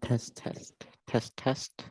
Test, test, test, test.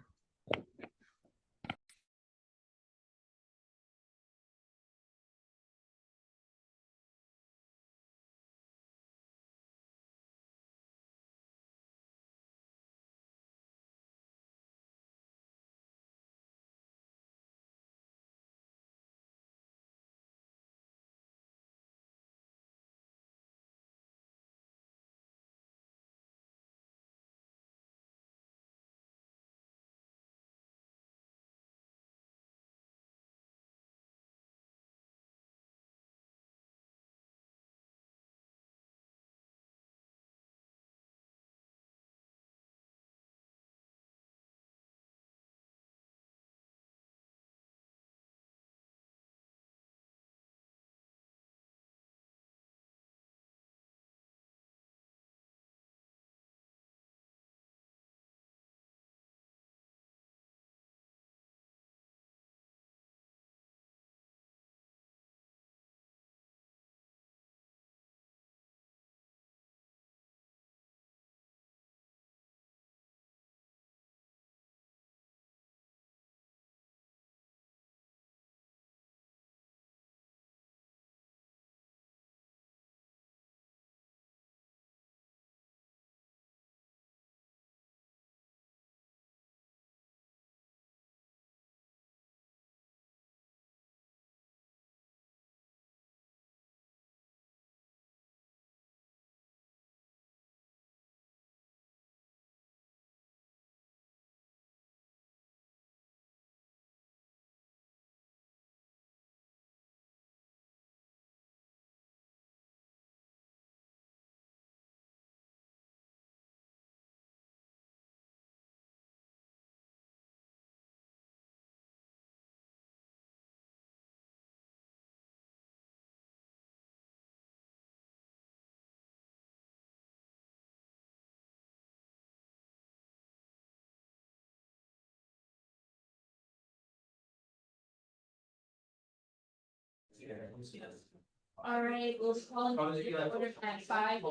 All right, we'll call the order at 5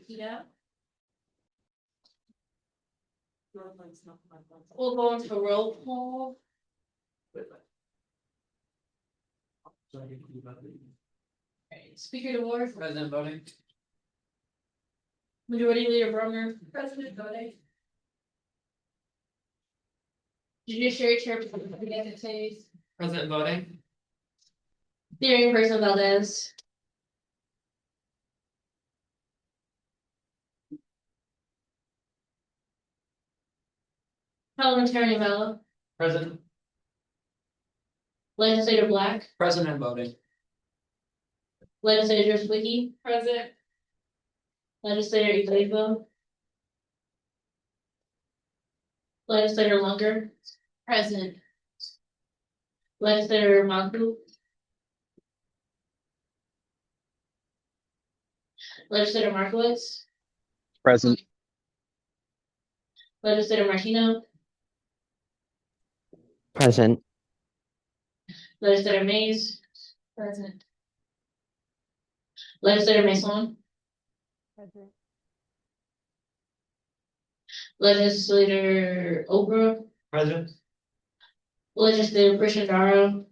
p.m. We'll go into roll call. Right, Speaker DeWard. President voting. Majority Leader Brunner. President voting. Judiciary Chairperson Hernandez. President voting. Steering Person Valdez. Parliamentarian Mello. President. Legislator Black. President voting. Legislator Zwicky. President. Legislator Iglesias. Legislator Lunger. Present. Legislator Monku. Legislator Markowitz. Present. Legislator Martino. Present. Legislator Mays. Present. Legislator Mason. Present. Legislator Oprah. President. Legislator Prishandaro.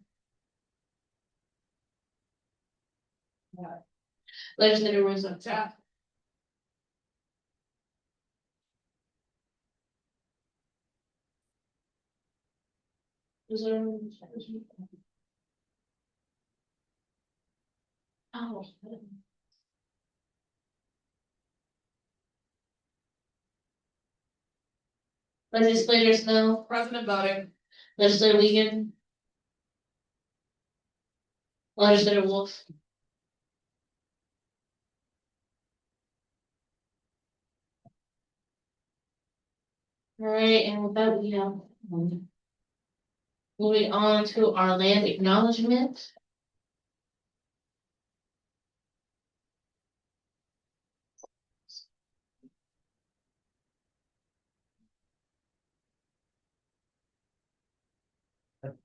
Legislator Rosa Chap. Is there? Oh. Legislator Snow. President voting. Legislator Wiegand. Legislator Wolf. All right, and with that, we have moving on to our land acknowledgement.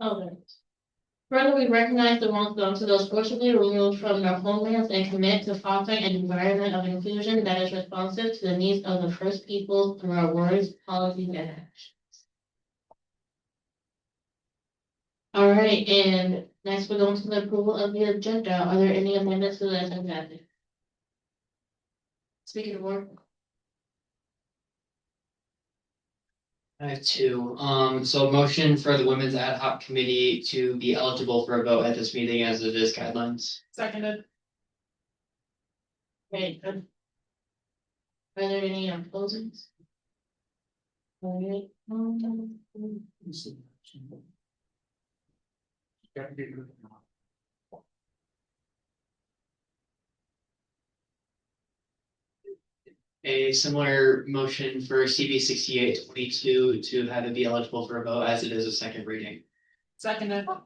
Oh, there. Further, we recognize the ones belong to those forcibly removed from their homelands and commit to fostering an environment of inclusion that is responsive to the needs of the First People through our words, policies, and actions. All right, and next we're going to the approval of the agenda. Are there any amendments to the agenda? Speaking of work. I have two. So motion for the Women's Ad Hoc Committee to be eligible for a vote at this meeting as it is guidelines. Seconded. Great. Are there any opposings? All right. A similar motion for CB 6822 to have it be eligible for a vote as it is a second reading. Seconded. Are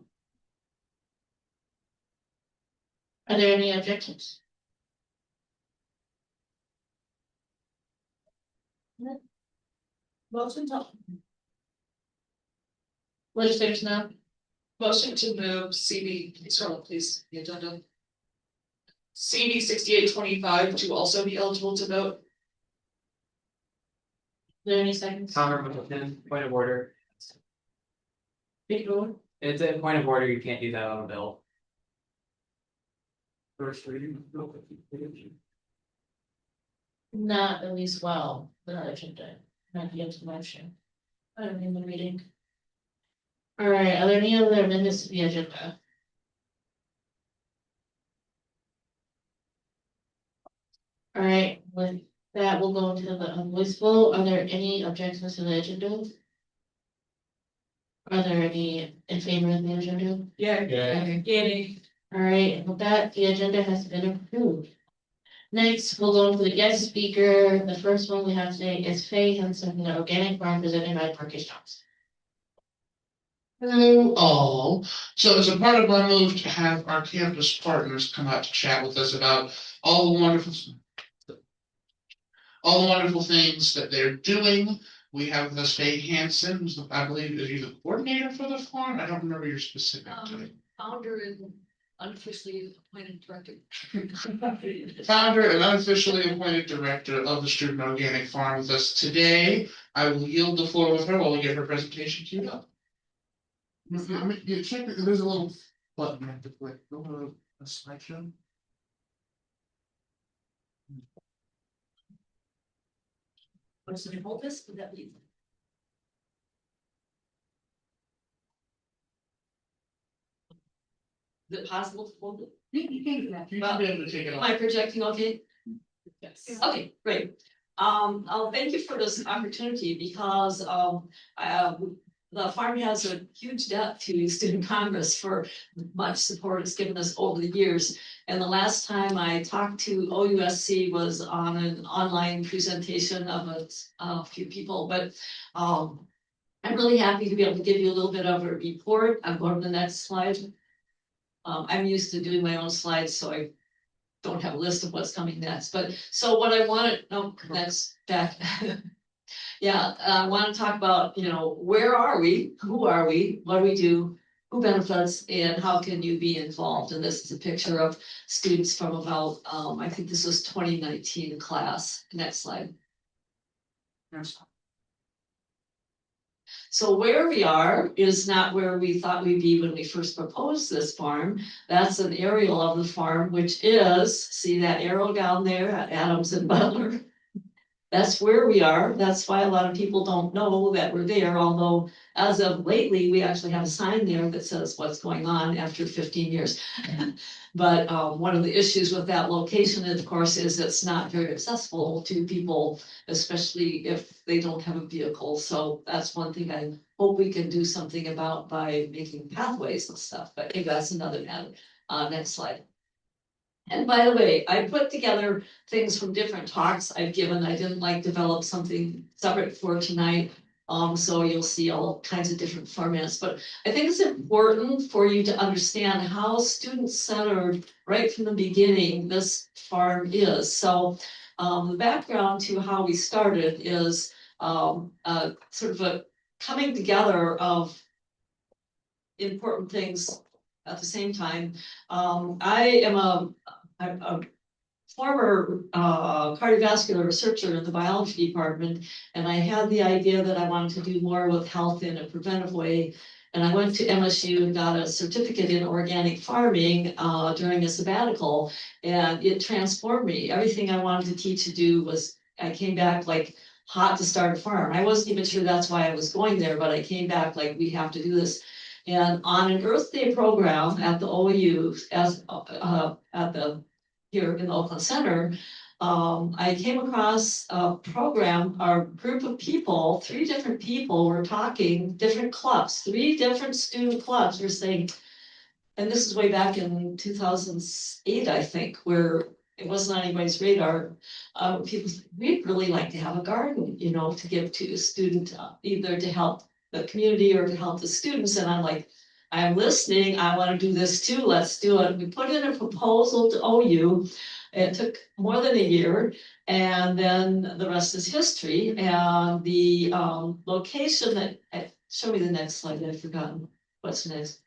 there any objections? Motion to. Legislators now. Motion to move CB, scroll up please, the agenda. CB 6825 to also be eligible to vote. Are there any seconds? Point of order. Big roll. It's a point of order. You can't do that on a bill. First reading. Not at least well, the agenda, not the motion. I don't need the reading. All right, are there any other amendments to the agenda? All right, with that, we'll go into the voice vote. Are there any objections to the agenda? Are there any in favor of the agenda? Yeah. Okay. All right, with that, the agenda has been approved. Next, we'll go into the guest speaker. The first one we have today is Faye Henson, the organic farm presented by Marcus Johnson. Hello all. So as a part of our move to have our campus partners come out to chat with us about all the wonderful things that they're doing, we have the Faye Hansen, who's I believe is you the coordinator for the farm. I don't remember your specific title. Founder and unofficially appointed director. Founder and unofficially appointed director of the Student Organic Farm with us today. I will yield the floor with her while we get her presentation queued up. You check, there's a little button you have to click. Go to a slideshow. What's the hold this? Would that be? Is it possible to hold it? You should be able to take it Am off. I projecting okay? Yes. Okay, great. Thank you for this opportunity because, the farm has a huge debt to Student Congress for much support it's given us over the years. And the last time I talked to OUSC was on an online presentation of a few people, but, I'm really happy to be able to give you a little bit of a report. I'm going to the next slide. I'm used to doing my own slides, so I don't have a list of what's coming next, but so what I wanted, next back. Yeah, I want to talk about, where are we? Who are we? What do we do? Who benefits and how can you be involved? And this is a picture of students from about, I think this was 2019 class. Next slide. So where we are is not where we thought we'd be when we first proposed this farm. That's an aerial of the farm, which is, see that arrow down there at Adams and Butler? That's where we are. That's why a lot of people don't know that we're there, although as of lately, we actually have a sign there that says what's going on after 15 years. But one of the issues with that location, of course, is it's not very accessible to people, especially if they don't have a vehicle. So that's one thing I hope we can do something about by making pathways and stuff, but maybe that's another matter. Next slide. And by the way, I put together things from different talks I've given. I didn't develop something separate for tonight. So you'll see all kinds of different formats, but I think it's important for you to understand how student-centered right from the beginning this farm is. So the background to how we started is sort of a coming together of important things at the same time, I am a former cardiovascular researcher in the biology department, and I had the idea that I wanted to do more with health in a preventive way. And I went to MSU and got a certificate in organic farming during a sabbatical, and it transformed me. Everything I wanted to teach to do was, I came back like hot to start a farm. I wasn't even sure that's why I was going there, but I came back like, we have to do this. And on an Earth Day program at the OU, as at the here in the Oakland Center, I came across a program, our group of people, 3 different people were talking, different clubs, 3 different student clubs were saying, and this is way back in 2008, I think, where it wasn't on anybody's radar. People said, we'd really like to have a garden, you know, to give to a student, either to help the community or to help the students. And I'm like, I'm listening, I want to do this too, let's do it. We put in a proposal to OU. It took more than a year, and then the rest is history. And the location that, show me the next slide, I've forgotten. What's next?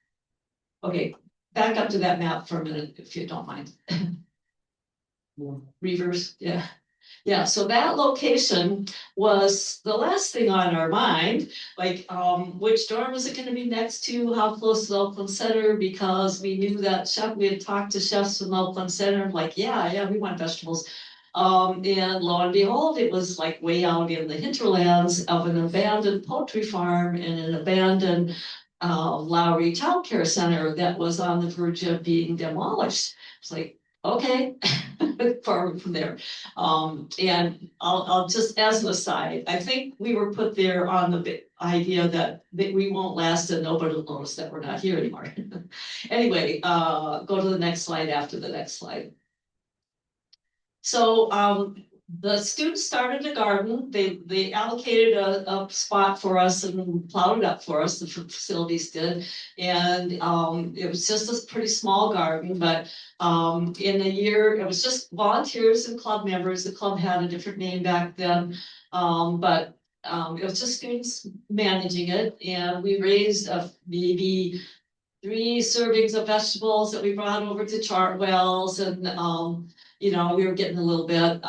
Okay, back up to that map for a minute, if you don't mind. Reverse, yeah. Yeah, so that location was the last thing on our mind, like, which dorm is it gonna be next to, how close to the Oakland Center, because we knew that chef, we had talked to chefs from the Oakland Center, like, yeah, we want vegetables. And lo and behold, it was like way out in the hinterlands of an abandoned poultry farm and an abandoned Lowry Child Care Center that was on the verge of being demolished. It's like, okay, farm from there. And I'll just, as an aside, I think we were put there on the idea that we won't last and nobody will notice that we're not here anymore. Anyway, go to the next slide after the next slide. So the students started a garden. They allocated a spot for us and plowed it up for us, the facilities did. And it was just a pretty small garden, but in a year, it was just volunteers and club members. The club had a different name back then, but it was just students managing it. And we raised maybe 3 servings of vegetables that we brought over to Chartwell's, and you know, we were getting a little bit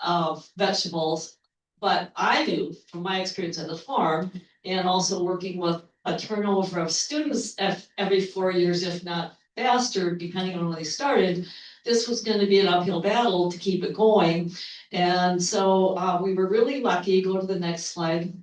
of vegetables. But I knew from my experience at the farm and also working with a turnover of students every 4 years, if not faster, depending on when they started, this was going to be an uphill battle to keep it going. And so we were really lucky. Go to the next slide.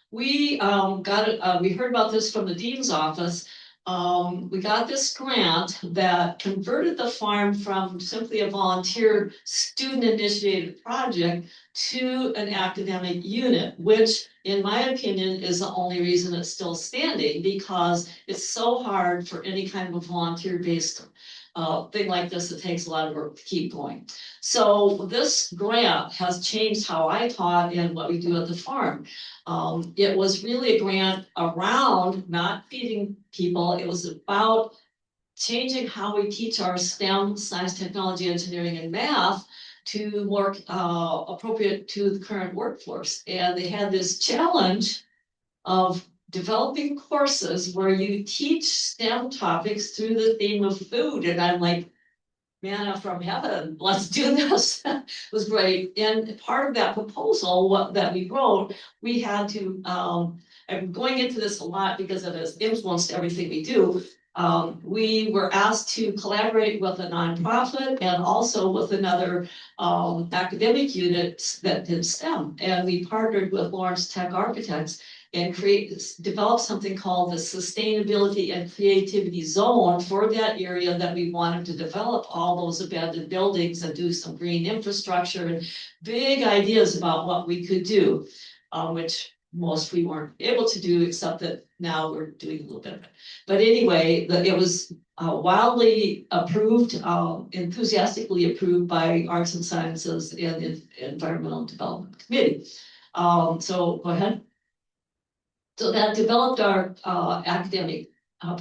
We got it, we heard about this from the dean's office. We got this grant that converted the farm from simply a volunteer student initiated project to an academic unit, which in my opinion is the only reason it's still standing, because it's so hard for any kind of a volunteer based thing like this. It takes a lot of work to keep going. So this grant has changed how I taught and what we do at the farm. It was really a grant around not feeding people. It was about changing how we teach our STEM, science, technology, engineering, and math to more appropriate to the current workforce. And they had this challenge of developing courses where you teach STEM topics through the theme of food. And I'm like, manna from heaven, let's do this. It was great. And part of that proposal that we wrote, we had to, I'm going into this a lot because it has influenced everything we do. We were asked to collaborate with a nonprofit and also with another academic unit that did STEM. And we partnered with Lawrence Tech Architects and develop something called the Sustainability and Creativity Zone for that area that we wanted to develop all those abandoned buildings and do some green infrastructure and big ideas about what we could do, which most we weren't able to do, except that now we're doing a little bit of it. But anyway, it was wildly approved, enthusiastically approved by Arts and Sciences and the Environmental Development Committee. So go ahead. So that developed our academic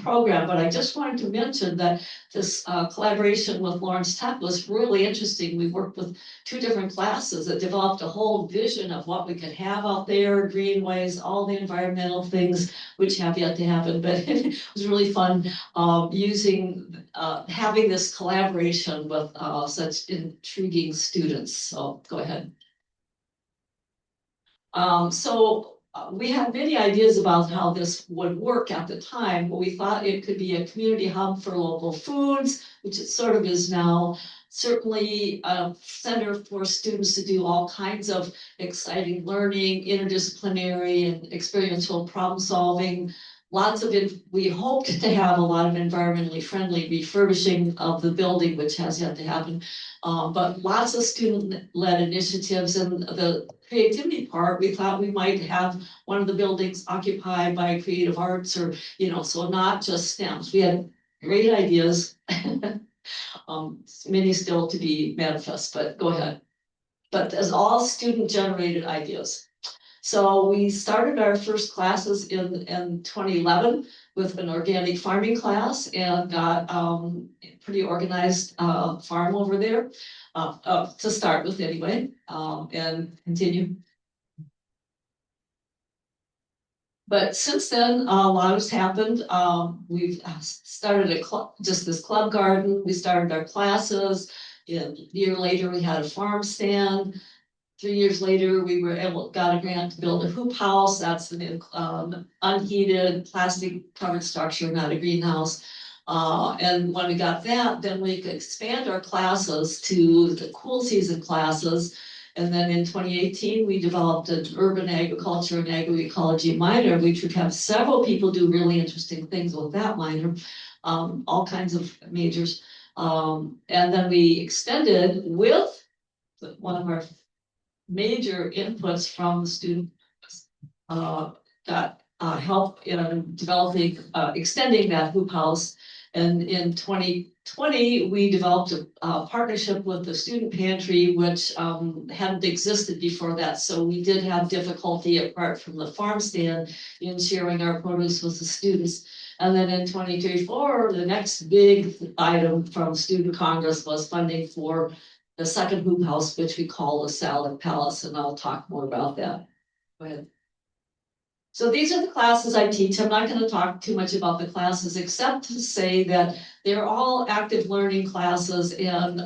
program, but I just wanted to mention that this collaboration with Lawrence Tech was really interesting. We worked with 2 different classes that developed a whole vision of what we could have out there, greenways, all the environmental things, which have yet to happen, but it was really fun having this collaboration with such intriguing students. So go ahead. We had many ideas about how this would work at the time, but we thought it could be a community hub for local foods, which it sort of is now. Certainly a center for students to do all kinds of exciting learning, interdisciplinary and experiential problem solving. We hoped to have a lot of environmentally friendly refurbishing of the building, which has yet to happen. But lots of student-led initiatives, and the creativity part, we thought we might have one of the buildings occupied by creative arts, or, so not just STEMs. We had great ideas. Many still to be manifest, but go ahead. But as all student-generated ideas. So we started our first classes in 2011 with an organic farming class, and got pretty organized farm over there to start with anyway, and continue. But since then, a lot has happened. We've started just this club garden. We started our classes. A year later, we had a farm stand. 3 years later, we got a grant to build a hoop house. That's an unheated plastic covered structure, not a greenhouse. And when we got that, then we could expand our classes to the cool season classes. And then in 2018, we developed an urban agriculture and agroecology minor, which would have several people do really interesting things with that minor, all kinds of majors. And then we extended with one of our major inputs from the student, got help in developing, extending that hoop house. And in 2020, we developed a partnership with the student pantry, which hadn't existed before that. So we did have difficulty, apart from the farm stand, in sharing our produce with the students. And then in 2024, the next big item from Student Congress was funding for the second hoop house, which we call the Salad Palace, and I'll talk more about that. Go ahead. So these are the classes I teach. I'm not going to talk too much about the classes, except to say that they're all active learning classes, and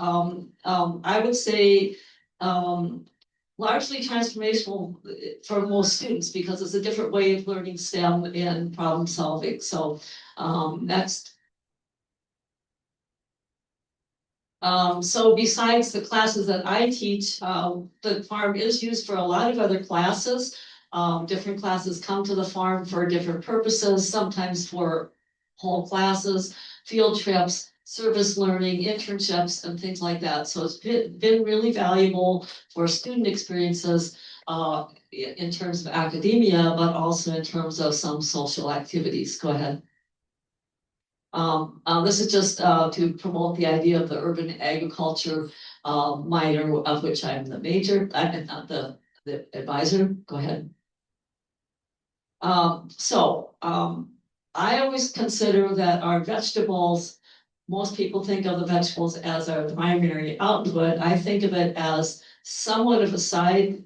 I would say largely transformational for most students, because it's a different way of learning STEM and problem solving. So next. So besides the classes that I teach, the farm is used for a lot of other classes. Different classes come to the farm for different purposes, sometimes for whole classes, field trips, service learning, internships, and things like that. So it's been really valuable for student experiences in terms of academia, but also in terms of some social activities. Go ahead. This is just to promote the idea of the urban agriculture minor, of which I'm the major. I'm not the advisor. Go ahead. I always consider that our vegetables, most people think of the vegetables as our primary output. I think of it as somewhat of a side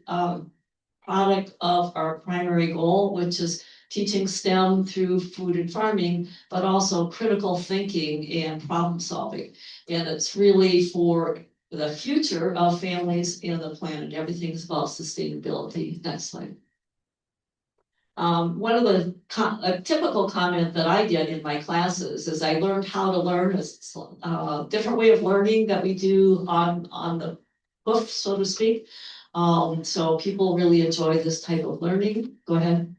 product of our primary goal, which is teaching STEM through food and farming, but also critical thinking and problem solving. And it's really for the future of families and the planet. Everything's about sustainability. Next slide. One of the a typical comment that I get in my classes is I learned how to learn a different way of learning that we do on the hoof, so to speak. So people really enjoy this type of learning. Go ahead.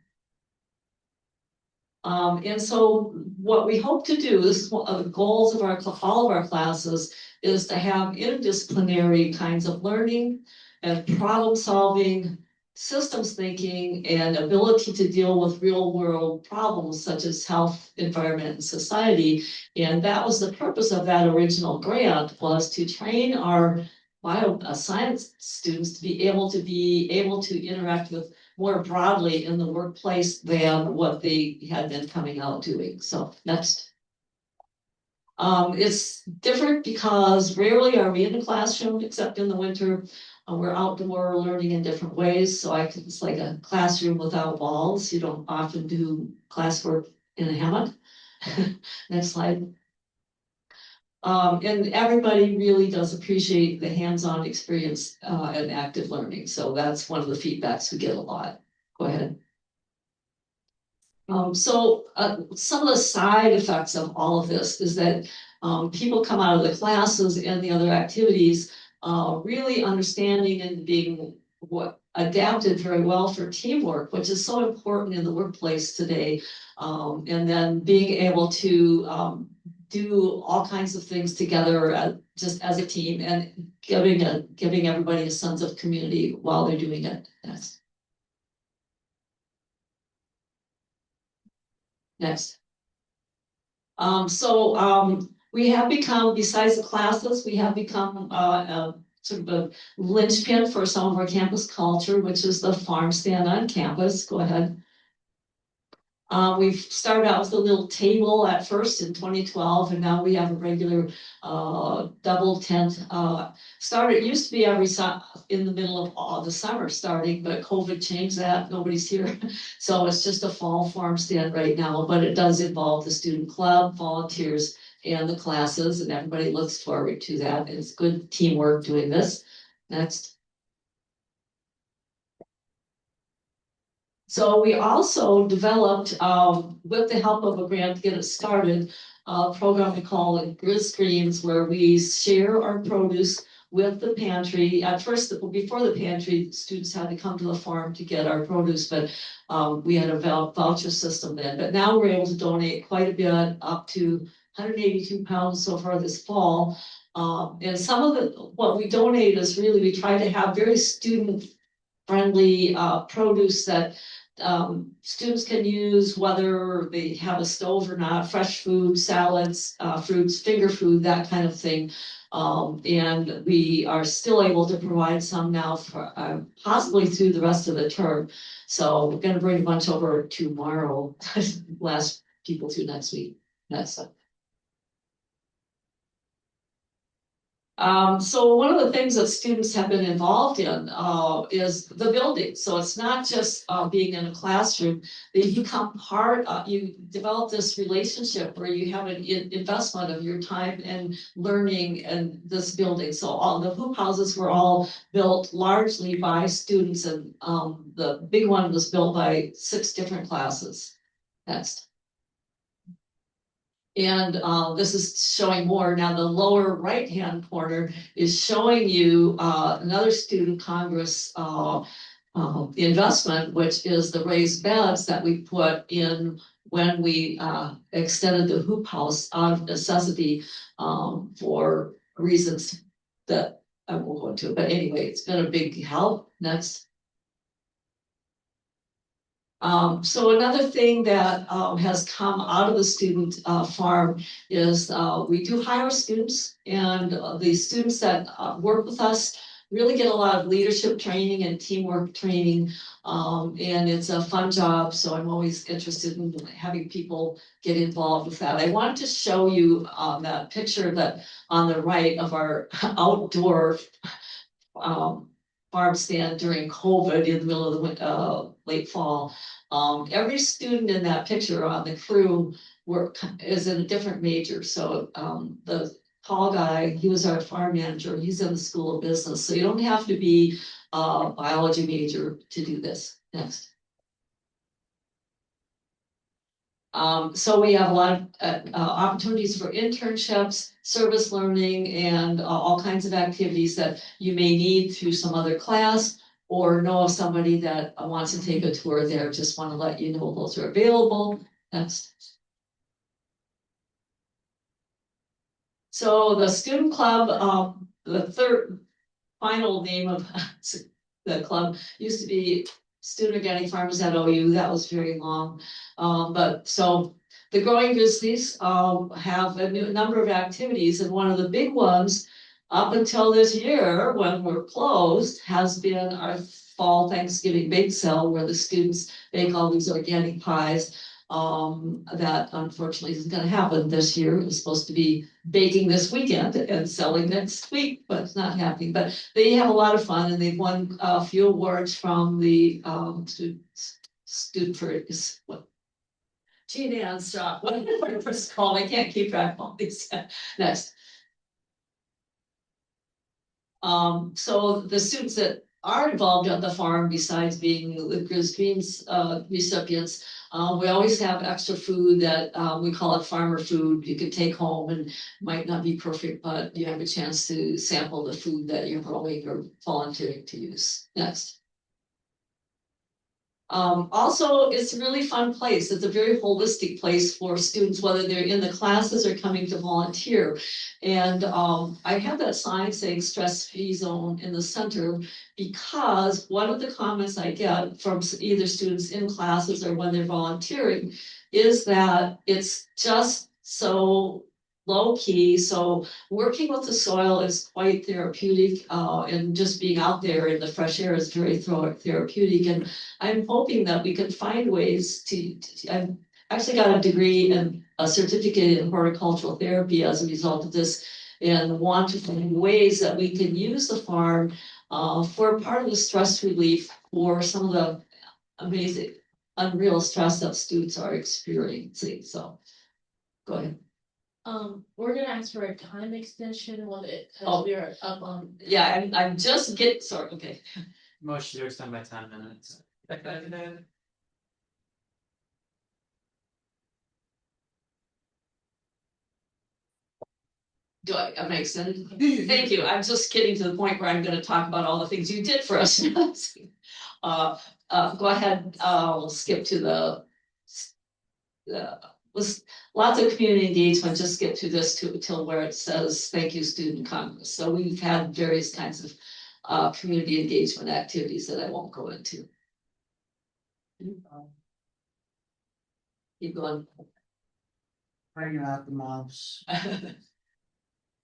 And so what we hope to do, this is one of the goals of all of our classes, is to have interdisciplinary kinds of learning and problem solving, systems thinking, and ability to deal with real world problems such as health, environment, and society. And that was the purpose of that original grant, was to train our bioscience students to be able to interact with more broadly in the workplace than what they had been coming out doing. So next. It's different because rarely are we in the classroom except in the winter. We're outdoor learning in different ways. So it's like a classroom without walls. You don't often do classwork in a hammock. Next slide. And everybody really does appreciate the hands-on experience and active learning. So that's one of the feedbacks we get a lot. Go ahead. Some of the side effects of all of this is that people come out of the classes and the other activities really understanding and being adapted very well for teamwork, which is so important in the workplace today. And then being able to do all kinds of things together just as a team and giving everybody a sense of community while they're doing it. Yes. Next. We have become, besides the classes, we have become sort of a linchpin for some of our campus culture, which is the farm stand on campus. Go ahead. We've started out with a little table at first in 2012, and now we have a regular double tent. It used to be every in the middle of all the summer starting, but COVID changed that. Nobody's here. So it's just a fall farm stand right now, but it does involve the student club, volunteers, and the classes, and everybody looks forward to that. It's good teamwork doing this. Next. So we also developed, with the help of a grant to get it started, a program we call Grizz Screens, where we share our produce with the pantry. At first, before the pantry, students had to come to the farm to get our produce, but we had a voucher system then. But now we're able to donate quite a bit, up to 182 pounds so far this fall. And some of what we donate is really, we try to have very student-friendly produce that students can use, whether they have a stove or not, fresh food, salads, fruits, finger food, that kind of thing. And we are still able to provide some now for possibly through the rest of the term. So we're going to bring a bunch over tomorrow, last people to next week. That's So one of the things that students have been involved in is the building. So it's not just being in a classroom. They become you develop this relationship where you have an investment of your time and learning in this building. So all the hoop houses were all built largely by students, and the big one was built by 6 different classes. Next. And this is showing more. Now the lower right-hand corner is showing you another student congress investment, which is the raised beds that we put in when we extended the hoop house out of necessity for reasons that I won't go into. But anyway, it's been a big help. Next. So another thing that has come out of the student farm is we do hire students, and the students that work with us really get a lot of leadership training and teamwork training, and it's a fun job. So I'm always interested in having people get involved with that. I wanted to show you that picture that on the right of our outdoor farm stand during COVID in the middle of the winter, late fall. Every student in that picture on the crew is in a different major. So the tall guy, he was our farm manager. He's in the School of Business. So you don't have to be a biology major to do this. Next. So we have a lot of opportunities for internships, service learning, and all kinds of activities that you may need through some other class, or know of somebody that wants to take a tour there. Just want to let you know those are available. Next. So the student club, the third final name of the club used to be Student Organic Farmers at OU. That was very long. But so the Growing Grizzlies have a number of activities, and one of the big ones up until this year when we're closed has been our fall Thanksgiving bake sale where the students bake all these organic pies. That unfortunately isn't gonna happen this year. It was supposed to be baking this weekend and selling next week, but it's not happening. But they have a lot of fun and they've won a few awards from the student for what? Gene Ann's shop, whatever it's called. I can't keep track of all these. Next. So the students that are involved on the farm, besides being the Greens recipients, we always have extra food that we call it farmer food. You can take home and might not be perfect, but you have a chance to sample the food that you're growing or volunteering to use. Next. Also, it's a really fun place. It's a very holistic place for students, whether they're in the classes or coming to volunteer. And I have that sign saying stress-free zone in the center because one of the comments I get from either students in classes or when they're volunteering is that it's just so low key. So working with the soil is quite therapeutic, and just being out there in the fresh air is very therapeutic. And I'm hoping that we can find ways I've actually got a degree and a certificate in horticultural therapy as a result of this, and want to find ways that we can use the farm for part of the stress relief for some of the amazing, unreal stress that students are experiencing. So, go ahead. We're gonna ask for a time extension when it, Oh. cause we are up on. Yeah, I'm just getting, sorry, okay. Motion to extend by 10 minutes. Do I make sense? Thank you. I'm just getting to the point where I'm gonna talk about all the things you did for us. Go ahead, we'll skip to was lots of community engagement, just skip to this till where it says, thank you, Student Congress. So we've had various kinds of community engagement activities that I won't go into. Keep going. Bringing out the mobs.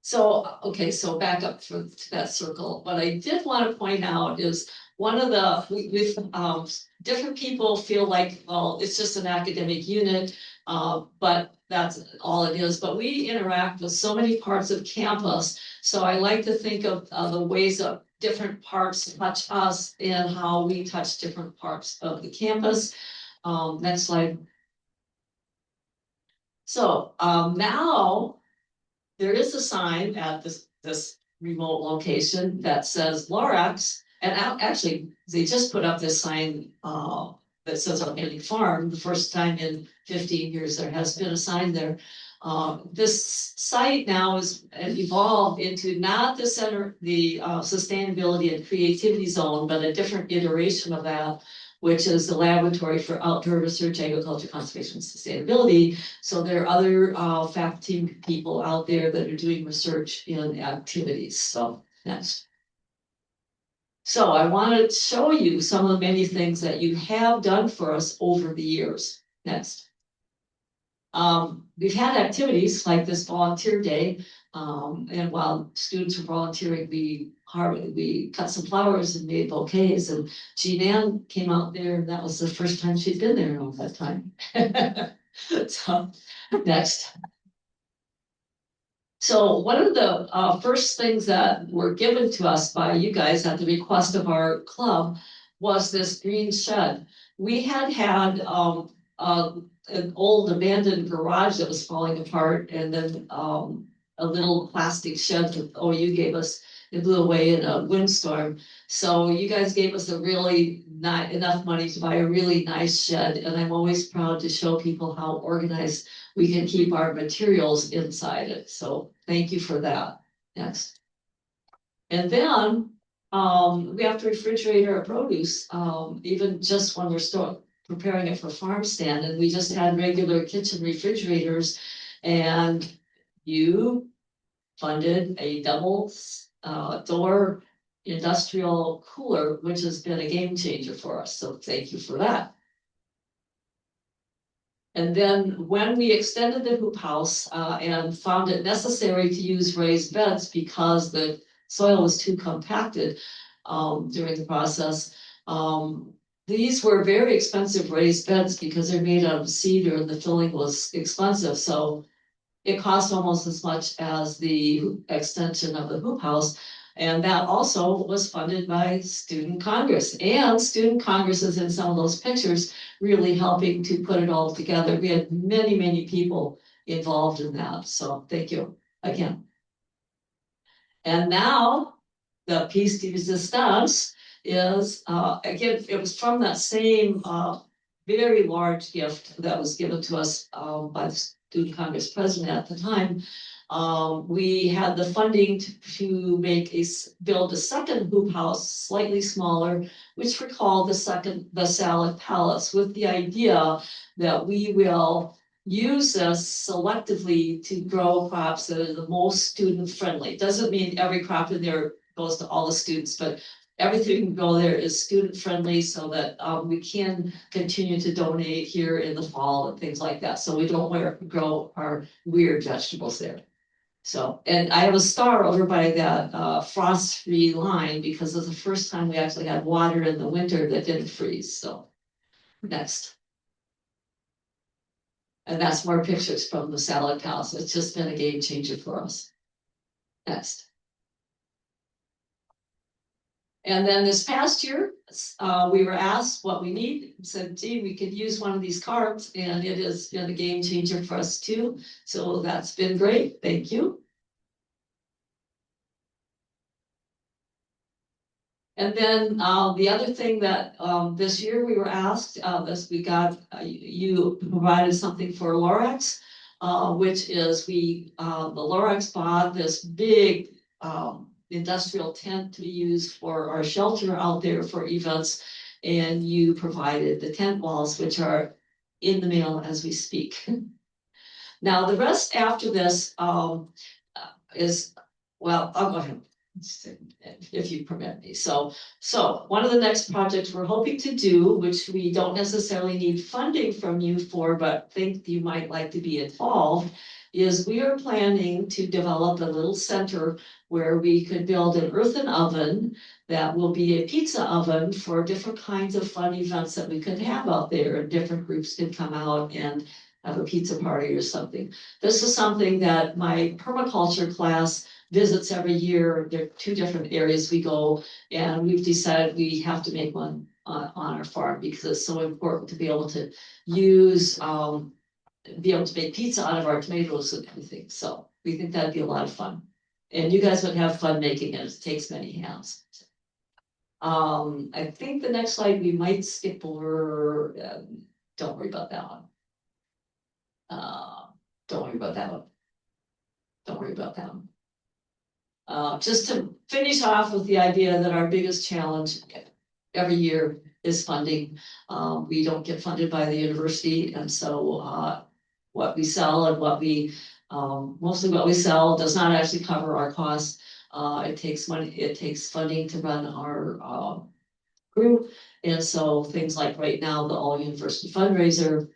So, okay, so back up to that circle. What I did want to point out is one of the, with different people feel like, well, it's just an academic unit, but that's all it is. But we interact with so many parts of campus. So I like to think of the ways of different parts touch us and how we touch different parts of the campus. Next slide. So now there is a sign at this remote location that says Lorax, and actually, they just put up this sign that says Organic Farm. The first time in 15 years there has been a sign there. This site now is evolved into not the center, the sustainability and creativity zone, but a different iteration of that, which is the laboratory for outdoor research, agriculture, conservation, and sustainability. So there are other faculty people out there that are doing research in activities. So next. So I want to show you some of the many things that you have done for us over the years. Next. We've had activities like this volunteer day, and while students were volunteering, we cut some flowers and made bouquets, and Jean Ann came out there, and that was the first time she'd been there in all that time. So, next. So one of the first things that were given to us by you guys at the request of our club was this green shed. We had an old abandoned garage that was falling apart, and then a little plastic shed that OU gave us. It blew away in a windstorm. So you guys gave us a really not enough money to buy a really nice shed, and I'm always proud to show people how organized we can keep our materials inside it. So thank you for that. Next. And then we have to refrigerate our produce, even just when we're preparing it for farm stand, and we just had regular kitchen refrigerators, and you funded a double door industrial cooler, which has been a game changer for us. So thank you for that. And then when we extended the hoop house and found it necessary to use raised beds because the soil was too compacted during the process, These were very expensive raised beds because they're made out of cedar and the filling was expensive, so it cost almost as much as the extension of the hoop house. And that also was funded by Student Congress, and Student Congress is in some of those pictures, really helping to put it all together. We had many, many people involved in that, so thank you again. And now, the piece de resistance is, again, it was from that same, very large gift that was given to us, by the Student Congress president at the time. We had the funding to build a second hoop house, slightly smaller, which we call the Salad Palace, with the idea that we will use this selectively to grow crops that are the most student friendly. Doesn't mean every crop in there goes to all the students, but everything can go there is student friendly so that we can continue to donate here in the fall and things like that. So we don't grow our weird vegetables there. So, and I have a star over by that frost-free line because it's the first time we actually had water in the winter that didn't freeze. So next. And that's more pictures from the Salad Palace. It's just been a game changer for us. Next. And then this past year, we were asked what we need. We said, gee, we could use one of these cards, and it has been a game changer for us too. So that's been great. Thank you. And then the other thing that this year we were asked, as we got, you provided something for Lorax, which is the Lorax bought this big industrial tent to use for our shelter out there for events. And you provided the tent walls, which are in the mail as we speak. Now, the rest after this is, well, I'll go ahead. If you permit me. So one of the next projects we're hoping to do, which we don't necessarily need funding from you for, but think you might like to be involved, is we are planning to develop a little center where we could build an earthen oven that will be a pizza oven for different kinds of fun events that we could have out there, and different groups could come out and have a pizza party or something. This is something that my permaculture class visits every year. There are 2 different areas we go, and we've decided we have to make one on our farm because it's so important to be able to use, be able to make pizza out of our tomatoes and everything. So we think that'd be a lot of fun. And you guys would have fun making it. It takes many hands. I think the next slide we might skip over. Don't worry about that one. Don't worry about that one. Don't worry about that one. Just to finish off with the idea that our biggest challenge every year is funding. We don't get funded by the university, and so what we sell and what we mostly what we sell does not actually cover our costs. It takes money, it takes funding to run our group, and so things like right now the All University fundraiser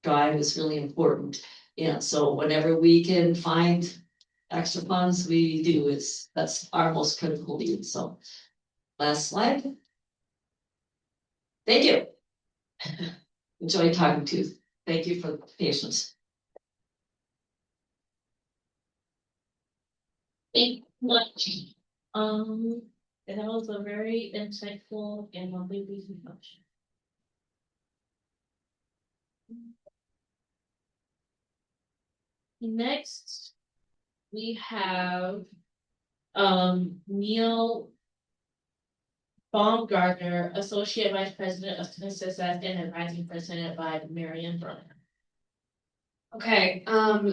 drive is really important. And so whenever we can find extra funds, we do. That's our most critical need. So last slide. Thank you. Enjoy talking to you. Thank you for the patience. Thank you much. And that was a very insightful and lovely presentation. Next, we have Neil Baumgartner, Associate Vice President of Student Success and Advising President by Marion Brunner. Okay,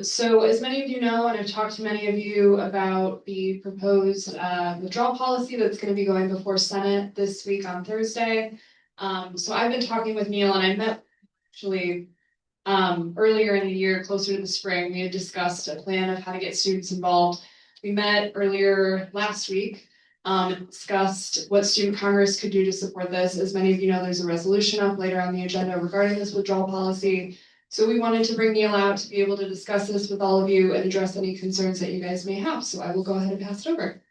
so as many of you know, and I've talked to many of you about the proposed withdrawal policy that's going to be going before Senate this week on Thursday. So I've been talking with Neil, and I met actually earlier in the year, closer to the spring. We had discussed a plan of how to get students involved. We met earlier last week and discussed what Student Congress could do to support this. As many of you know, there's a resolution up later on the agenda regarding this withdrawal policy. So we wanted to bring Neil out to be able to discuss this with all of you and address any concerns that you guys may have. So I will go ahead and pass it over.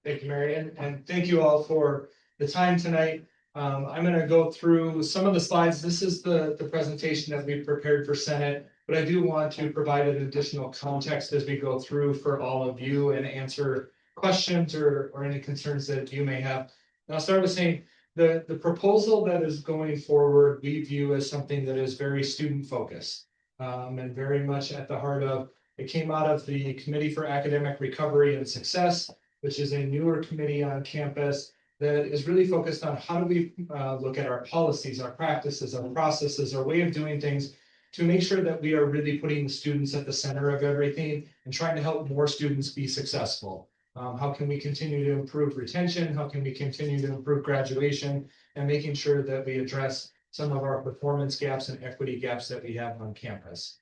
Thank you, Marion, and thank you all for the time tonight. I'm gonna go through some of the slides. This is the presentation that we prepared for Senate. But I do want to provide an additional context as we go through for all of you and answer questions or any concerns that you may have. And I'll start with saying the proposal that is going forward, we view as something that is very student focused. And very much at the heart of, it came out of the Committee for Academic Recovery and Success, which is a newer committee on campus that is really focused on how do we look at our policies, our practices, our processes, our way of doing things to make sure that we are really putting the students at the center of everything and trying to help more students be successful. How can we continue to improve retention? How can we continue to improve graduation and making sure that we address some of our performance gaps and equity gaps that we have on campus?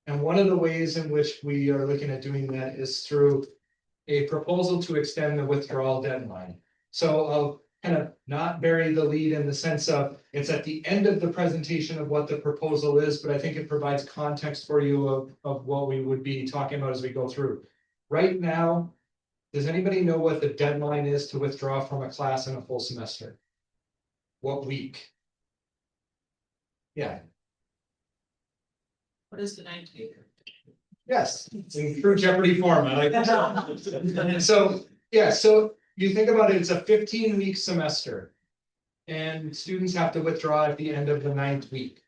And one of the ways in which we are looking at doing that is through a proposal to extend the withdrawal deadline. So I'll kind of not bury the lead in the sense of it's at the end of the presentation of what the proposal is, but I think it provides context for you of what we would be talking about as we go through. Right now, does anybody know what the deadline is to withdraw from a class in a full semester? What week? Yeah. What is the 19th? Yes, in true Jeopardy form, I like that. So, yeah, so you think about it, it's a 15-week semester. And students have to withdraw at the end of the 9th week.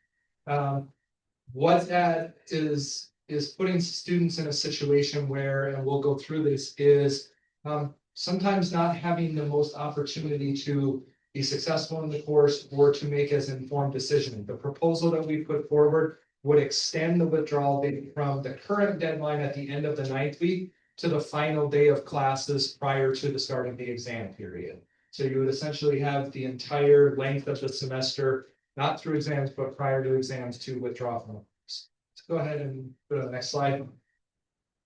What that is putting students in a situation where, and we'll go through this, is sometimes not having the most opportunity to be successful in the course or to make as informed decision. The proposal that we put forward would extend the withdrawal date from the current deadline at the end of the 9th week to the final day of classes prior to the start of the exam period. So you would essentially have the entire length of the semester, not through exams, but prior to exams to withdraw from the course. Let's go ahead and go to the next slide.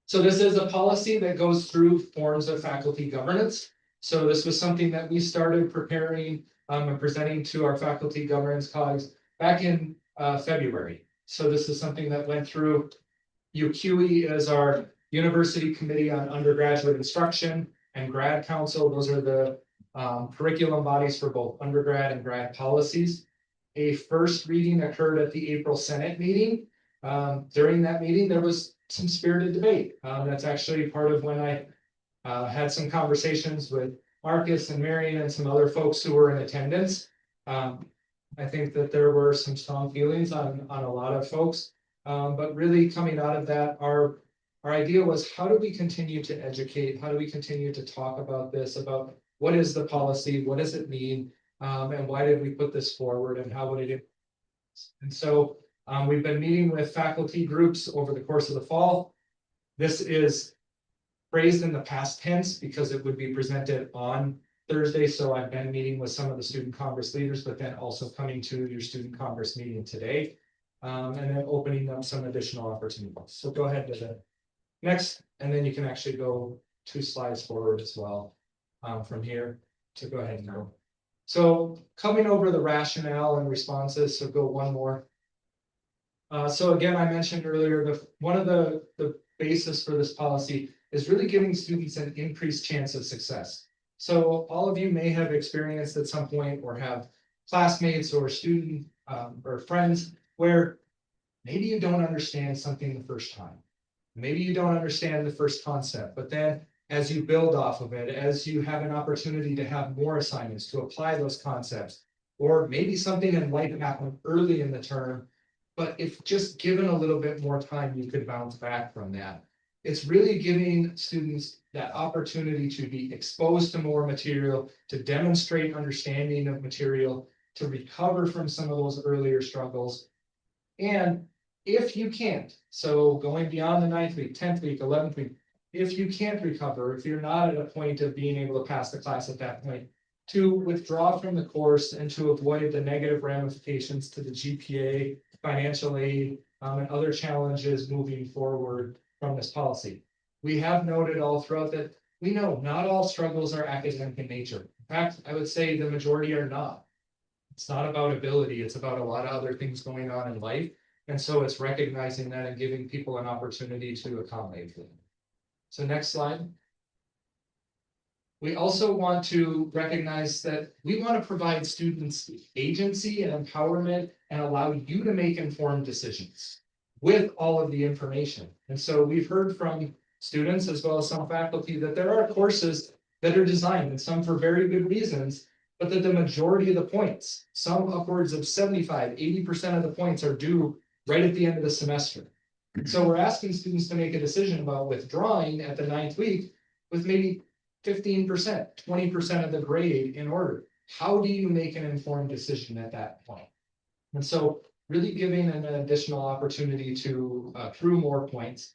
So this is a policy that goes through forms of faculty governance. So this was something that we started preparing and presenting to our faculty governance colleagues back in February. So this is something that went through UQE as our University Committee on Undergraduate Instruction and Grad Council. Those are the curriculum bodies for both undergrad and grad policies. A first reading occurred at the April Senate meeting. During that meeting, there was some spirited debate. That's actually part of when I had some conversations with Marcus and Marion and some other folks who were in attendance. I think that there were some strong feelings on a lot of folks. But really coming out of that, our idea was, how do we continue to educate? How do we continue to talk about this, about what is the policy? What does it mean? And why did we put this forward and how would it? And so we've been meeting with faculty groups over the course of the fall. This is phrased in the past tense because it would be presented on Thursday. So I've been meeting with some of the student congress leaders, but then also coming to your student congress meeting today. And then opening up some additional opportunities. So go ahead to the next, and then you can actually go 2 slides forward as well from here to go ahead and go. So coming over the rationale and responses, so go one more. So again, I mentioned earlier, one of the basis for this policy is really giving students an increased chance of success. So all of you may have experienced at some point or have classmates or student or friends where maybe you don't understand something the first time. Maybe you don't understand the first concept, but then as you build off of it, as you have an opportunity to have more assignments to apply those concepts, or maybe something in life happened early in the term, but if just given a little bit more time, you could bounce back from that. It's really giving students that opportunity to be exposed to more material, to demonstrate understanding of material, to recover from some of those earlier struggles. And if you can't, so going beyond the 9th week, 10th week, 11th week, if you can't recover, if you're not at a point of being able to pass the class at that point, to withdraw from the course and to avoid the negative ramifications to the GPA, financial aid, and other challenges moving forward from this policy. We have noted all throughout that we know not all struggles are academic in nature. In fact, I would say the majority are not. It's not about ability, it's about a lot of other things going on in life. And so it's recognizing that and giving people an opportunity to accommodate for them. So next slide. We also want to recognize that we want to provide students agency and empowerment and allow you to make informed decisions with all of the information. And so we've heard from students as well as some faculty that there are courses that are designed, and some for very good reasons, but that the majority of the points, some upwards of 75, 80% of the points are due right at the end of the semester. So we're asking students to make a decision about withdrawing at the 9th week with maybe 15%, 20% of the grade in order. How do you make an informed decision at that point? And so really giving an additional opportunity to accrue more points.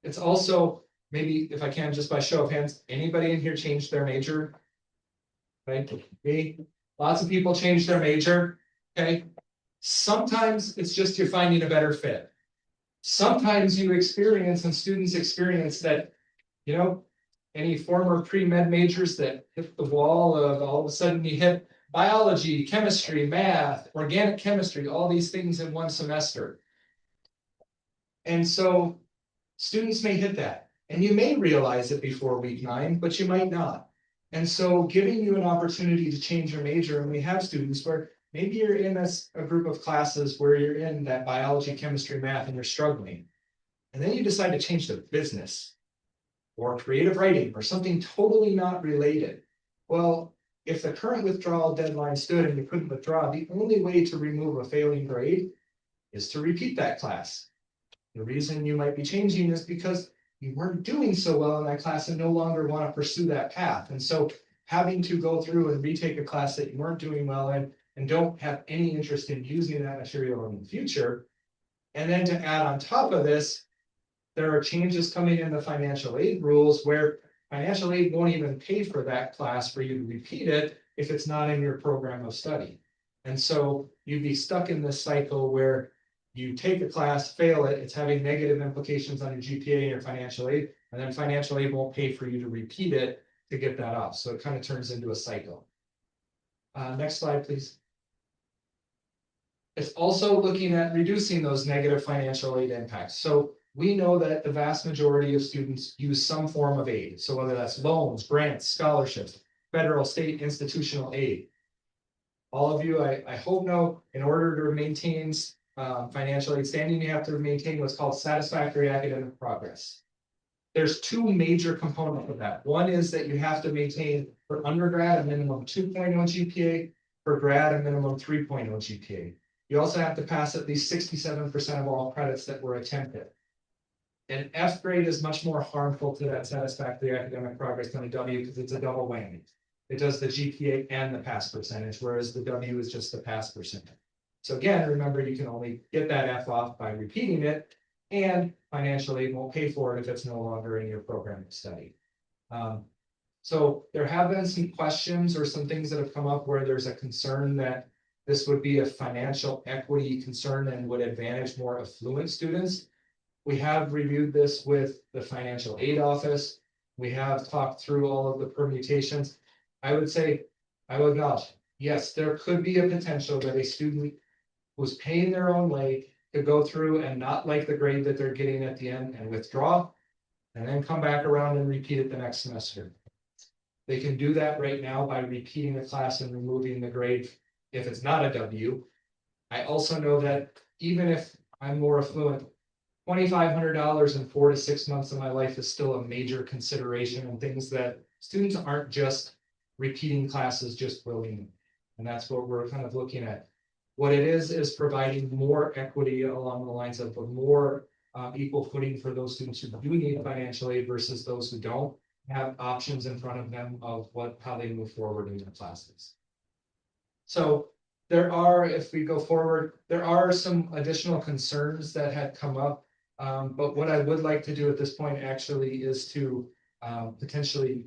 It's also, maybe if I can, just by show of hands, anybody in here changed their major? Right? Me? Lots of people change their major. Okay. Sometimes it's just you're finding a better fit. Sometimes you experience and students experience that, you know, any former pre-med majors that hit the wall of all of a sudden you hit biology, chemistry, math, organic chemistry, all these things in one semester. And so students may hit that, and you may realize it before week 9, but you might not. And so giving you an opportunity to change your major, and we have students where maybe you're in a group of classes where you're in that biology, chemistry, math, and you're struggling. And then you decide to change to business or creative writing or something totally not related. Well, if the current withdrawal deadline stood and you couldn't withdraw, the only way to remove a failing grade is to repeat that class. The reason you might be changing is because you weren't doing so well in that class and no longer want to pursue that path. And so having to go through and retake a class that you weren't doing well in and don't have any interest in using that material in the future. And then to add on top of this, there are changes coming in the financial aid rules where financial aid won't even pay for that class for you to repeat it if it's not in your program of study. And so you'd be stuck in this cycle where you take a class, fail it, it's having negative implications on your GPA and your financial aid, and then financial aid won't pay for you to repeat it to get that off. So it kind of turns into a cycle. Next slide, please. It's also looking at reducing those negative financial aid impacts. So we know that the vast majority of students use some form of aid. So whether that's loans, grants, scholarships, federal, state, institutional aid. All of you, I hope know, in order to maintain financial aid standing, you have to maintain what's called satisfactory academic progress. There's 2 major components of that. One is that you have to maintain for undergrad a minimum 2.0 GPA, for grad a minimum 3.0 GPA. You also have to pass at least 67% of all credits that were attempted. An F grade is much more harmful to that satisfactory academic progress than a W because it's a double whammy. It does the GPA and the pass percentage, whereas the W is just the pass percentage. So again, remember, you can only get that F off by repeating it, and financial aid won't pay for it if it's no longer in your program of study. So there have been some questions or some things that have come up where there's a concern that this would be a financial equity concern and would advantage more affluent students. We have reviewed this with the financial aid office. We have talked through all of the permutations. I would say, I will acknowledge, yes, there could be a potential that a student who's paying their own way could go through and not like the grade that they're getting at the end and withdraw, and then come back around and repeat it the next semester. They can do that right now by repeating the class and removing the grade if it's not a W. I also know that even if I'm more affluent, $2,500 in 4 to 6 months of my life is still a major consideration, and things that students aren't just repeating classes just willing. And that's what we're kind of looking at. What it is providing more equity along the lines of more equal footing for those students who do need financial aid versus those who don't have options in front of them of how they move forward in their classes. So there are, if we go forward, there are some additional concerns that had come up. But what I would like to do at this point actually is to potentially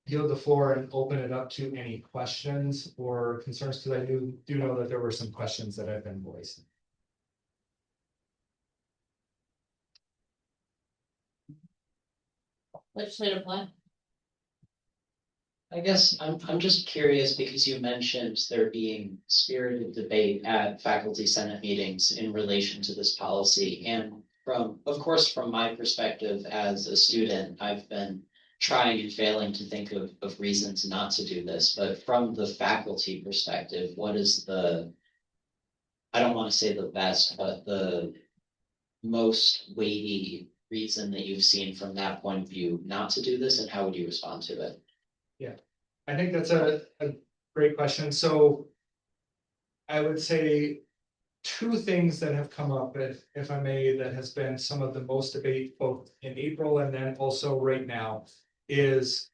yield the floor and open it up to any questions or concerns, because I do know that there were some questions that have been voiced. Legislative plan. I guess I'm just curious because you mentioned there being spirited debate at faculty senate meetings in relation to this policy. And of course, from my perspective as a student, I've been trying and failing to think of reasons not to do this, but from the faculty perspective, what is I don't want to say the best, but the most weighty reason that you've seen from that point of view not to do this, and how would you respond to it? I think that's a great question. So I would say two things that have come up, if I may, that has been some of the most debate both in April and then also right now is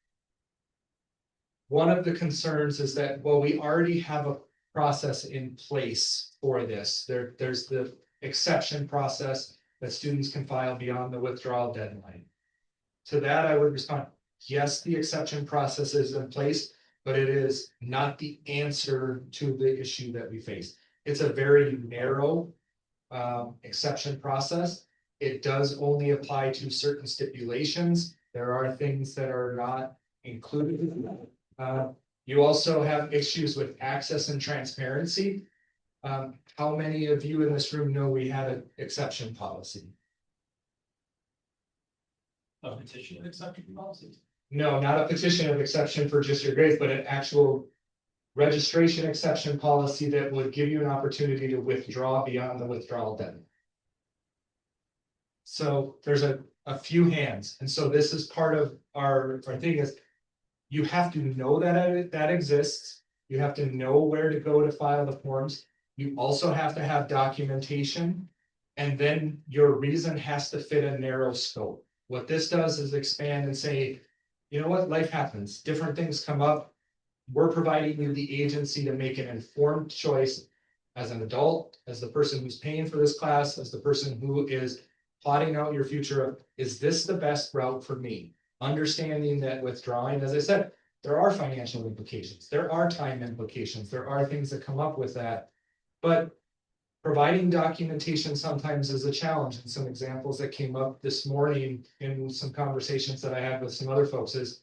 one of the concerns is that, well, we already have a process in place for this. There's the exception process that students can file beyond the withdrawal deadline. To that, I would respond, yes, the exception process is in place, but it is not the answer to the issue that we face. It's a very narrow exception process. It does only apply to certain stipulations. There are things that are not included. You also have issues with access and transparency. How many of you in this room know we have an exception policy? A petition of exception policy. No, not a petition of exception for just your grades, but an actual registration exception policy that would give you an opportunity to withdraw beyond the withdrawal deadline. So there's a few hands, and so this is part of our thing is you have to know that that exists. You have to know where to go to file the forms. You also have to have documentation, and then your reason has to fit a narrow scope. What this does is expand and say, you know what, life happens, different things come up. We're providing you the agency to make an informed choice as an adult, as the person who's paying for this class, as the person who is plotting out your future. Is this the best route for me? Understanding that withdrawing, as I said, there are financial implications, there are time implications, there are things that come up with that. But providing documentation sometimes is a challenge. And some examples that came up this morning in some conversations that I had with some other folks is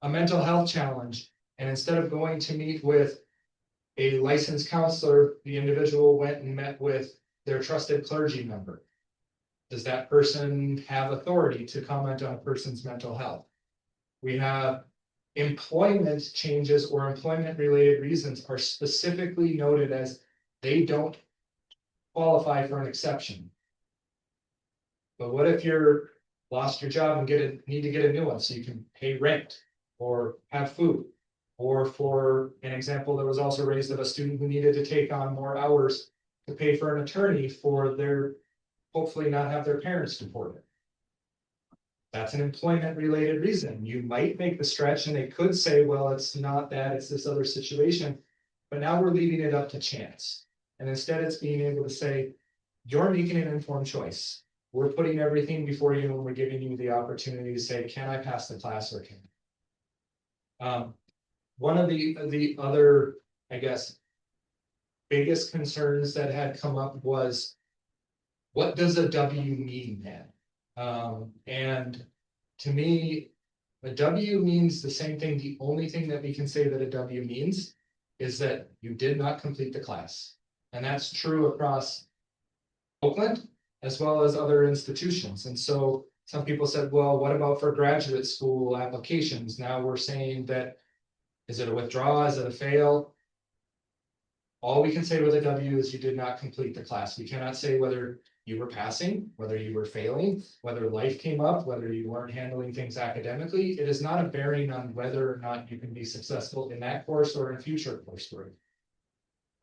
a mental health challenge. And instead of going to meet with a licensed counselor, the individual went and met with their trusted clergy member. Does that person have authority to comment on a person's mental health? We have employment changes or employment related reasons are specifically noted as they don't qualify for an exception. But what if you're lost your job and need to get a new one so you can pay rent or have food? Or for an example that was also raised of a student who needed to take on more hours to pay for an attorney for their, hopefully not have their parents deported. That's an employment related reason. You might make the stretch and they could say, well, it's not that, it's this other situation. But now we're leaving it up to chance. And instead it's being able to say, you're making an informed choice. We're putting everything before you and we're giving you the opportunity to say, can I pass the class or can I? One of the other, I guess, biggest concerns that had come up was, what does a W mean then? And to me, a W means the same thing. The only thing that we can say that a W means is that you did not complete the class. And that's true across Oakland as well as other institutions. And so some people said, well, what about for graduate school applications? Now we're saying that, is it a withdraw? Is it a fail? All we can say with a W is you did not complete the class. We cannot say whether you were passing, whether you were failing, whether life came up, whether you weren't handling things academically. It is not a bearing on whether or not you can be successful in that course or in future coursework.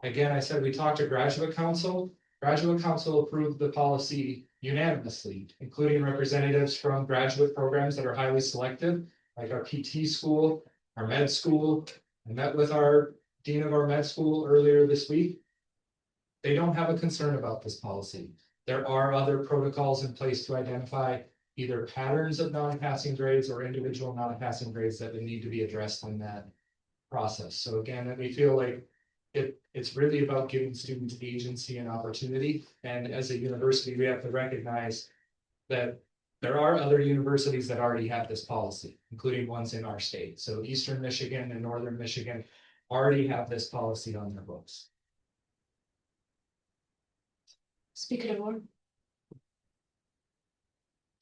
Again, I said we talked to graduate council. Graduate council approved the policy unanimously, including representatives from graduate programs that are highly selective, like our PT school, our med school. I met with our dean of our med school earlier this week. They don't have a concern about this policy. There are other protocols in place to identify either patterns of non-passing grades or individual non-passing grades that would need to be addressed in that process. So again, we feel like it's really about giving students agency and opportunity. And as a university, we have to recognize that there are other universities that already have this policy, including ones in our state. So Eastern Michigan and Northern Michigan already have this policy on their books. Speaker DeVore.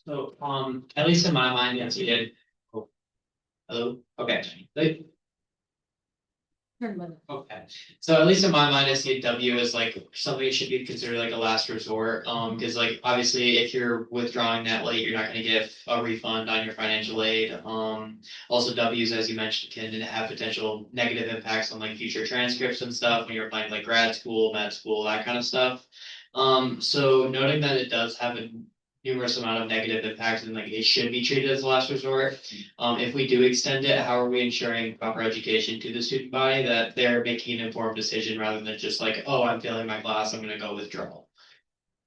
So, at least in my mind, yes, we did Hello, okay. Okay, so at least in my mind, I see a W as like something that should be considered like a last resort. Because like obviously, if you're withdrawing that late, you're not going to get a refund on your financial aid. Also W's, as you mentioned, can have potential negative impacts on like future transcripts and stuff when you're applying like grad school, med school, that kind of stuff. So noting that it does have a numerous amount of negative impacts and like it should be treated as a last resort. If we do extend it, how are we ensuring proper education to the student body that they're making an informed decision rather than just like, oh, I'm failing my class, I'm gonna go withdraw.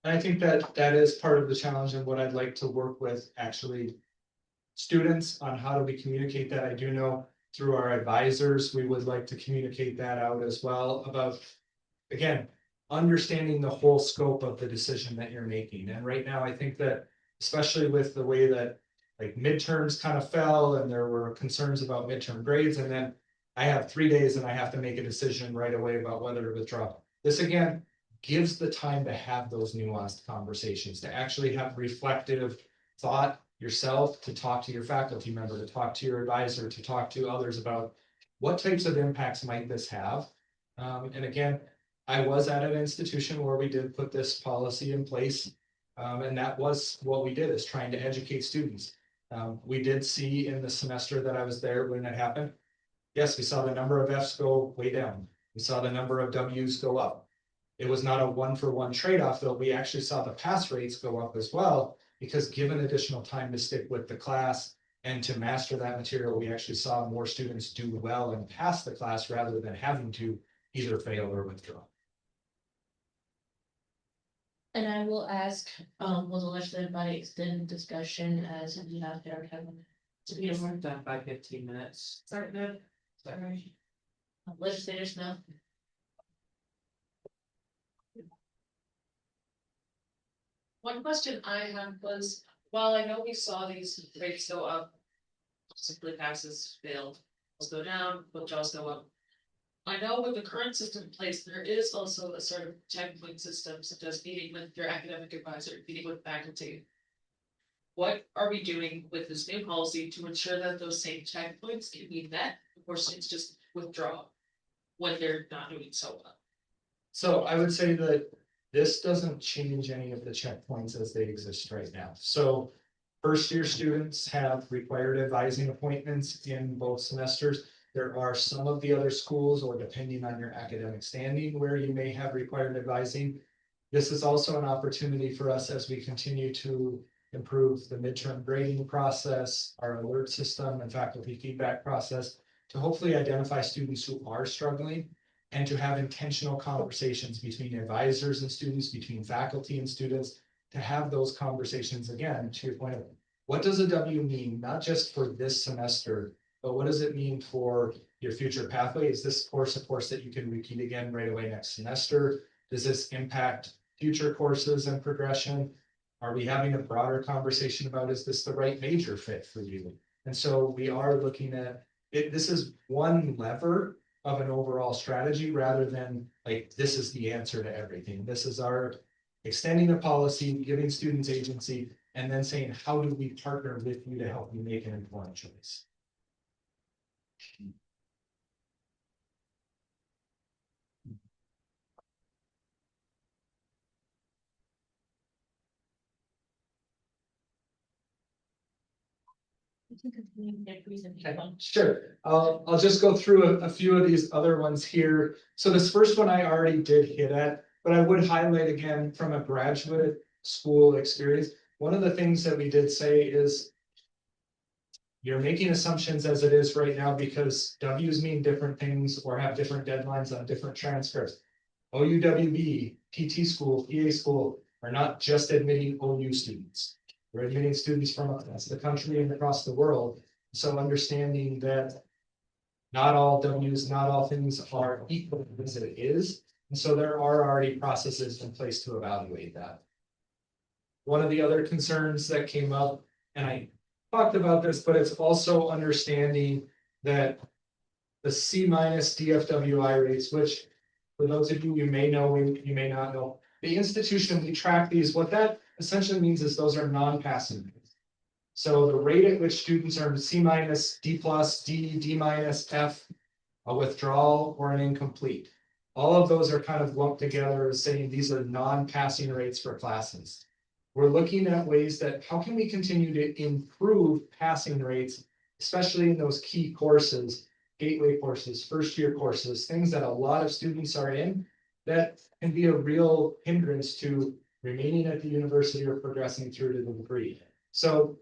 I think that that is part of the challenge and what I'd like to work with actually. Students on how do we communicate that. I do know through our advisors, we would like to communicate that out as well about. Again, understanding the whole scope of the decision that you're making. And right now, I think that especially with the way that like midterms kind of fell and there were concerns about midterm grades, and then I have 3 days and I have to make a decision right away about whether to withdraw. This again gives the time to have those nuanced conversations, to actually have reflective thought yourself, to talk to your faculty member, to talk to your advisor, to talk to others about what types of impacts might this have. And again, I was at an institution where we did put this policy in place. And that was what we did, is trying to educate students. We did see in the semester that I was there when it happened. Yes, we saw the number of Fs go way down. We saw the number of Ws go up. It was not a 1-for-1 trade-off, though. We actually saw the pass rates go up as well, because given additional time to stick with the class and to master that material, we actually saw more students do well and pass the class rather than having to either fail or withdraw. And I will ask, will the legislative body extend discussion as we have hit our time? To be more Done by 15 minutes. Sorry, no. Sorry. Legislators, no. One question I had was, while I know we saw these rates go up, simply passes failed, will go down, withdrawals go up. I know with the current system in place, there is also a sort of checkpoint system, such as meeting with your academic advisor, meeting with faculty. What are we doing with this new policy to ensure that those same checkpoints can be met before students just withdraw when they're not doing so well? So I would say that this doesn't change any of the checkpoints as they exist right now. So first year students have required advising appointments in both semesters. There are some of the other schools, or depending on your academic standing, where you may have required advising. This is also an opportunity for us as we continue to improve the midterm grading process, our alert system and faculty feedback process, to hopefully identify students who are struggling and to have intentional conversations between advisors and students, between faculty and students, to have those conversations again, to your point of what does a W mean, not just for this semester, but what does it mean for your future pathway? Is this course a course that you can repeat again right away next semester? Does this impact future courses and progression? Are we having a broader conversation about, is this the right major fit for you? And so we are looking at it. This is one lever of an overall strategy rather than like, this is the answer to everything. This is our extending a policy, giving students agency, and then saying, how do we partner with you to help you make an informed choice? Sure, I'll just go through a few of these other ones here. So this first one I already did hit at, but I would highlight again from a graduate school experience. One of the things that we did say is you're making assumptions as it is right now because W's mean different things or have different deadlines on different transcripts. OUWB, PT school, PA school are not just admitting OU students. We're admitting students from across the country and across the world. So understanding that not all W's, not all things are equal as it is. And so there are already processes in place to evaluate that. One of the other concerns that came up, and I talked about this, but it's also understanding that the C- DFWI rates, which for those of you, you may know, you may not know, the institution we track these, what that essentially means is those are non-passing. So the rate at which students earn C minus, D plus, D, D minus, F, a withdrawal or an incomplete. All of those are kind of lumped together as saying these are non-passing rates for classes. We're looking at ways that how can we continue to improve passing rates, especially in those key courses, gateway courses, first year courses, things that a lot of students are in that can be a real hindrance to remaining at the university or progressing through to the degree. So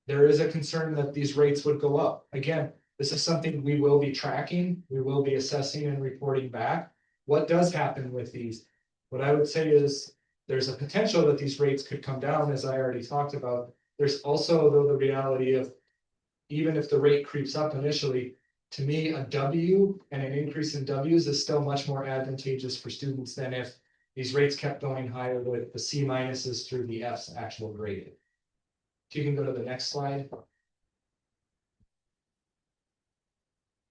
there is a concern that these rates would go up. Again, this is something we will be tracking, we will be assessing and reporting back. What does happen with these? What I would say is there's a potential that these rates could come down, as I already talked about. There's also, though, the reality of even if the rate creeps up initially, to me, a W and an increase in Ws is still much more advantageous for students than if these rates kept going higher with the C minuses through the F's actual grading. If you can go to the next slide.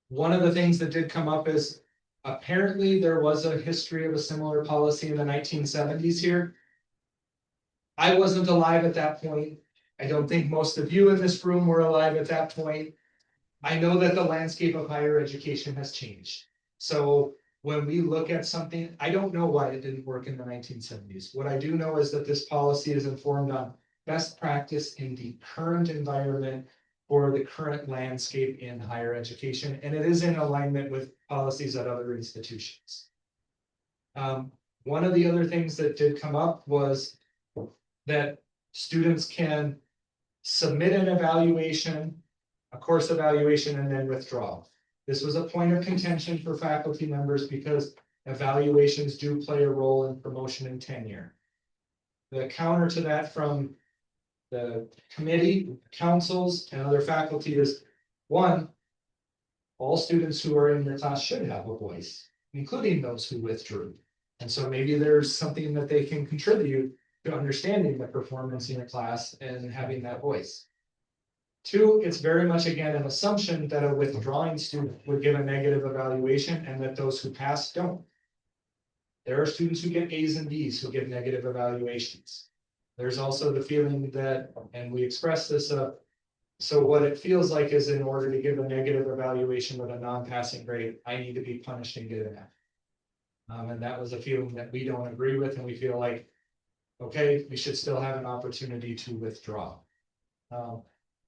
One of the things that did come up is apparently there was a history of a similar policy in the 1970s here. I wasn't alive at that point. I don't think most of you in this room were alive at that point. I know that the landscape of higher education has changed. So when we look at something, I don't know why it didn't work in the 1970s. What I do know is that this policy is informed on best practice in the current environment for the current landscape in higher education, and it is in alignment with policies at other institutions. One of the other things that did come up was that students can submit an evaluation, a course evaluation, and then withdraw. This was a point of contention for faculty members because evaluations do play a role in promotion and tenure. The counter to that from the committee, councils, and other faculty is, one, all students who are in your class should have a voice, including those who withdrew. And so maybe there's something that they can contribute to understanding the performance in your class and having that voice. Two, it's very much, again, an assumption that a withdrawing student would give a negative evaluation and that those who pass don't. There are students who get A's and B's who get negative evaluations. There's also the feeling that, and we express this, so what it feels like is in order to give a negative evaluation with a non-passing grade, I need to be punished and get an F. And that was a feeling that we don't agree with, and we feel like, okay, we should still have an opportunity to withdraw.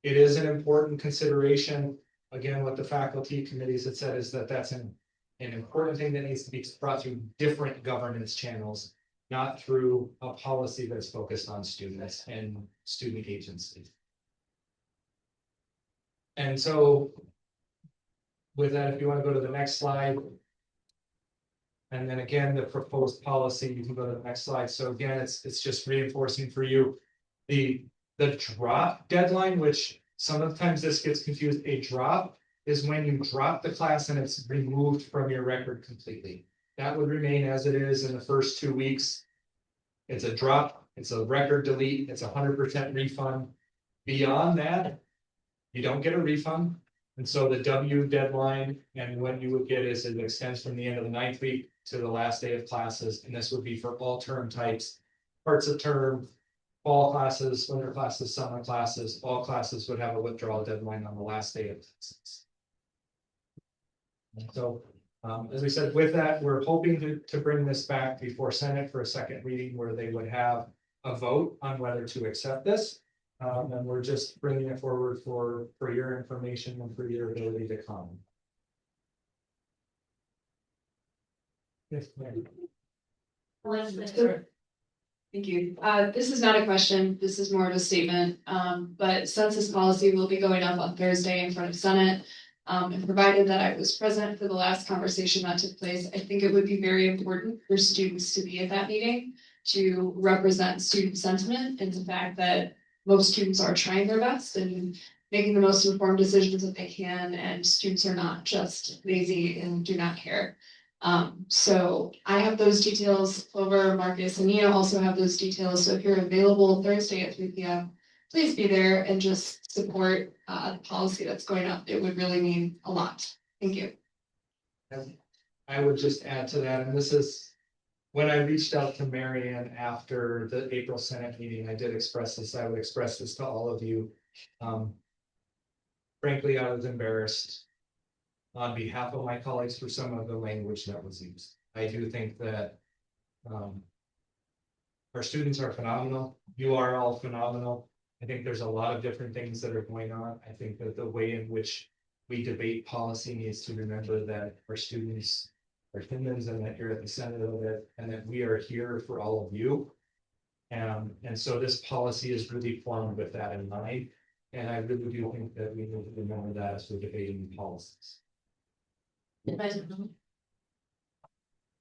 It is an important consideration. Again, what the faculty committees had said is that that's an important thing that needs to be brought through different governance channels, not through a policy that's focused on students and student agencies. And so with that, if you want to go to the next slide. And then again, the proposed policy, you can go to the next slide. So again, it's just reinforcing for you the drop deadline, which sometimes this gets confused. A drop is when you drop the class and it's removed from your record completely. That would remain as it is in the first 2 weeks. It's a drop, it's a record delete, it's 100% refund. Beyond that, you don't get a refund. And so the W deadline and when you would get is it extends from the end of the 9th week to the last day of classes. And this would be for all term types, parts of term, fall classes, winter classes, summer classes. All classes would have a withdrawal deadline on the last day of classes. And so, as we said, with that, we're hoping to bring this back before Senate for a second reading where they would have a vote on whether to accept this. And we're just bringing it forward for your information and for your ability to comment. Yes, ma'am. Thank you. This is not a question. This is more of a statement. But census policy will be going up on Thursday in front of Senate. And provided that I was present for the last conversation that took place, I think it would be very important for students to be at that meeting to represent student sentiment and the fact that most students are trying their best and making the most informed decisions that they can, and students are not just lazy and do not care. So I have those details over. Marcus and Nina also have those details. So if you're available Thursday at 3 p.m., please be there and just support the policy that's going up. It would really mean a lot. Thank you. I would just add to that, and this is when I reached out to Marianne after the April Senate meeting, I did express this. I would express this to all of you. Um. Frankly, I was embarrassed on behalf of my colleagues for some of the language that was used. I do think that our students are phenomenal. You are all phenomenal. I think there's a lot of different things that are going on. I think that the way in which we debate policy needs to remember that our students are humans and that you're at the center of it and that we are here for all of you. And so this policy is really formed with that in mind. And I really do think that we need to remember that as we're debating policies. Advisor Miller?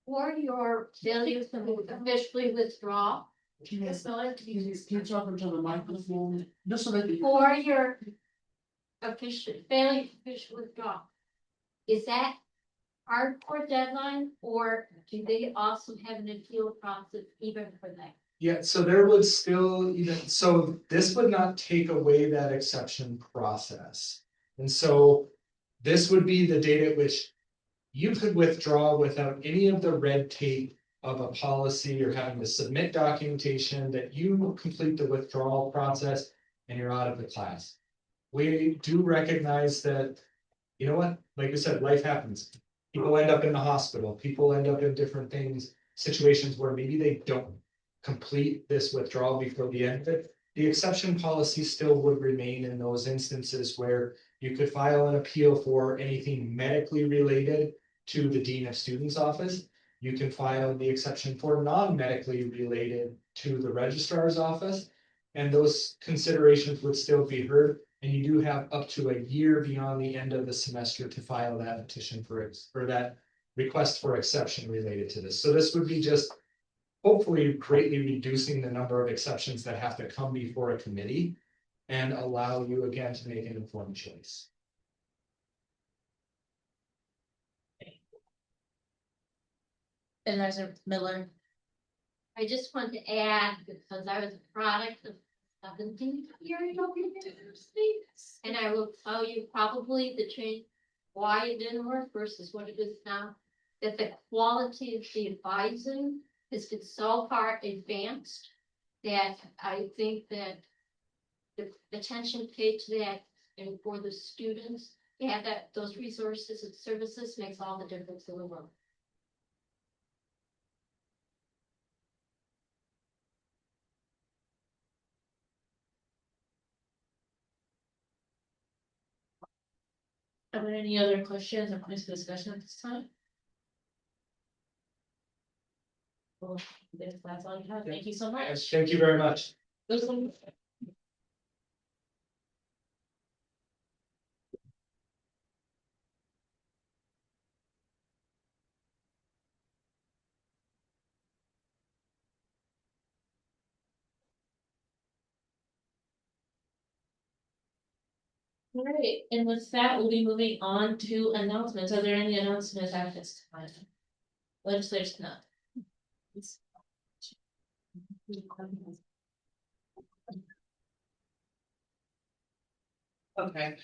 For your failure to officially withdraw, Can you talk into the microphone, just so that for your official failure to officially withdraw, is that hardcore deadline, or do they also have an appeal process even for that? Yeah, so there would still, so this would not take away that exception process. And so this would be the date at which you could withdraw without any of the red tape of a policy or having to submit documentation, that you complete the withdrawal process and you're out of the class. We do recognize that, you know what, like we said, life happens. People end up in the hospital, people end up in different things, situations where maybe they don't complete this withdrawal before the end of it. The exception policy still would remain in those instances where you could file an appeal for anything medically related to the Dean of Students office. You can file the exception for non-medically related to the registrar's office. And those considerations would still be heard. And you do have up to a year beyond the end of the semester to file that petition for that request for exception related to this. So this would be just hopefully greatly reducing the number of exceptions that have to come before a committee and allow you again to make an informed choice. Advisor Miller? I just want to add, because I was a product of 17 year university, and I will tell you probably the change, why it didn't work versus what it is now, that the quality of the advising has been so far advanced that I think that the attention paid to that and for the students, to have that, those resources and services makes all the difference in the world. Are there any other questions or points of discussion at this time? Well, that's all you have. Thank you so much. Thank you very much. All right, and with that, we'll be moving on to announcements. Are there any announcements at this time? Legislators not. Okay,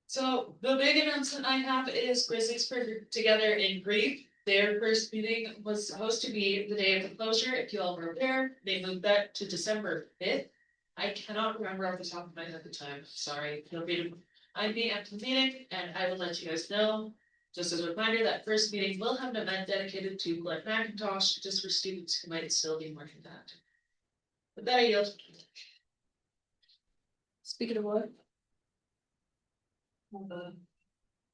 so the big announcement I have is Grizzlies put together in Grief. Their first meeting was supposed to be the day of the closure, if you all were aware. They moved that to December 5th. I cannot remember off the top of my head at the time, sorry. Feel free to find me after the meeting and I will let you guys know. Just as a reminder, that first meeting will have an event dedicated to Glenn McIntosh, just for students who might still be mourning that. With that, I yield. Speaking of what?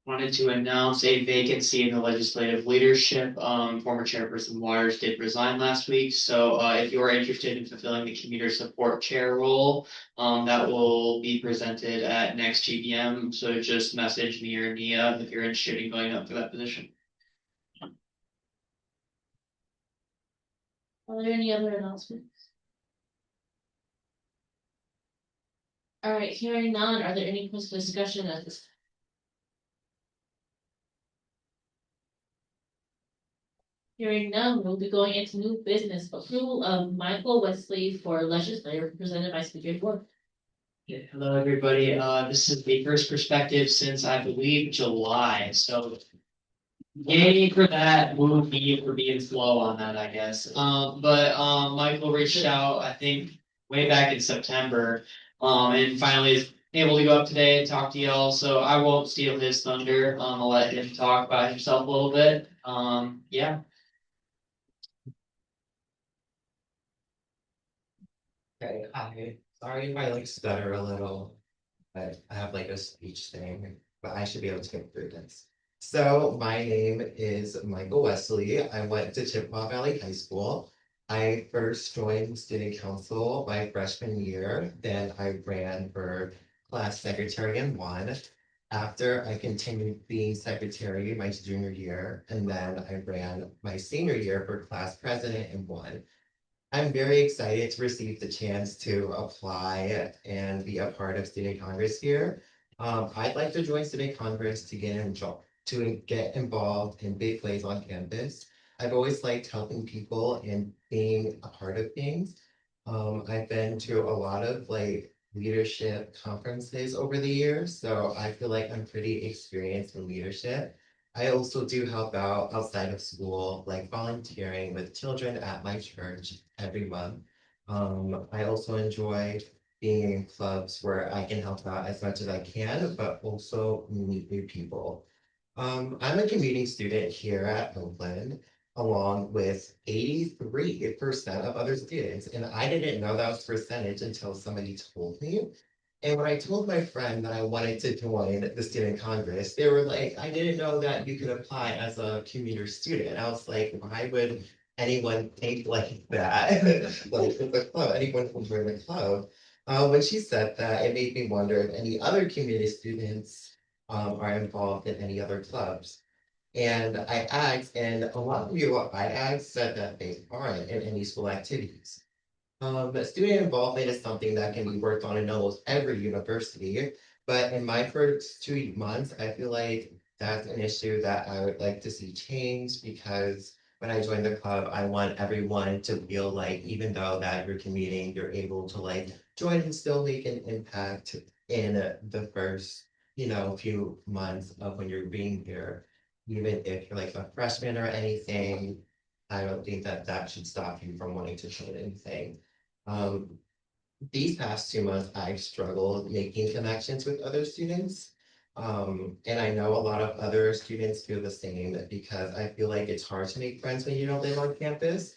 Wanted to announce a vacancy in the legislative leadership. Former Chairperson Waters did resign last week, so if you are interested in fulfilling the commuter support chair role, that will be presented at next GBM. So just message me or Nia if you're interested in going up for that position. Are there any other announcements? All right, hearing none, are there any points of discussion at this time? Hearing none, we'll be going into new business. Approval of Michael Wesley for legislator presented by Speaker Ward. Yeah, hello, everybody. This is the first perspective since I believe July, so yay for that. We'll be for being slow on that, I guess. But Michael reached out, I think, way back in September, and finally is able to go up today and talk to y'all, so I won't steal his thunder. I'll let him talk about himself a little bit. Yeah. Okay, hi. Sorry if I like stutter a little, but I have like a speech thing, but I should be able to get through this. So my name is Michael Wesley. I went to Chippewa Valley High School. I first joined student council my freshman year, then I ran for class secretary and won. After I continued being secretary my junior year, and then I ran my senior year for class president and won. I'm very excited to receive the chance to apply and be a part of student congress here. I'd like to join student congress to get involved in big plays on campus. I've always liked helping people and being a part of things. I've been to a lot of like leadership conferences over the years, so I feel like I'm pretty experienced in leadership. I also do help out outside of school, like volunteering with children at my church every month. I also enjoy being in clubs where I can help out as much as I can, but also meet new people. I'm a commuting student here at Oakland, along with 83% of other students, and I didn't know that was percentage until somebody told me. And when I told my friend that I wanted to join the student congress, they were like, I didn't know that you could apply as a commuter student. I was like, why would anyone think like that? Like with the club, anyone can join the club. When she said that, it made me wonder if any other community students are involved in any other clubs. And I asked, and a lot of people I asked said that they aren't in any school activities. But student involvement is something that can be worked on in almost every university. But in my first 2 months, I feel like that's an issue that I would like to see change because when I joined the club, I want everyone to feel like even though that you're commuting, you're able to like join and still make an impact in the first, few months of when you're being here. Even if you're like a freshman or anything, I don't think that that should stop you from wanting to join anything. Um, these past 2 months, I've struggled making connections with other students. And I know a lot of other students feel the same because I feel like it's hard to make friends when you don't live on campus.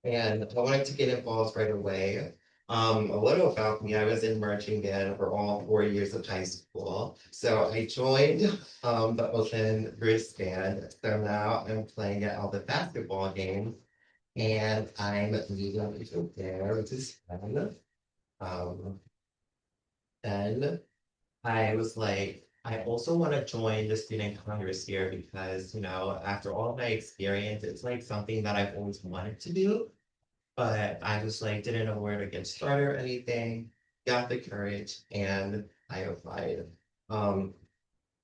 And I wanted to get involved right away. A little about me, I was in marching band for all 4 years of high school. So I joined the Oakland Bruce band. So now I'm playing at all the basketball games and I'm leaving to there, which is fun. Um, then I was like, I also want to join the student congress here because, after all of my experience, it's like something that I've always wanted to do. But I was like, didn't know where to get started or anything, got the courage, and I applied. Um,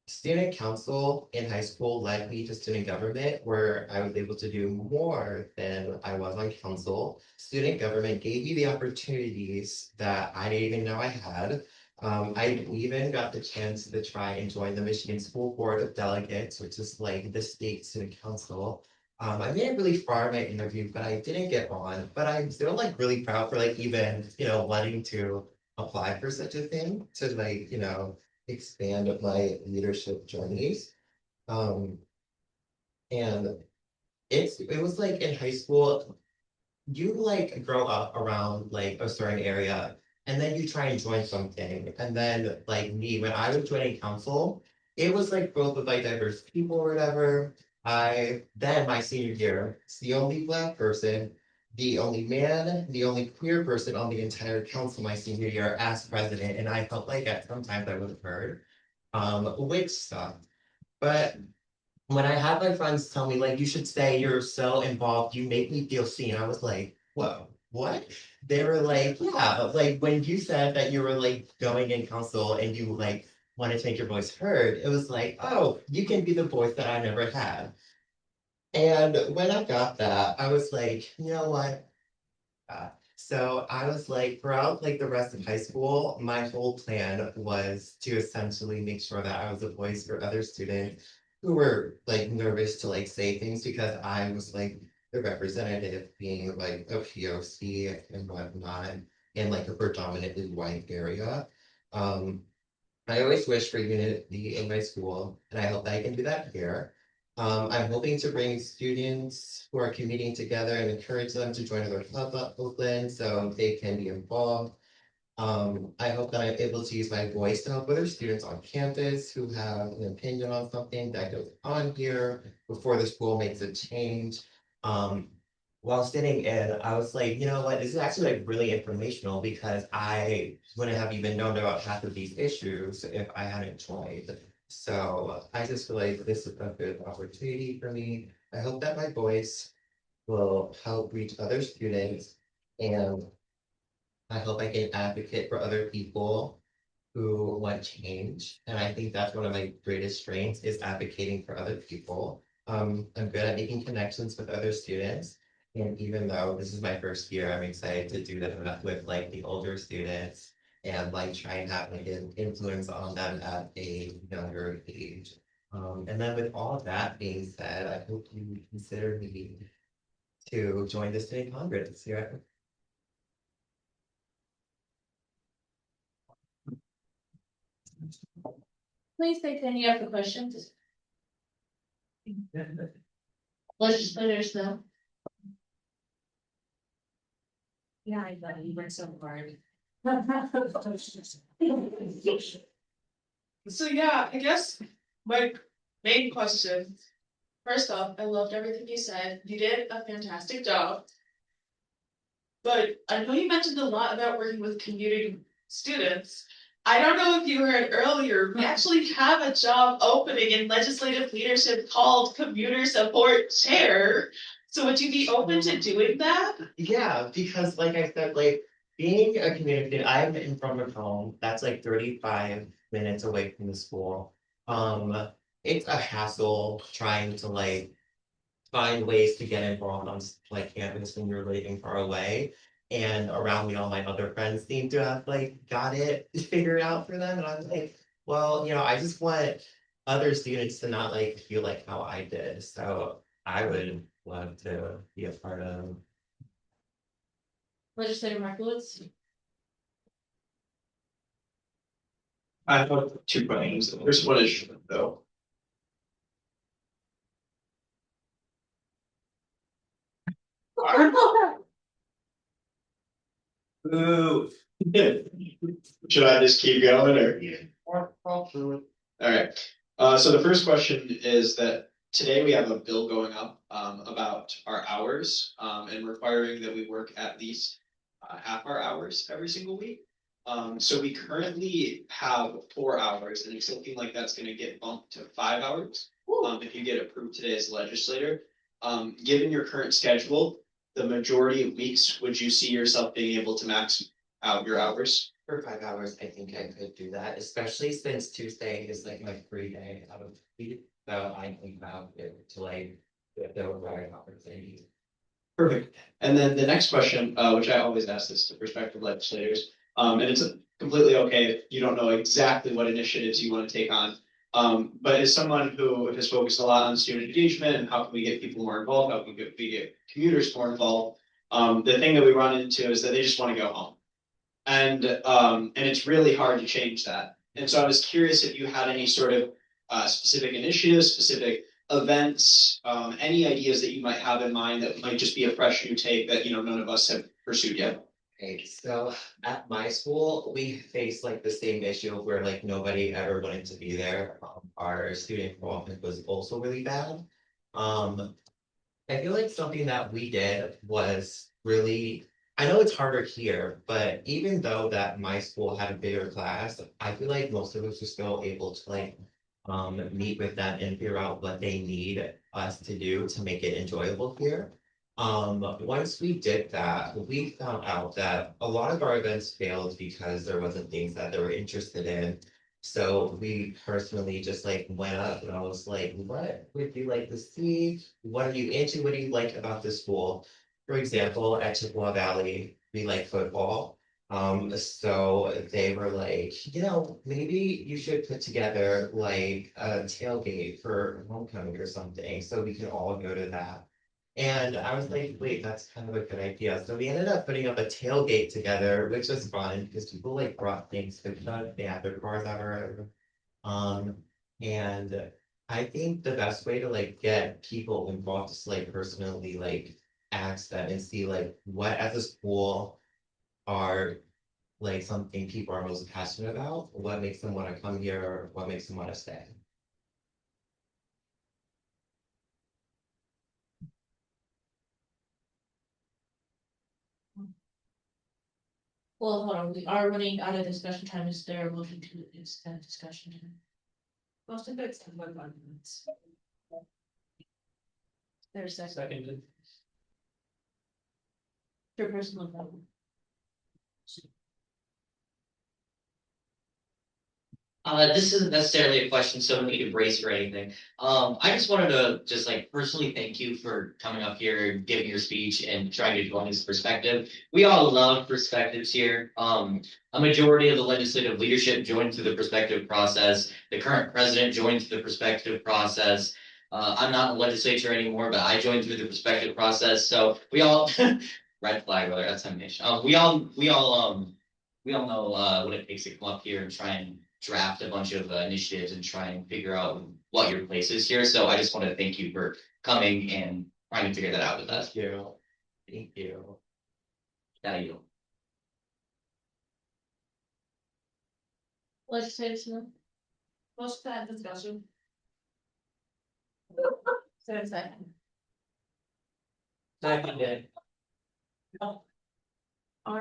Student council in high school led me to student government, where I was able to do more than I was on council. Student government gave me the opportunities that I didn't even know I had. I even got the chance to try and join the Michigan School Board of Delegates, which is like the state student council. I made it really far in my interview, but I didn't get on. But I'm still like really proud for like even, wanting to apply for such a thing to like, expand my leadership journeys. Um, and it was like in high school, you like grow up around like a certain area and then you try and join something. And then like me, when I was joining council, it was like filled with like diverse people or whatever. Then my senior year, it's the only Black person, the only man, the only queer person on the entire council my senior year as president. And I felt like at sometimes I was heard, which sucked. But when I had my friends tell me, like, you should say you're so involved, you make me feel seen, I was like, whoa, what? They were like, yeah, like when you said that you were like going in council and you like wanted to make your voice heard, it was like, oh, you can be the voice that I never had. And when I got that, I was like, you know what? So I was like, throughout like the rest of high school, my whole plan was to essentially make sure that I was a voice for other students who were like nervous to like say things because I was like the representative being like a POC and whatnot in like a predominantly white area. Um, I always wish for unity in my school, and I hope that I can do that here. I'm hoping to bring students who are commuting together and encourage them to join other clubs at Oakland so they can be involved. I hope that I'm able to use my voice to help other students on campus who have an opinion on something that goes on here before the school makes a change. Um, while sitting in, I was like, you know what, this is actually like really informational because I wouldn't have even known about half of these issues if I hadn't joined. So I just feel like this is a good opportunity for me. I hope that my voice will help reach other students, and I hope I can advocate for other people who want change. And I think that's one of my greatest strengths is advocating for other people. I'm good at making connections with other students. And even though this is my first year, I'm excited to do that with like the older students and like try and have like an influence on them at a younger age. And then with all of that being said, I hope you consider me to join the student congress this year. Please take any other questions. Legislators though. Yeah, I know, you went so hard. So yeah, I guess my main question, first off, I loved everything you said. You did a fantastic job. But I know you mentioned a lot about working with commuting students. I don't know if you heard earlier, we actually have a job opening in legislative leadership called commuter support chair. So would you be open to doing that? Yeah, because like I said, like being a community, I'm in front of home, that's like 35 minutes away from the school. It's a hassle trying to like find ways to get involved on like campus when you're living far away. And around me, all my other friends seem to have like got it figured out for them. And I'm like, well, I just want other students to not like feel like how I did. So I would love to be a part of. Legislator Markowitz. I have 2 questions. The first one is though. Ooh. Should I just keep going or? Alright, so the first question is that today we have a bill going up about our hours and requiring that we work at least half our hours every single week. So we currently have 4 hours and it's looking like that's gonna get bumped to 5 hours. If you get approved today as a legislator. Given your current schedule, the majority of weeks, would you see yourself being able to max out your hours? For 5 hours, I think I could do that, especially since Tuesday is like my free day out of the week. So I think about it to like, if there were right opportunities. Perfect. And then the next question, which I always ask this to prospective legislators, and it's completely okay if you don't know exactly what initiatives you want to take on. But as someone who has focused a lot on student engagement and how can we get people more involved, how can we get commuters more involved, the thing that we run into is that they just want to go home. And it's really hard to change that. And so I was curious if you had any sort of specific initiatives, specific events, any ideas that you might have in mind that might just be a fresh new take that none of us have pursued yet. Okay, so at my school, we faced like the same issue where like nobody ever wanted to be there. Our student involvement was also really bad. I feel like something that we did was really, I know it's harder here, but even though that my school had a bigger class, I feel like most of us are still able to like meet with them and figure out what they need us to do to make it enjoyable here. Once we did that, we found out that a lot of our events failed because there wasn't things that they were interested in. So we personally just like went up and I was like, what would you like to see? What are you into? What do you like about this school? For example, at Chippewa Valley, we like football. So they were like, maybe you should put together like a tailgate for homecoming or something, so we can all go to that. And I was like, wait, that's kind of a good idea. So we ended up putting up a tailgate together, which was fun because people like brought things to cook. They had their cars out or whatever. And I think the best way to like get people involved is to like personally like ask them and see like what as a school are like something people are most passionate about, what makes them want to come here, what makes them want to stay. Well, hold on, we are running out of discussion time. Is there a motion to extend discussion? Most of it's 1 minutes. There's a Seconded. personal vote. This isn't necessarily a question, so don't make it brace or anything. I just wanted to just like personally thank you for coming up here, giving your speech and trying to join this perspective. We all love perspectives here. A majority of the legislative leadership joined through the perspective process. The current president joined through the perspective process. I'm not in the legislature anymore, but I joined through the perspective process. So we all red flag, whether that's nation. We all know what it takes to come up here and try and draft a bunch of initiatives and try and figure out what your place is here. So I just want to thank you for coming and trying to figure that out with us. Thank you. Thank you. Thank you. Legislative Smith, Most of that discussion. there's a second. Seconded. All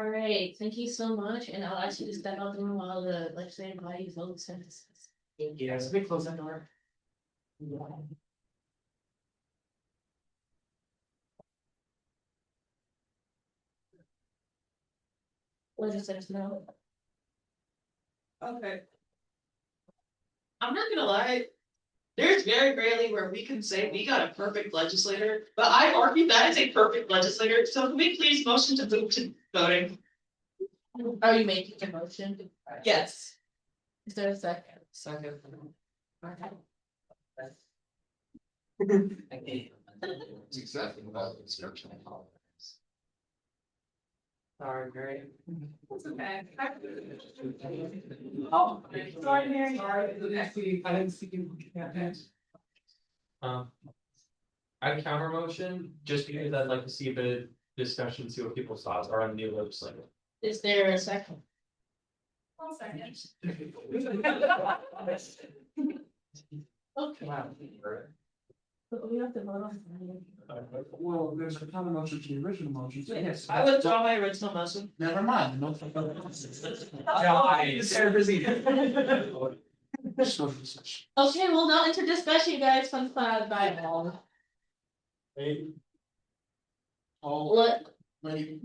right, thank you so much, and I'll ask you to step out the room while the legislative body votes and discusses. Thank you. Let me close that door. Legislative Smith. Okay. I'm not gonna lie. There's very rarely where we can say we got a perfect legislator, but I argue that is a perfect legislator. So can we please motion to move to voting? Are you making a motion? Yes. Is there a second? Second. It's exactly about instruction. Sorry, Mary. That's okay. Oh, sorry, Mary. Sorry, I didn't see you. I'd counter motion just because I'd like to see a bit of discussion, see what people's thoughts are on the new legislature. Is there a second? One second. Okay. But we have to vote on. Well, there's a counter motion to the original motion. so yes. I withdraw my original motion. Never mind. No. They're busy. Okay, well, now enter discussion, guys, fun by all. All, What, wait,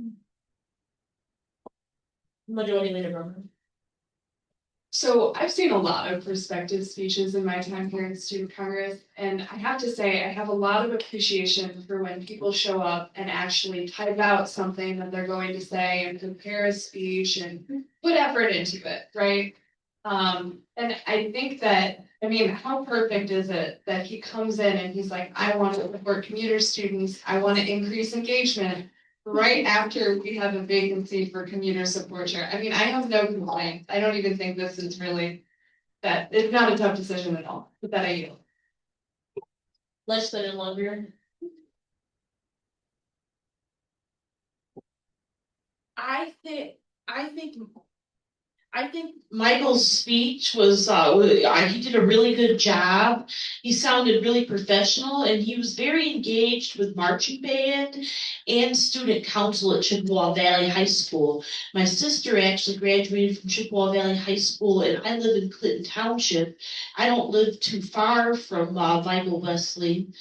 majority leader Berman? So I've seen a lot of perspective speeches in my time here in Student Congress, and I have to say, I have a lot of appreciation for when people show up and actually type out something that they're going to say and prepare a speech and put effort into it, right? And I think that, I mean, how perfect is it that he comes in and he's like, I want to support commuter students, I want to increase engagement, right after we have a vacancy for commuter support chair. I mean, I have no complaints. I don't even think this is really that, it's not a tough decision at all, but that I yield. Legislative Longer. I think Michael's speech was, he did a really good job. He sounded really professional and he was very engaged with marching band and student council at Chippewa Valley High School. My sister actually graduated from Chippewa Valley High School and I live in Clinton Township. I don't live too far from Michael Wesley.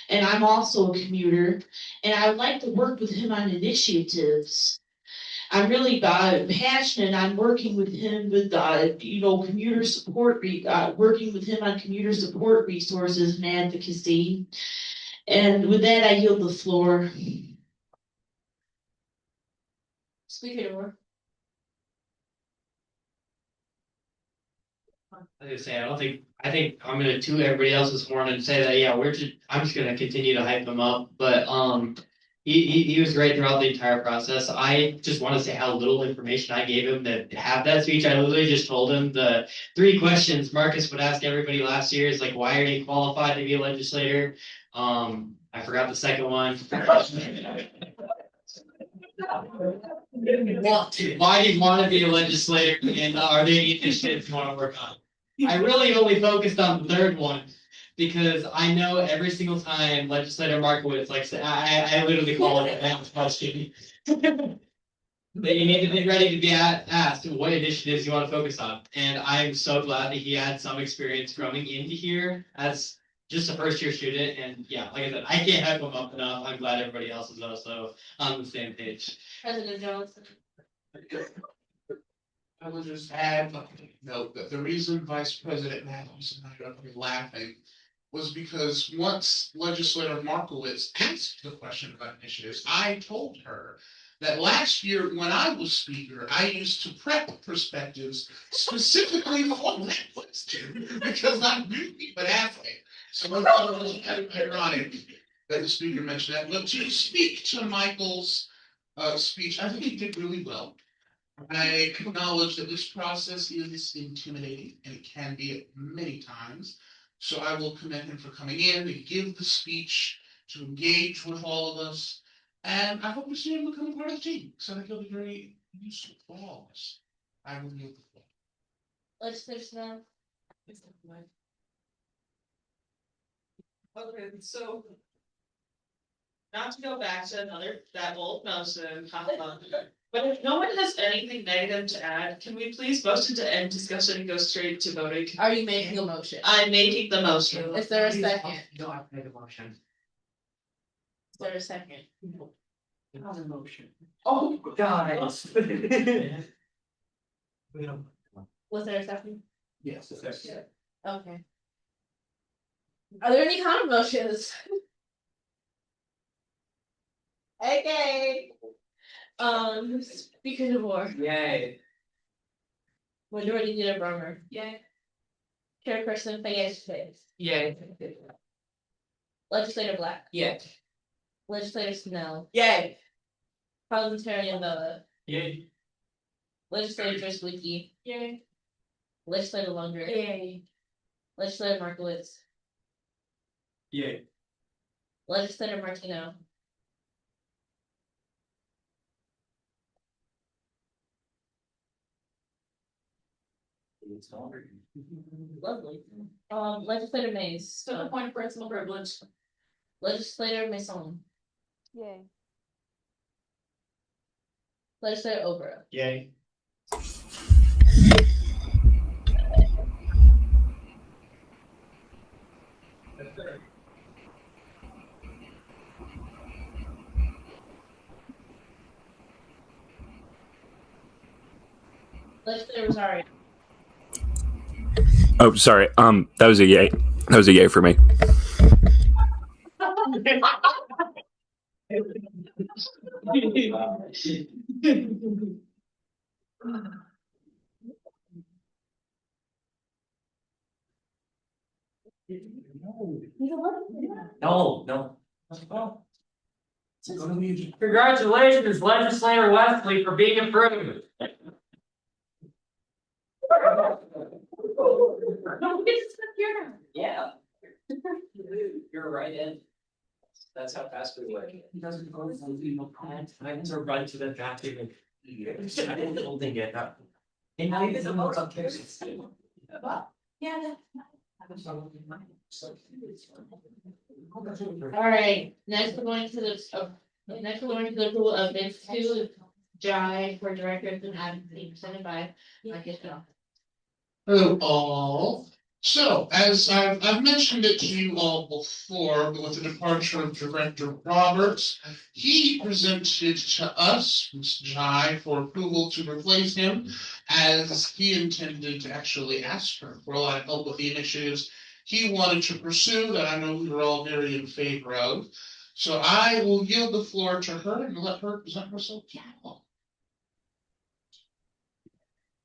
And I'm also a commuter and I would like to work with him on initiatives. I'm really passionate on working with him with commuter support, working with him on commuter support resources and advocacy. And with that, I yield the floor. Speaker Moore. I was saying, I think I'm gonna toot everybody else's horn and say that, yeah, I'm just gonna continue to hype him up, but, he was great throughout the entire process. I just want to say how little information I gave him to have that speech. I literally just told him the 3 questions Marcus would ask everybody last year is like, why are you qualified to be a legislator? I forgot the second one. Why do you want to be a legislator, and are there any initiatives you want to work on? I really only focused on the third one because I know every single time Legislator Markowitz, like I literally call it a question. That you need to be ready to be asked what initiatives you want to focus on. And I'm so glad that he had some experience growing into here as just a first year student. And yeah, like I said, I can't hype him up enough. I'm glad everybody else is also on the same page. President Johnson. I will just add, note that the reason Vice President Matthews and I are laughing was because once Legislator Markowitz asked the question about initiatives, I told her that last year when I was speaker, I used to prep perspectives specifically for that question because I knew he would ask it. So it's kind of ironic that the speaker mentioned that. But to speak to Michael's speech, I think he did really well. I acknowledge that this process is intimidating and it can be at many times. So I will commend him for coming in to give the speech, to engage with all of us. And I hope to see him become a part of the team. So I think he'll be very useful for all of us. I will yield the floor. Legislator Snell. Okay, so. Not to go back to that old motion, but if no one has anything negative to add, can we please motion to end discussion and go straight to voting? Are you making a motion? I'm making the motion. Is there a second? You don't have to make a motion. Is there a second? Not a motion. Oh, God. Was there a second? Yes. Okay. Are there any counter motions? Okay. Speaker DeVore. Yay. Majority Leader Brummer. Yay. Chairperson Fayez. Yay. Legislator Black. Yay. Legislator Snell. Yay. Parliamentarian Bella. Yay. Legislator Driswicky. Yay. Legislator Lunger. Yay. Legislator Markowitz. Yay. Legislator Martino. Lovely. Legislator Mays. So the point of personal privilege. Legislator Mason. Yay. Legislator Obra. Yay. Legislator Rosario. Oh, sorry. That was a yay. That was a yay for me. No. Congratulations, Legislator Wesley, for being approved. Yeah. You're right in. That's how fast we work. He doesn't go to the legal plant. I have to run to the bathroom. I didn't holding it up. And now you're the most up there. Yeah. All right, next we're going to the rule of this two Jai for directors and advocacy presented by Marcus Johnson. Hello all. So, as I've mentioned it to you all before, but with the departure of Director Roberts, he presented to us, Ms. Jai, for approval to replace him, as he intended to actually ask her for a lot of help with the initiatives he wanted to pursue that I know we were all very in favor of. So I will yield the floor to her and let her present herself to you all.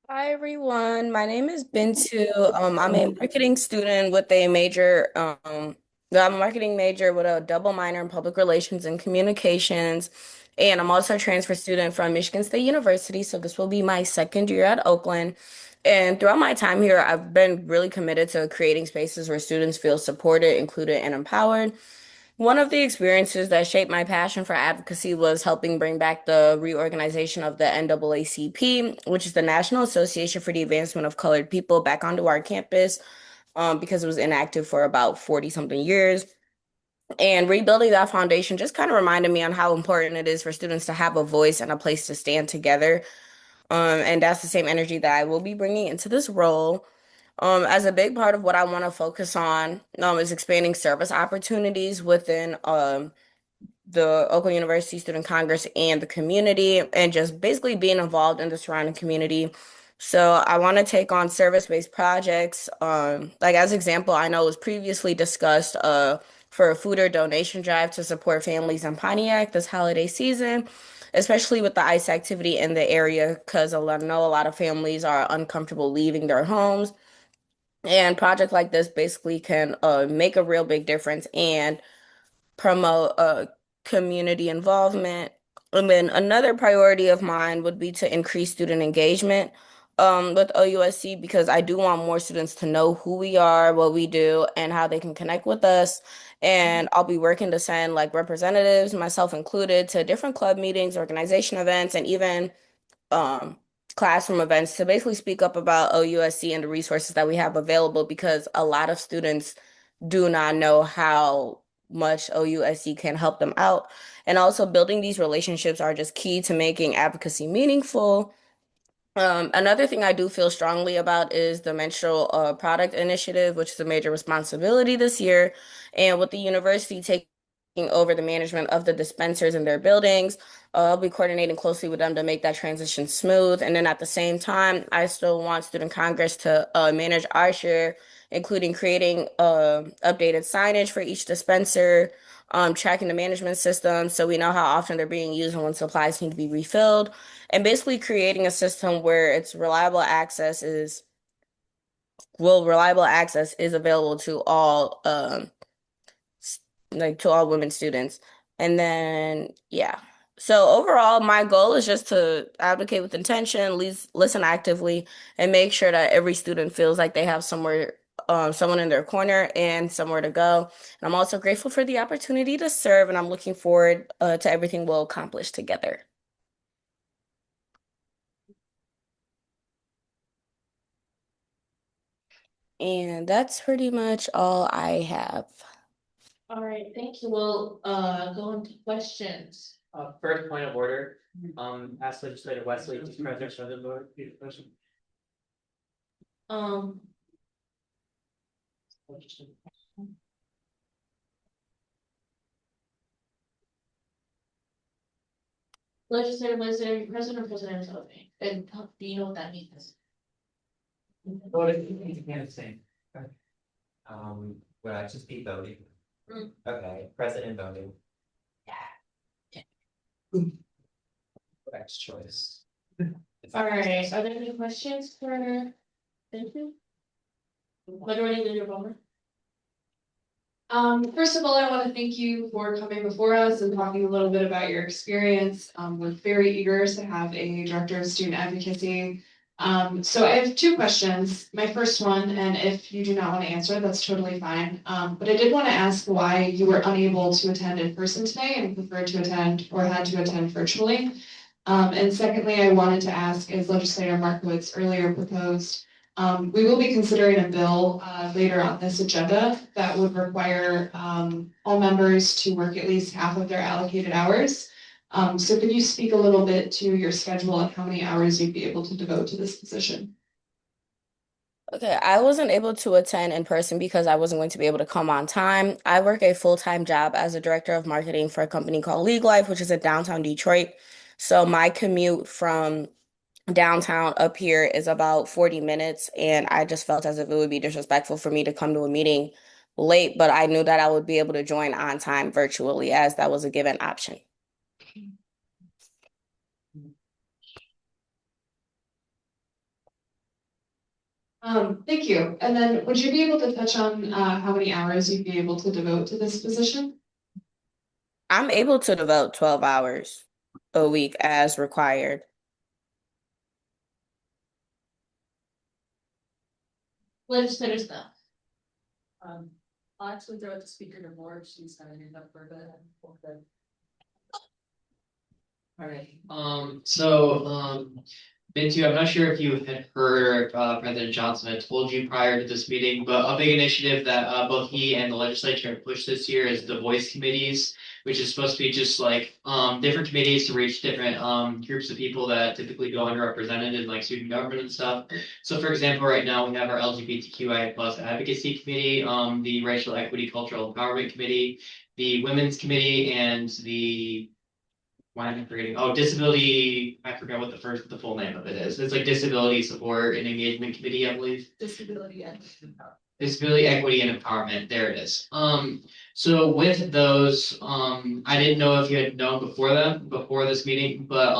Hi everyone, my name is Bintu. I'm a marketing student with a major, I'm a marketing major with a double minor in public relations and communications. And I'm also a transfer student from Michigan State University, so this will be my second year at Oakland. And throughout my time here, I've been really committed to creating spaces where students feel supported, included, and empowered. One of the experiences that shaped my passion for advocacy was helping bring back the reorganization of the NAACP, which is the National Association for the Advancement of Colored People, back onto our campus, because it was inactive for about 40 something years. And rebuilding that foundation just kind of reminded me on how important it is for students to have a voice and a place to stand together. And that's the same energy that I will be bringing into this role. As a big part of what I want to focus on, is expanding service opportunities within the Oakland University Student Congress and the community, and just basically being involved in the surrounding community. So I want to take on service-based projects. Like as example, I know it was previously discussed for a food or donation drive to support families in Pontiac this holiday season, especially with the ice activity in the area, because I know a lot of families are uncomfortable leaving their homes. And projects like this basically can make a real big difference and promote community involvement. And then another priority of mine would be to increase student engagement with OUSC, because I do want more students to know who we are, what we do, and how they can connect with us. And I'll be working to send like representatives, myself included, to different club meetings, organization events, and even um, classroom events to basically speak up about OUSC and the resources that we have available, because a lot of students do not know how much OUSC can help them out. And also building these relationships are just key to making advocacy meaningful. Another thing I do feel strongly about is the menstrual product initiative, which is a major responsibility this year. And with the university taking over the management of the dispensers in their buildings, I'll be coordinating closely with them to make that transition smooth. And then at the same time, I still want Student Congress to manage our share, including creating updated signage for each dispenser, tracking the management system so we know how often they're being used and when supplies need to be refilled, and basically creating a system where reliable access is available to all to all women students. And then yeah. So overall, my goal is just to advocate with intention, listen actively, and make sure that every student feels like they have someone in their corner and somewhere to go. And I'm also grateful for the opportunity to serve, and I'm looking forward to everything we'll accomplish together. And that's pretty much all I have. All right, thank you. We'll go into questions. First point of order, ask legislator Wesley to present for the board. Um. Legislative Wednesday, President or President of the, and do you know what that means? Well, you can't say. Would I just be voting? Okay, president voting. Next choice. All right, are there any questions for, thank you? Majority Leader Bowman? First of all, I want to thank you for coming before us and talking a little bit about your experience. We're very eager to have a director of student advocacy. So I have two questions. My first one, and if you do not want to answer, that's totally fine. But I did want to ask why you were unable to attend in person today and preferred to attend or had to attend virtually. And secondly, I wanted to ask, as Legislator Markowitz earlier proposed, we will be considering a bill later on this agenda that would require all members to work at least half of their allocated hours. So could you speak a little bit to your schedule and how many hours you'd be able to devote to this position? Okay, I wasn't able to attend in person because I wasn't going to be able to come on time. I work a full-time job as a director of marketing for a company called League Life, which is in downtown Detroit. So my commute from downtown up here is about 40 minutes, and I just felt as if it would be disrespectful for me to come to a meeting late, but I knew that I would be able to join on time virtually as that was a given option. Thank you. And then would you be able to touch on how many hours you'd be able to devote to this position? I'm able to devote 12 hours a week as required. Legislator Snell. I'll actually throw it to Speaker DeVore. She's having it up for a bit. Alright, Bintu, I'm not sure if you had heard, President Johnson had told you prior to this meeting, but a big initiative that, both he and the legislature have pushed this year is the voice committees, which is supposed to be just like, different committees to reach different, groups of people that typically go underrepresented in like student government and stuff. So for example, right now we have our LGBTQI plus advocacy committee, the racial equity cultural empowerment committee, the women's committee, and the why am I forgetting? Oh, disability. I forgot what the full name of it is. It's like Disability Support and Engagement Committee, I believe. Disability and Disability Equity and Empowerment. There it is. So with those, I didn't know if you had known before this meeting, but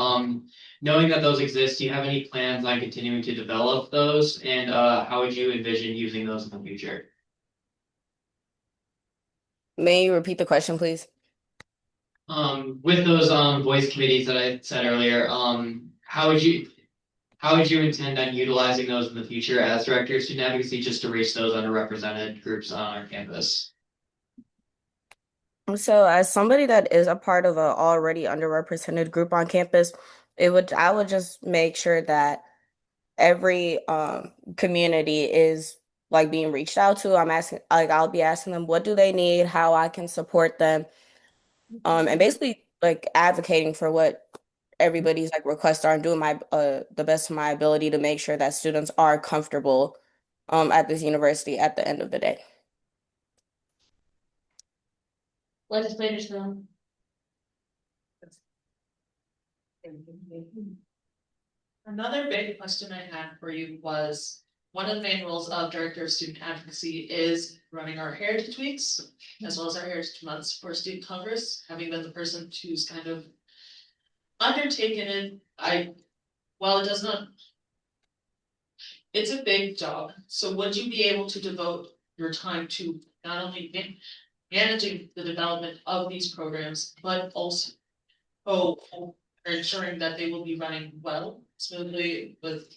knowing that those exist, do you have any plans on continuing to develop those, and how would you envision using those in the future? May you repeat the question, please? With those voice committees that I said earlier, how would you intend on utilizing those in the future as director of student advocacy just to reach those underrepresented groups on our campus? So, as somebody that is a part of an already underrepresented group on campus, I would just make sure that every community is like being reached out to. I'll be asking them what do they need, how I can support them, and basically like advocating for what everybody's like requests are and doing my the best of my ability to make sure that students are comfortable at this university at the end of the day. Legislator Snell. Another big question I had for you was, one of the main roles of Director of Student Advocacy is running our Heritage Weeks, as well as our Heritage Months for Student Congress, having been the person who's kind of undertaken it. While it does not, it's a big job, so would you be able to devote your time to not only managing the development of these programs, but also ensuring that they will be running well, smoothly, with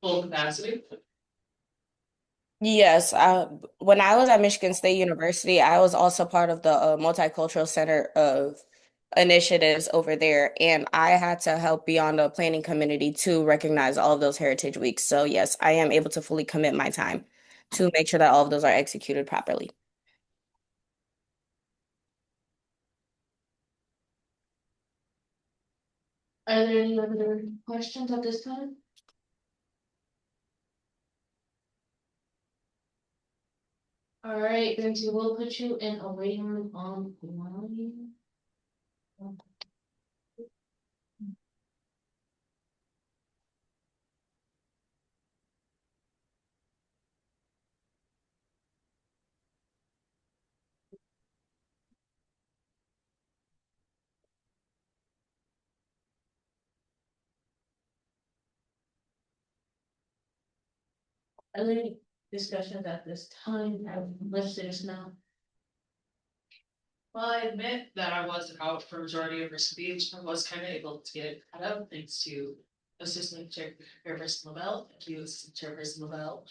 full capacity? Yes, when I was at Michigan State University, I was also part of the Multicultural Center of initiatives over there, and I had to help be on the planning committee to recognize all of those Heritage Weeks. So yes, I am able to fully commit my time to make sure that all of those are executed properly. Are there any other questions at this time? All right, Benji, we'll put you in a waiting room on line. Are there any discussions at this time? Legislator Snell. Well, I admit that I was out for majority of her speech. I was kind of able to get it cut out thanks to Assistant Chairperson Lavelle. Thank you, Assistant Chairperson Lavelle.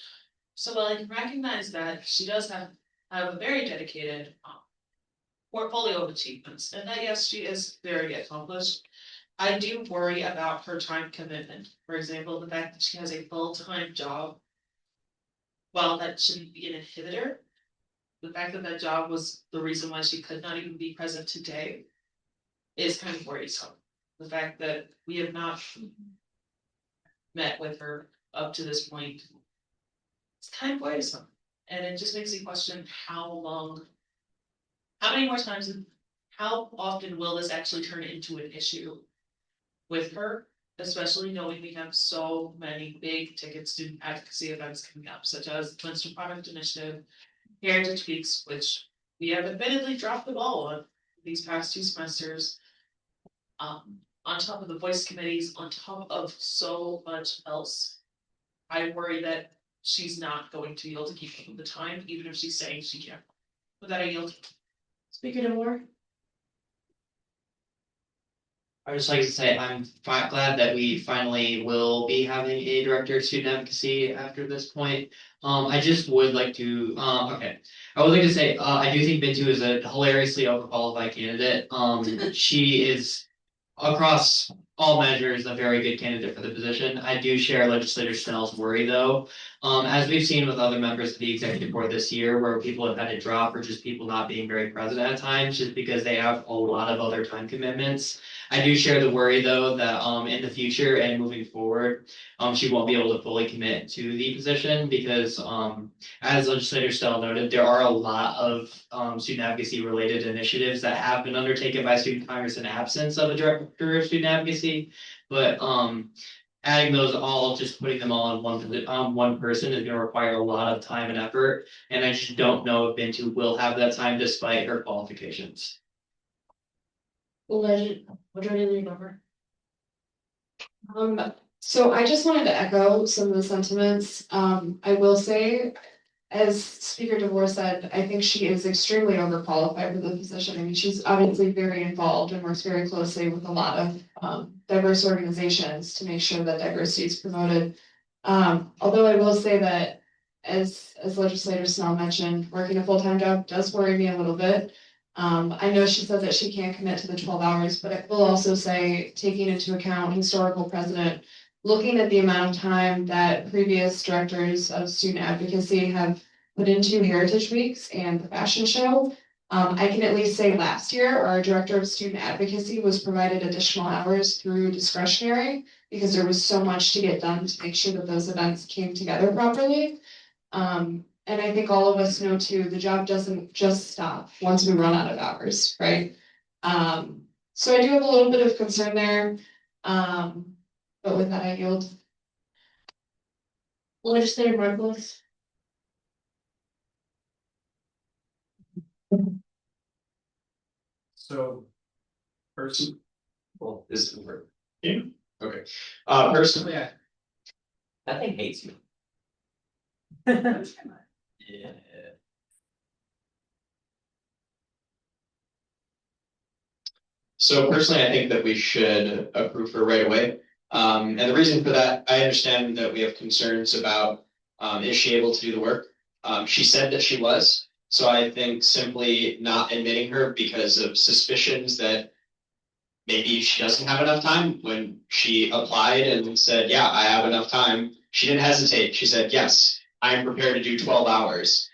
So while I can recognize that she does have a very dedicated portfolio of achievements, and that yes, she is very accomplished, I do worry about her time commitment. For example, the fact that she has a full-time job, while that shouldn't be an inhibitor, the fact that that job was the reason why she could not even be present today is kind of worrisome. The fact that we have not met with her up to this point, it's kind of worrisome. And it just makes me question how many more times, and how often will this actually turn into an issue with her, especially knowing we have so many big ticket student advocacy events coming up, such as the Winston Product Initiative, Heritage Weeks, which we have admittedly dropped the ball on these past 2 semesters, on top of the voice committees, on top of so much else. I worry that she's not going to be able to keep up with the time, even if she's saying she can. With that, I yield. Speaker DeVore? I would just like to say I'm glad that we finally will be having a director of student advocacy after this point. I just would like to, okay. I would like to say, I do think Bintu is a hilariously overqualified candidate. She is across all measures a very good candidate for the position. I do share Legislator Snell's worry though. As we've seen with other members of the executive board this year, where people have had to drop or just people not being very present at times, just because they have a lot of other time commitments. I do share the worry though that in the future and moving forward, she won't be able to fully commit to the position because as Legislator Snell noted, there are a lot of student advocacy related initiatives that have been undertaken by Student Congress in absence of a director of student advocacy. But adding those all, just putting them all on one person is going to require a lot of time and effort. And I just don't know if Bintu will have that time despite her qualifications. Majority Leader Glover? So I just wanted to echo some of the sentiments. I will say, as Speaker DeVore said, I think she is extremely overqualified for the position. I mean, she's obviously very involved and works very closely with a lot of diverse organizations to make sure that diversity is promoted. Although I will say that, as Legislator Snell mentioned, working a full-time job does worry me a little bit. I know she said that she can't commit to the 12 hours, but I will also say, taking into account historical precedent, looking at the amount of time that previous directors of student advocacy have put into Heritage Weeks and the fashion show, I can at least say last year, our director of student advocacy was provided additional hours through discretionary because there was so much to get done to make sure that those events came together properly. And I think all of us know too, the job doesn't just stop once we run out of hours, right? So I do have a little bit of concern there. But with that, I yield. Legislator Margolis? So, well, this is work. Yeah, okay. Personally, That thing hates you. yeah. So personally, I think that we should approve her right away. And the reason for that, I understand that we have concerns about, is she able to do the work? She said that she was, so I think simply not admitting her because of suspicions that maybe she doesn't have enough time. When she applied and said, yeah, I have enough time, she didn't hesitate. She said, yes, I am prepared to do 12 hours.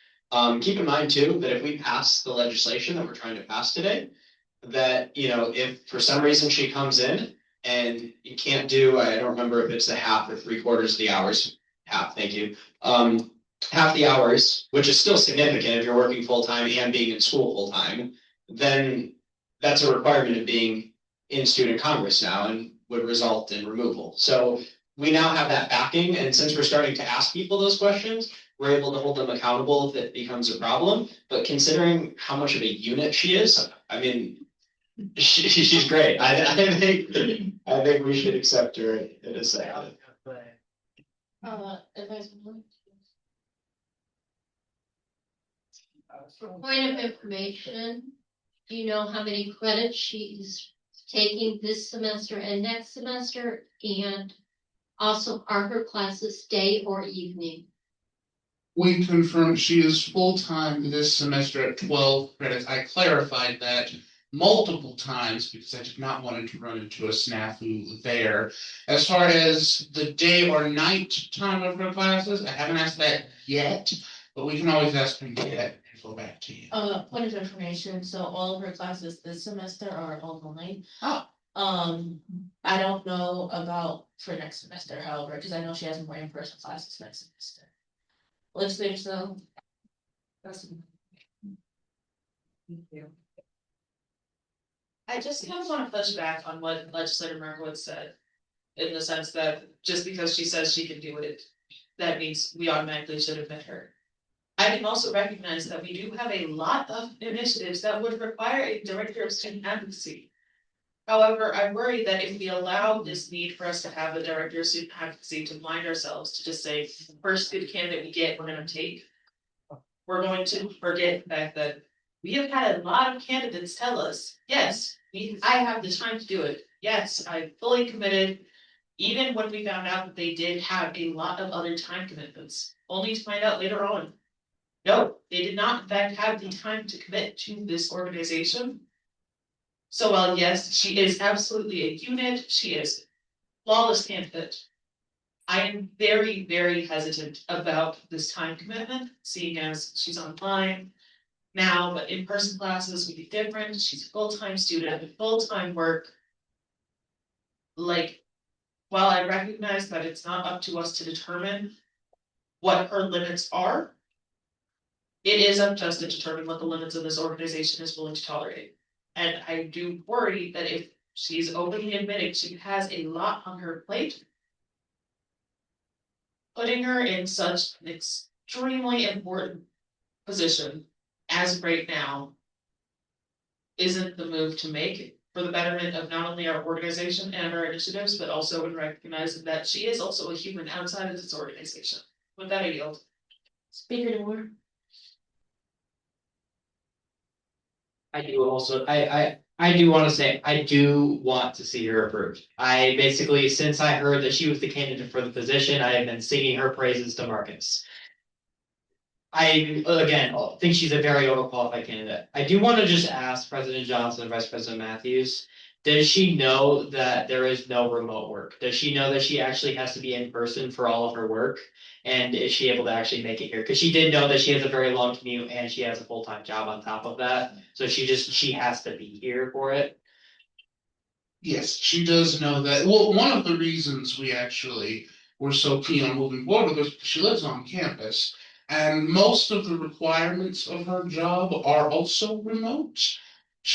Keep in mind too, that if we pass the legislation that we're trying to pass today, that, you know, if for some reason she comes in and you can't do, I don't remember if it's the half or 3/4 of the hours, half, thank you. Half the hours, which is still significant if you're working full-time and being in school full-time, then that's a requirement of being in student Congress now and would result in removal. So we now have that backing, and since we're starting to ask people those questions, we're able to hold them accountable if it becomes a problem. But considering how much of a unit she is, I mean, she's great. I think we should accept her in a second. Advice. For point of information, do you know how many credits she's taking this semester and next semester? And also, are her classes day or evening? We confirmed she is full-time this semester at 12 credits. I clarified that multiple times because I did not want to run into a snafu there. As far as the day or night time of her classes, I haven't asked that yet, but we can always ask her yet and go back to you. Point of information, so all of her classes this semester are online. Oh. I don't know about for next semester, however, because I know she has more in-person classes next semester. Legislators though. Thank you. I just kind of want to push back on what Legislator Markowitz said. In the sense that just because she says she can do it, that means we automatically should admit her. I can also recognize that we do have a lot of initiatives that would require a director of student advocacy. However, I worry that if we allow this need for us to have a director of student advocacy to blind ourselves to just say, first good candidate we get, we're gonna take. We're going to forget the fact that we have had a lot of candidates tell us, yes, I have the time to do it. Yes, I'm fully committed. Even when we found out that they did have a lot of other time commitments, only to find out later on. No, they did not in fact have the time to commit to this organization. So while yes, she is absolutely a unit, she is flawless candidate. I am very, very hesitant about this time commitment, seeing as she's online now, but in-person classes would be different. She's a full-time student with full-time work. Like, while I recognize that it's not up to us to determine what her limits are, it is up to us to determine what the limits of this organization is willing to tolerate. And I do worry that if she's openly admitting she has a lot on her plate, putting her in such an extremely important position as of right now isn't the move to make for the betterment of not only our organization and our initiatives, but also in recognizing that she is also a human outside of this organization. With that, I yield. Speaker DeWar. I do also, I do want to say, I do want to see her approved. I basically, since I heard that she was the candidate for the position, I have been singing her praises to Marcus. I, again, think she's a very overqualified candidate. I do want to just ask President Johnson and Vice President Matthews, does she know that there is no remote work? Does she know that she actually has to be in person for all of her work? And is she able to actually make it here? Because she did know that she has a very long commute and she has a full-time job on top of that. So she has to be here for it. Yes, she does know that. Well, one of the reasons we actually were so keen on moving forward was because she lives on campus. And most of the requirements of her job are also remote.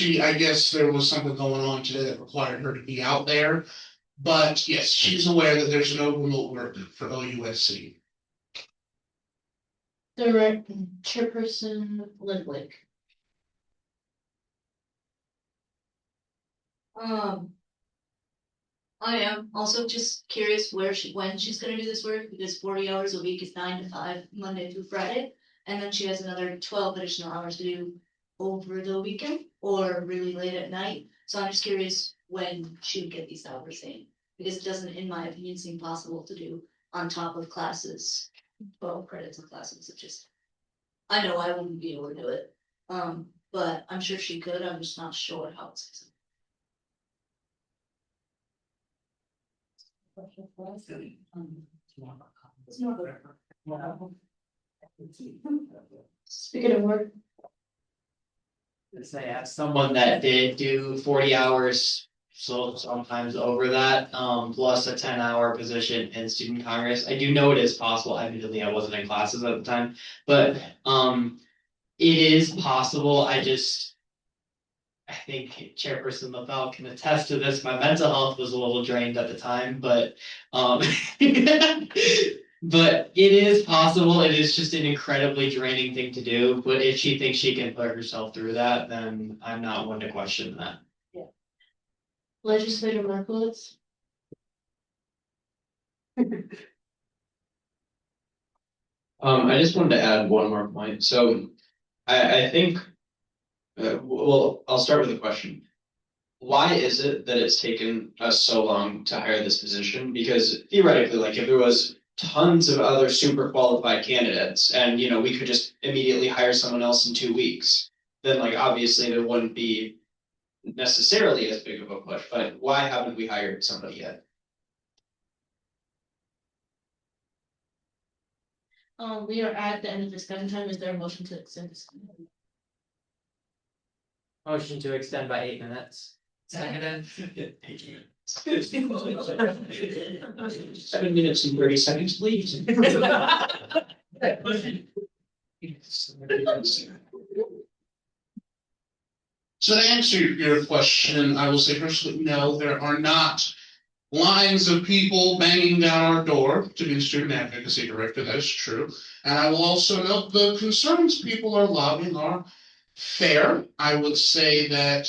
I guess there was something going on today that required her to be out there. But yes, she's aware that there's no remote work for OUSC. Chairperson Lidwick. I am also just curious when she's gonna do this work, because 40 hours a week is 9 to 5, Monday through Friday. And then she has another 12 additional hours to do over the weekend or really late at night. So I'm just curious when she would get these hours in, because it doesn't, in my opinion, seem possible to do on top of classes, 12 credits of classes. It just, I know I wouldn't be able to do it. But I'm sure she could. I'm just not sure how it's. Speaking of work. Say, as someone that did do 40 hours, so sometimes over that, plus a 10-hour position in student congress, I do know it is possible. Admittedly, I wasn't in classes at the time, but it is possible. I think Chairperson LaBelle can attest to this. My mental health was a little drained at the time, but but it is possible. It is just an incredibly draining thing to do. But if she thinks she can put herself through that, then I'm not one to question that. Yeah. Legislator Markowitz. I just wanted to add one more point. So I think, well, I'll start with a question. Why is it that it's taken us so long to hire this position? Because theoretically, like if there was tons of other super qualified candidates and, we could just immediately hire someone else in 2 weeks, then like obviously there wouldn't be necessarily as big of a push, but why haven't we hired somebody yet? We are at the end of discussion time. Is there a motion to extend this? Motion to extend by 8 minutes. Seconded. 7 minutes and 30 seconds, please. So to answer your question, I will say personally, no, there are not lines of people banging down our door to be the student advocacy director. That is true. And I will also note the concerns people are lobbying are fair. I would say that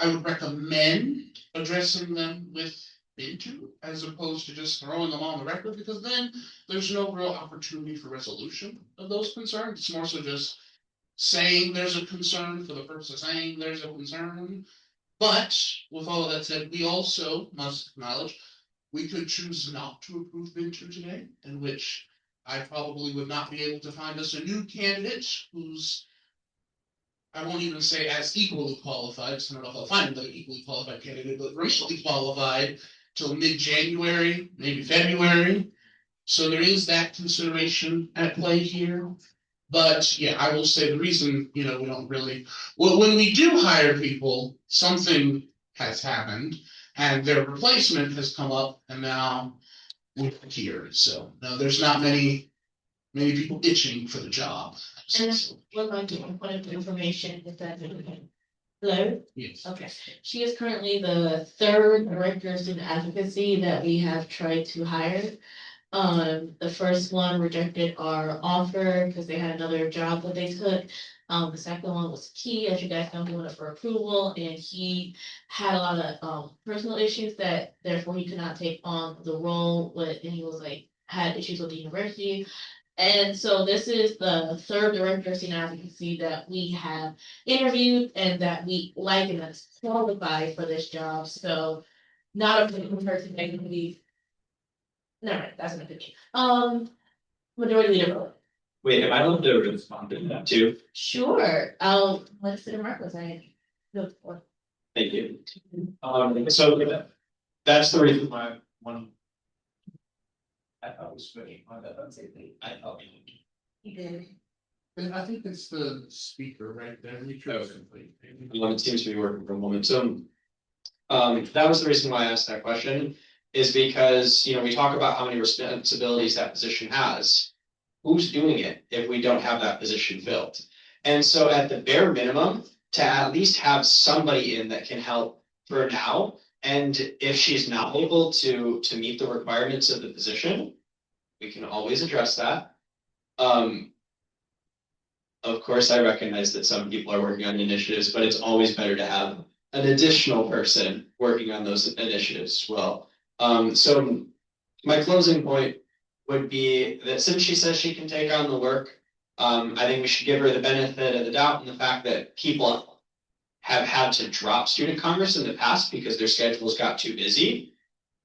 I would recommend addressing them with Bintu as opposed to just throwing them on the record, because then there's no real opportunity for resolution of those concerns. It's more so just saying there's a concern for the purpose of saying there's a concern. But with all of that said, we also must acknowledge we could choose not to approve Bintu today, in which I probably would not be able to find us a new candidate who's, I won't even say as equally qualified, because I don't know if I'll find another equally qualified candidate, but recently qualified till mid-January, maybe February. So there is that consideration at play here. But yeah, I will say the reason, we don't really, well, when we do hire people, something has happened and their replacement has come up and now we're here. So no, there's not many people itching for the job. And would like to put into information if that's okay. Hello? Yes. Okay, she is currently the third director of student advocacy that we have tried to hire. The first one rejected our offer because they had another job that they took. The second one was Key, as you guys know, he went up for approval, and he had a lot of personal issues that therefore he could not take on the role with, and he was like had issues with the university. And so this is the third director of student advocacy that we have interviewed and that we like and that's qualified for this job. So not a person maybe. No, right, that's an opinion. Majority leader vote. Wait, am I allowed to respond to that too? Sure, let's sit in Marcos, I look for. Thank you. So that's the reason why one. I thought was really on that. I thought. You did. And I think it's the speaker right there. It seems to be working for a moment. So that was the reason why I asked that question, is because, we talk about how many responsibilities that position has. Who's doing it if we don't have that position filled? And so at the bare minimum, to at least have somebody in that can help for now. And if she's not able to meet the requirements of the position, we can always address that. Of course, I recognize that some people are working on initiatives, but it's always better to have an additional person working on those initiatives as well. So my closing point would be that since she says she can take on the work, I think we should give her the benefit of the doubt and the fact that people have had to drop student congress in the past because their schedules got too busy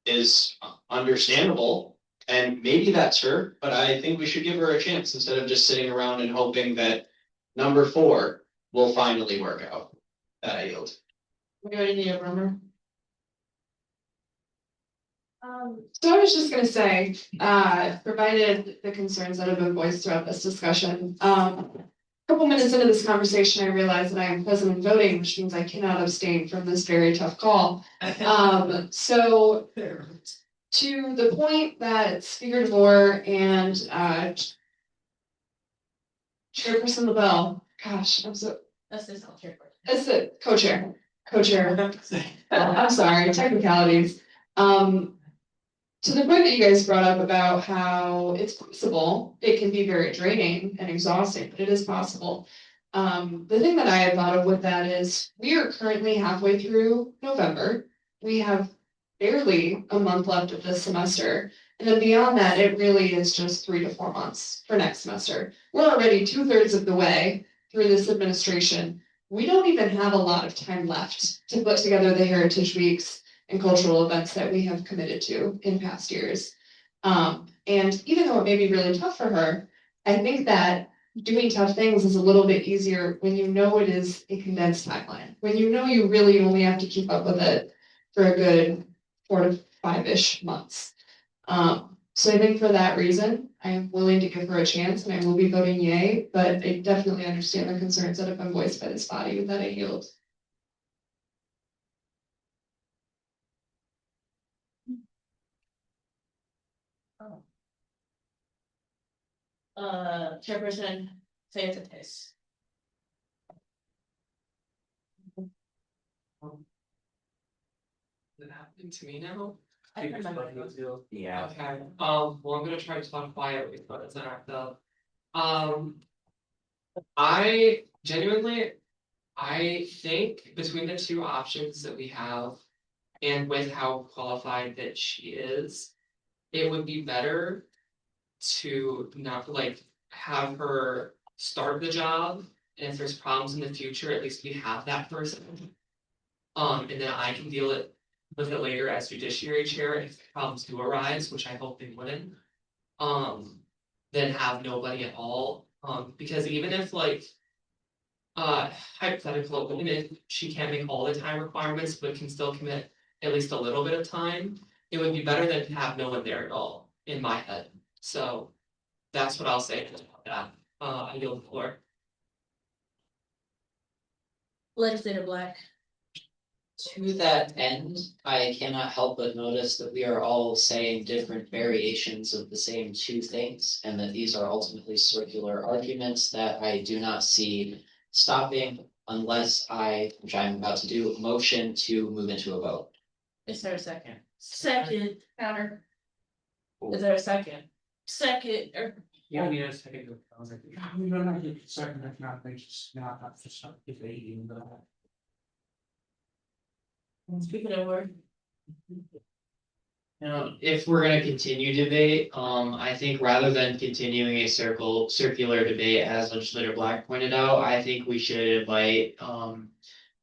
is understandable. And maybe that's her, but I think we should give her a chance instead of just sitting around and hoping that number 4 will finally work out. That I yield. Majority leader Brummer. So I was just gonna say, provided the concerns that have been voiced throughout this discussion, a couple minutes into this conversation, I realized that I am present in voting, which means I cannot abstain from this very tough call. So to the point that Speaker DeVore and Chairperson LaBelle, gosh, I'm so. That's this whole chair. That's the co-chair. I'm sorry, technicalities. To the point that you guys brought up about how it's possible, it can be very draining and exhausting, but it is possible. The thing that I had thought of with that is we are currently halfway through November. We have barely a month left of this semester. And then beyond that, it really is just 3 to 4 months for next semester. We're already 2/3 of the way through this administration. We don't even have a lot of time left to put together the Heritage Weeks and cultural events that we have committed to in past years. And even though it may be really tough for her, I think that doing tough things is a little bit easier when you know it is a condensed timeline, when you know you really only have to keep up with it for a good 4 to 5-ish months. So I think for that reason, I am willing to give her a chance and I will be voting yay, but I definitely understand the concerns that have been voiced by this body that I yield. Chairperson Sanchez. Is it happening to me now? Yeah. Okay, well, I'm gonna try to talk quietly, but it's interactive. I genuinely, I think between the two options that we have and with how qualified that she is, it would be better to not like have her start the job. And if there's problems in the future, at least we have that person. And then I can deal with it later as judiciary chair if problems do arise, which I hope they wouldn't. Then have nobody at all. Because even if like hypothetical, even if she can't make all the time requirements, but can still commit at least a little bit of time, it would be better than to have no one there at all, in my head. So that's what I'll say about that. I yield the floor. Legislator Black. To that end, I cannot help but notice that we are all saying different variations of the same two things, and that these are ultimately circular arguments that I do not see stopping unless I, which I'm about to do, motion to move into a vote. Is there a second? Second, Counter. Is there a second? second, or Yeah, we need a second. I was like, We don't have to second, if not, they just not have to start debating that. Speaking of word. Now, if we're gonna continue debate, I think rather than continuing a circular debate, as legislator Black pointed out, I think we should invite,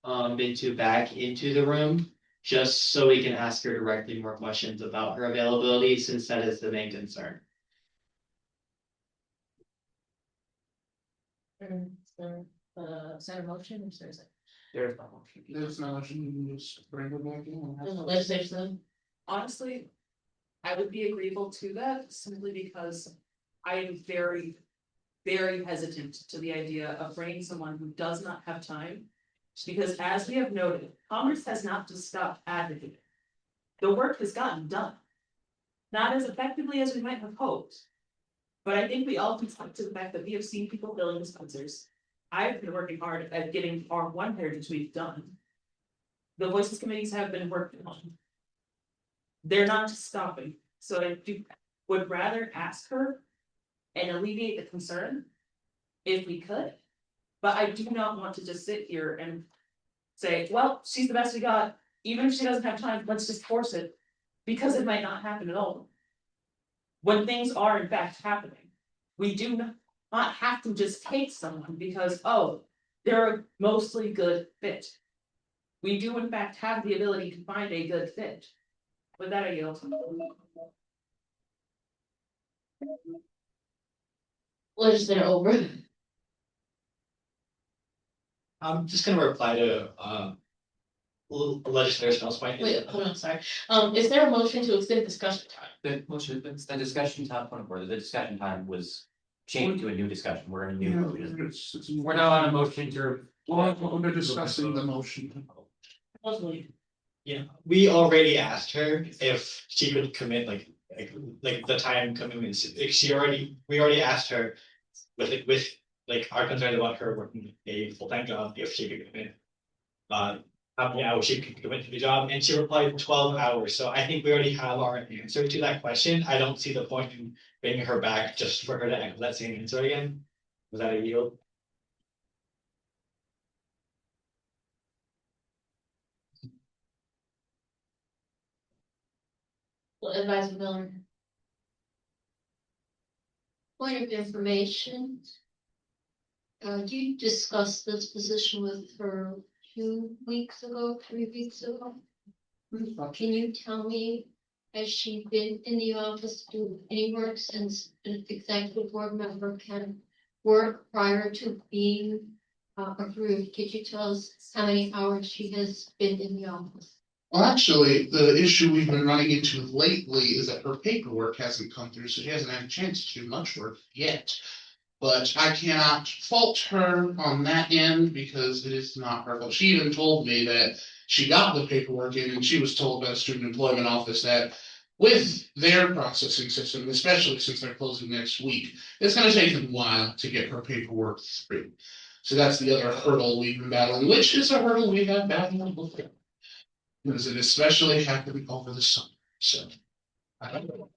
Bintu back into the room. Just so we can ask her directly more questions about her availability, since that is the main concern. Center motion, or is there a second? there's no motion. There's no motion, you can just bring it back in. Legislation. honestly, I would be agreeable to that simply because I am very, very hesitant to the idea of bringing someone who does not have time. Because as we have noted, Congress has not just stopped advocating. The work has gotten done. Not as effectively as we might have hoped. But I think we all can speak to the fact that we have seen people filling dispensers. I've been working hard at getting our one Heritage Week done. The voices committees have been working on. They're not stopping, so I would rather ask her and alleviate the concern if we could. But I do not want to just sit here and say, well, she's the best we got, even if she doesn't have time, let's just force it, because it might not happen at all. When things are in fact happening, we do not have to just take someone because, oh, they're a mostly good fit. We do in fact have the ability to find a good fit. With that, I yield. Legislator Over. I'm just gonna reply to legislator Snell's point. Wait, hold on, sorry. Is there a motion to extend discussion time? The motion, the discussion time, point of order, the discussion time was changed to a new discussion, we're in a new. We're now on a motion to. We're discussing the motion. Yeah, we already asked her if she could commit like the time commitments. We already asked her with like our concern about her working a full-time job, if she could commit. How many hours she could commit to the job, and she replied 12 hours. So I think we already have our answer to that question. I don't see the point in bringing her back just for her to echo that same answer again. Was that a yield? Advisor Miller. Point of information. You discussed this position with her 2 weeks ago, 3 weeks ago. Can you tell me, has she been in the office doing any work since an executive board member can work prior to being approved? Could you tell us how many hours she has been in the office? Well, actually, the issue we've been running into lately is that her paperwork hasn't come through, so she hasn't had a chance to do much work yet. But I cannot fault her on that end because it is not her fault. She even told me that she got the paperwork in and she was told by the Student Employment Office that with their processing system, especially since they're closing next week, it's gonna take them a while to get her paperwork through. So that's the other hurdle we've been battling, which is a hurdle we have battled before. Because it especially happened over the summer, so. I don't know.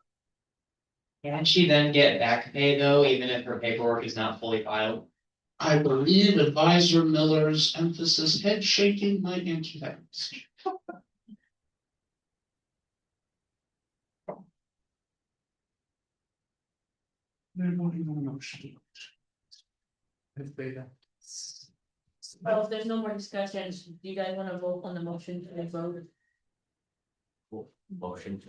Can she then get back pay though, even if her paperwork is not fully filed? I believe Advisor Miller's emphasis head shaking might answer that. Well, if there's no more discussion, do you guys wanna vote on the motion to vote? Motion.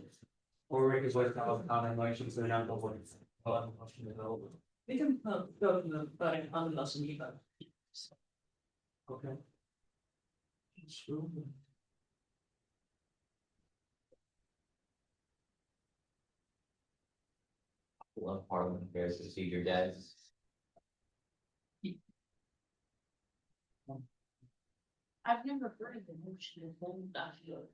Or we could vote on motions, so now go vote. On the motion to vote. We can go to the voting on the motion you vote. Okay. Love Parliament Affairs Procedure, guys. I've never heard of the motion to vote document.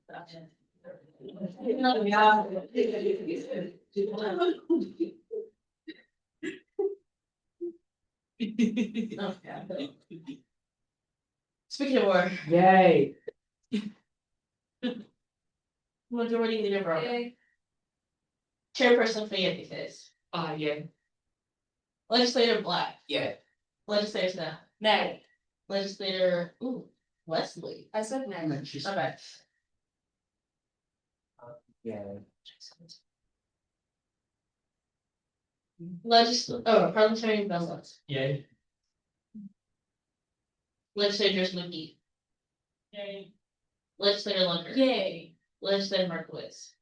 Speaking of order. Yay. Majority Leader Brown. Chairperson Fayette says. Yeah. Legislator Black. Yeah. Legislator Snell. Nay. Legislator, Wesley. I said no. Okay. Yeah. Parliamentarian Bellas. Yay. Legislator McGee. Yay. Legislator Lunder. Yay. Legislator Markowitz.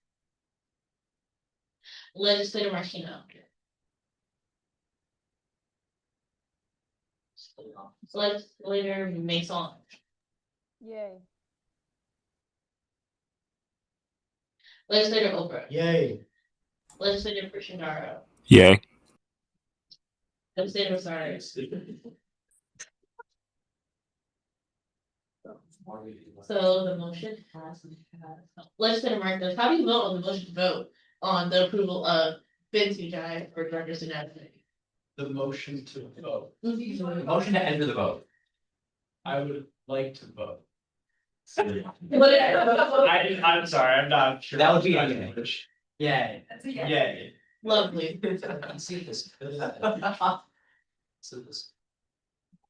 Legislator Martino. Legislator Mason. Yay. Legislator Oprah. Yay. Legislator Prishinaro. Yay. Legislator Rosario. So the motion has. Legislator Marcos, how do you vote on the motion to vote on the approval of Ben Sujai for Director Student The motion to vote. Motion to enter the vote. I would like to vote. I'm sorry, I'm not sure. That would be That's okay. English. Yay. Yay. Lovely. See this.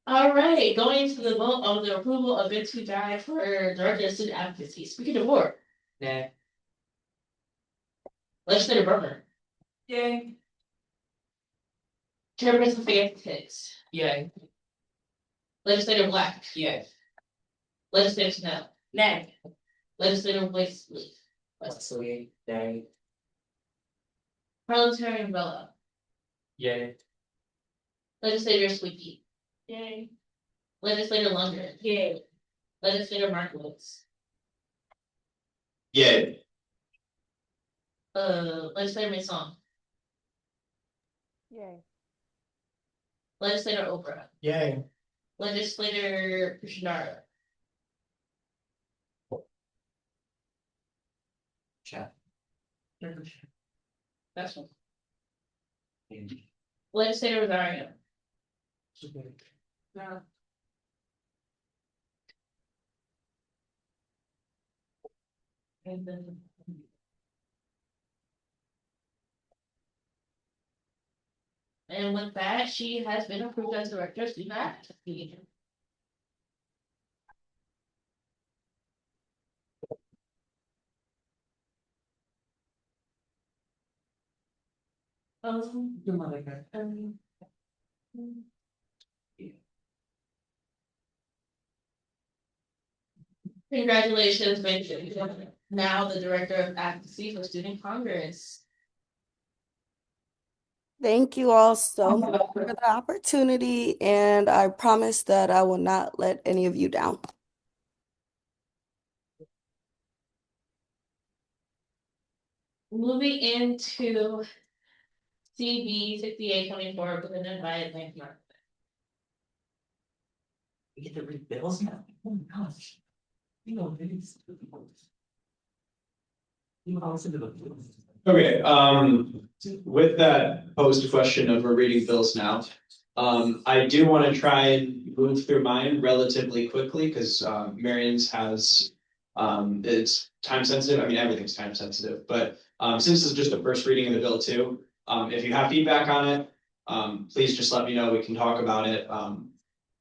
All right, going to the vote on the approval of Ben Sujai for Director of Student Advocacy. Speaking of war. Yeah. Legislator Burner. Yay. Chairperson Fayette Hicks. Yay. Legislator Black. Yay. Legislator Snell. Nay. Legislator Wesley. Wesley. Yay. Parliamentarian Bella. Yay. Legislator Squeaky. Yay. Legislator Lundgren. Yay. Legislator Markowitz. Yay. Legislator Mason. Yay. Legislator Oprah. Yay. Legislator Prishinaro. Chat. That's one. Legislator Rosario. No. And then. And with that, she has been approved as Director of Student Advocacy. Congratulations, Ben. Now the Director of Advocacy for Student Congress. Thank you all so much for the opportunity, and I promise that I will not let any of you down. Moving into CB 6824 presented by Atlantic Market. We get to read bills now. Oh my gosh. You know, these. You all listen to the bills. Okay, with that posed question of we're reading bills now, I do want to try and move through mine relatively quickly because Marion's has it's time sensitive. I mean, everything's time sensitive, but since this is just the first reading of the bill too, if you have feedback on it, please just let me know. We can talk about it.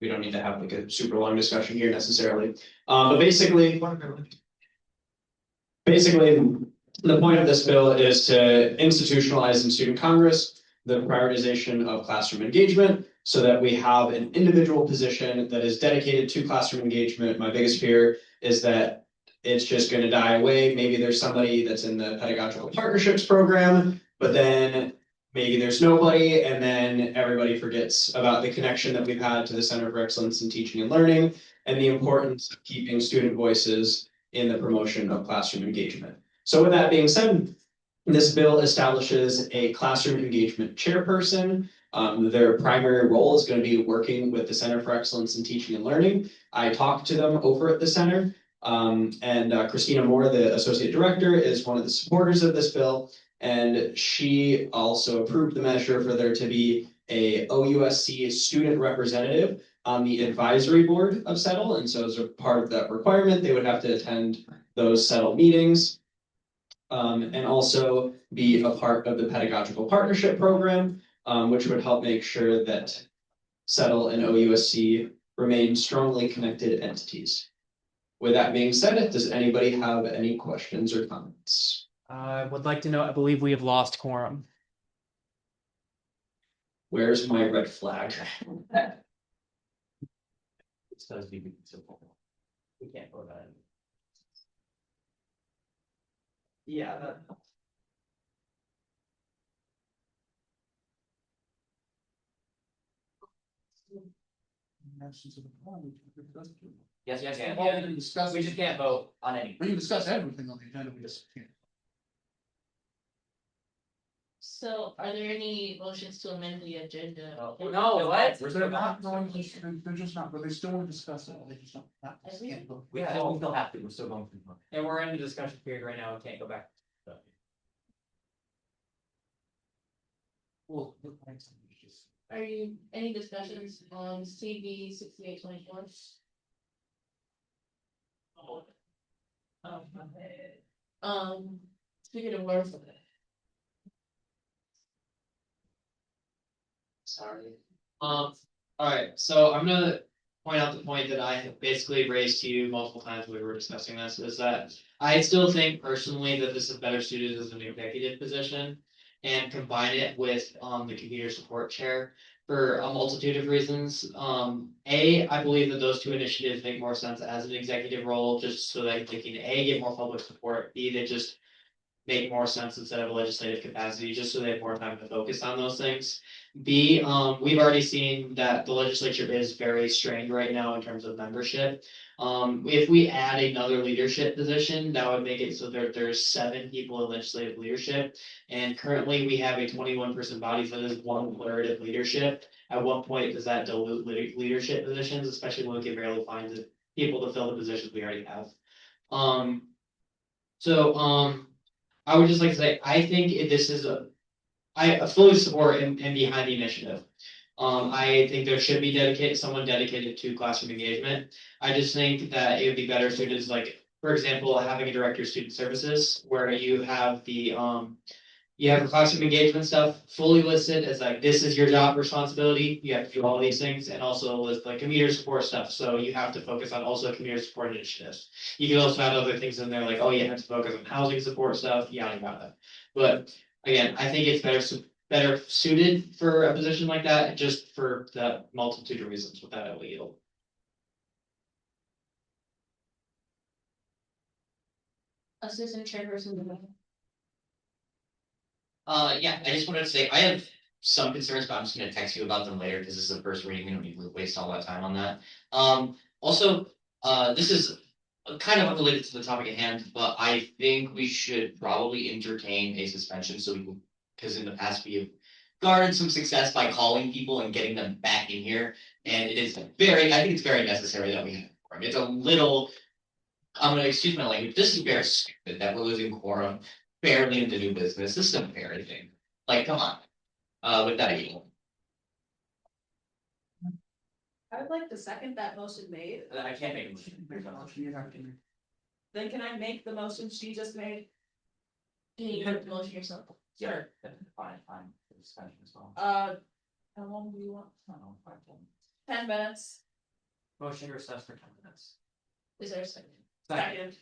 we don't need to have like a super long discussion here necessarily. But basically, the point of this bill is to institutionalize in student Congress the prioritization of classroom engagement so that we have an individual position that is dedicated to classroom engagement. My biggest fear is that it's just going to die away. Maybe there's somebody that's in the pedagogical partnerships program, but then maybe there's nobody, and then everybody forgets about the connection that we've had to the Center for Excellence in Teaching and Learning and the importance of keeping student voices in the promotion of classroom engagement. So with that being said, this bill establishes a classroom engagement chairperson. Their primary role is going to be working with the Center for Excellence in Teaching and Learning. I talked to them over at the center, and Christina Moore, the associate director, is one of the supporters of this bill. And she also approved the measure for there to be a OUSC student representative on the advisory board of SETL. And so as a part of that requirement, they would have to attend those SETL meetings. And also be a part of the pedagogical partnership program, which would help make sure that SETL and OUSC remain strongly connected entities. With that being said, does anybody have any questions or comments? I would like to know, I believe we have lost quorum. Where's my red flag? It's supposed to be simple. We can't vote on it. Yeah, Yes, yes, yes. Well, we can discuss. We just can't vote on anything. We can discuss everything on the agenda, we just can't. So are there any motions to amend the agenda? No, what? They're not going to, they're just not, but they still want to discuss it, they just don't. Can't vote. We still have to, we're still going through. And we're in the discussion period right now, we can't go back. Well, Are you, any discussions on CV 6824? Speaking of words. Sorry. All right, so I'm gonna point out the point that I have basically raised to you multiple times when we were discussing this, is that I still think personally that this is better suited as an executive position and combine it with the computer support chair for a multitude of reasons. I believe that those two initiatives make more sense as an executive role, just so that they can A, get more public support, B, they just make more sense instead of a legislative capacity, just so they have more time to focus on those things. B, we've already seen that the legislature is very strained right now in terms of membership. If we add another leadership position, that would make it so there's 7 people in legislative leadership. And currently we have a 21-person body, so that is 1/3 of leadership. At what point does that dilute leadership positions, especially when we can barely find the people to fill the positions we already have? I would just like to say, I think this is I fully support and behind the initiative. I think there should be someone dedicated to classroom engagement. I just think that it would be better suited as, like, for example, having a director of student services where you have the classroom engagement stuff fully listed as like, this is your job responsibility. You have to do all these things, and also list like commuter support stuff. So you have to focus on also commuter support initiatives. You can also add other things in there like, oh, you have to focus on housing support stuff, yada yada. But again, I think it's better suited for a position like that, just for the multitude of reasons. With that, I will yield. Assistant chairperson. Yeah, I just wanted to say, I have some concerns, but I'm just gonna text you about them later, because this is the first reading, we don't need to waste all that time on that. Also, this is kind of unrelated to the topic at hand, but I think we should probably entertain a suspension, so we can, because in the past we have garnered some success by calling people and getting them back in here, and I think it's very necessary that we have quorum. It's a little, I'm gonna excuse my language, this is very stupid that we're losing quorum barely into new business. This isn't fair anything. Like, come on. With that, you. I would like to second that motion made. I can't make a motion. Then can I make the motion she just made? Can you make the motion yourself? Sure. Fine. Suspension as well. How long do you want? 10 minutes. Motion to recess for 10 minutes. Is there a second? Second.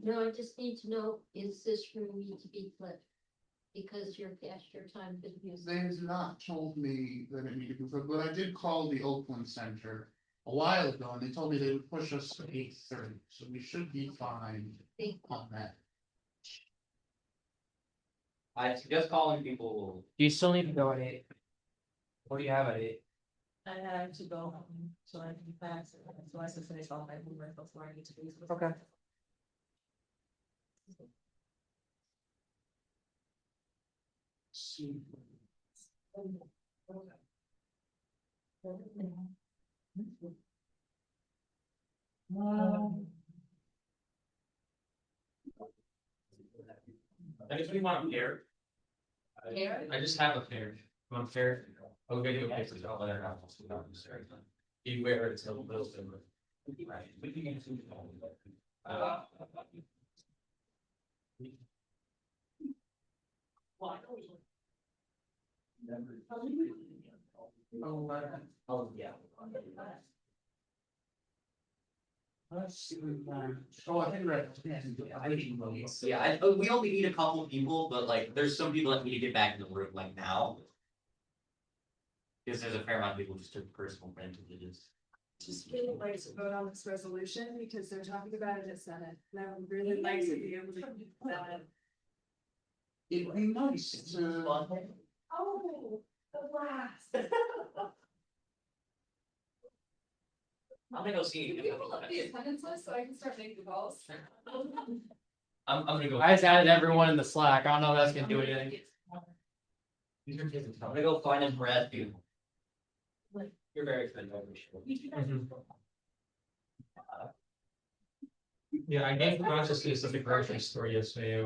No, I just need to know, is this for me to be flipped? Because you're past your time to use. They have not told me that it needed to be flipped, but I did call the Oakland Center a while ago, and they told me they would push us to 8:30, so we should be fine on that. I suggest calling people. Do you still need to go at 8? What do you have at 8? I have to go home, so I can pass it, so I can finish all my homework before I need to do. Okay. Anybody want a pair? Pair? I just have a pair. You want a pair? I'll get you a pair. I'll let her have one. You wear it till a little bit. Right. We can get some. Oh, yeah. Let's see. Oh, I think we're at. Yeah, we only need a couple people, but like, there's some people that need to get back in the room like now. Because there's a fair amount of people just took personal advantages. Just really like to vote on this resolution because they're talking about it at Senate. And I would really like to be able to do that. It'd be nice to. Oh, the blast. I'm gonna go see. Can we pull up the attendance list so I can start making calls? I'm gonna go. I just added everyone in the Slack. I don't know if that's gonna do anything. I'm gonna go find and Brad you. You're very good. Yeah, I gave the process is the grocery store yesterday.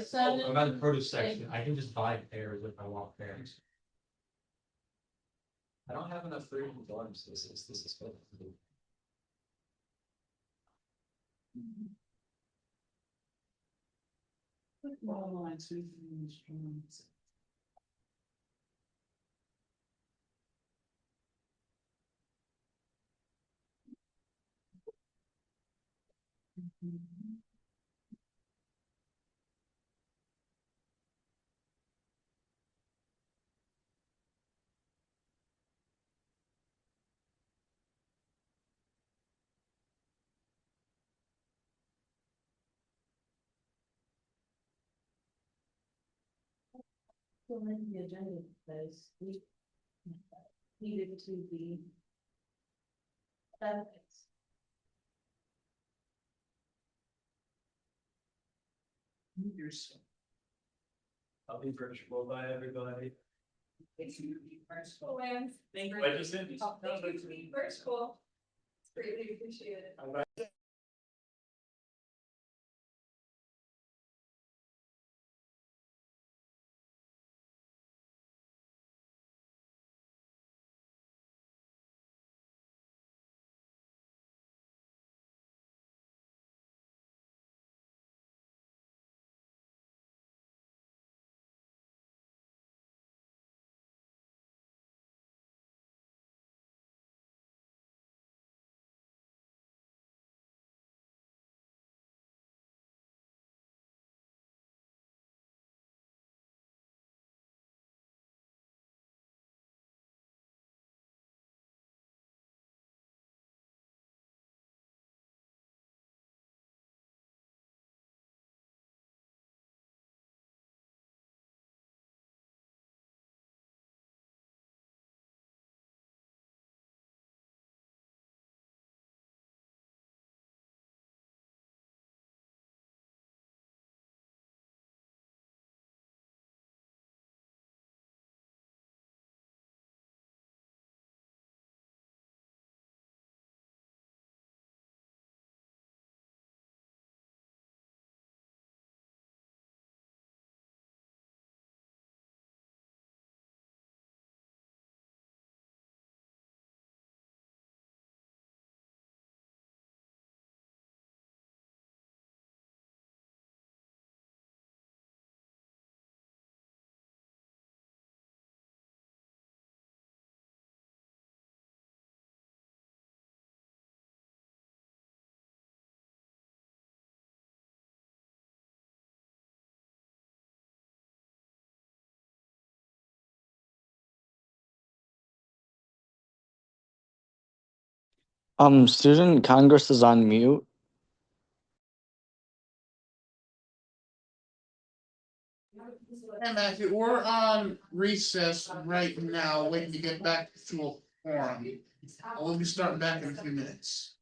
Seven. About the produce section, I can just buy pears if I want pears. I don't have enough fruit in the dorms. This is good. The agenda says we needed to be. Benefits. I'll be virtual by everybody. It's first school, Lance. Thank you. What is it? First school. It's greatly appreciated. Student Congress is on mute. Hey Matthew, we're on recess right now, waiting to get back to a forum. We'll be starting back in a few minutes.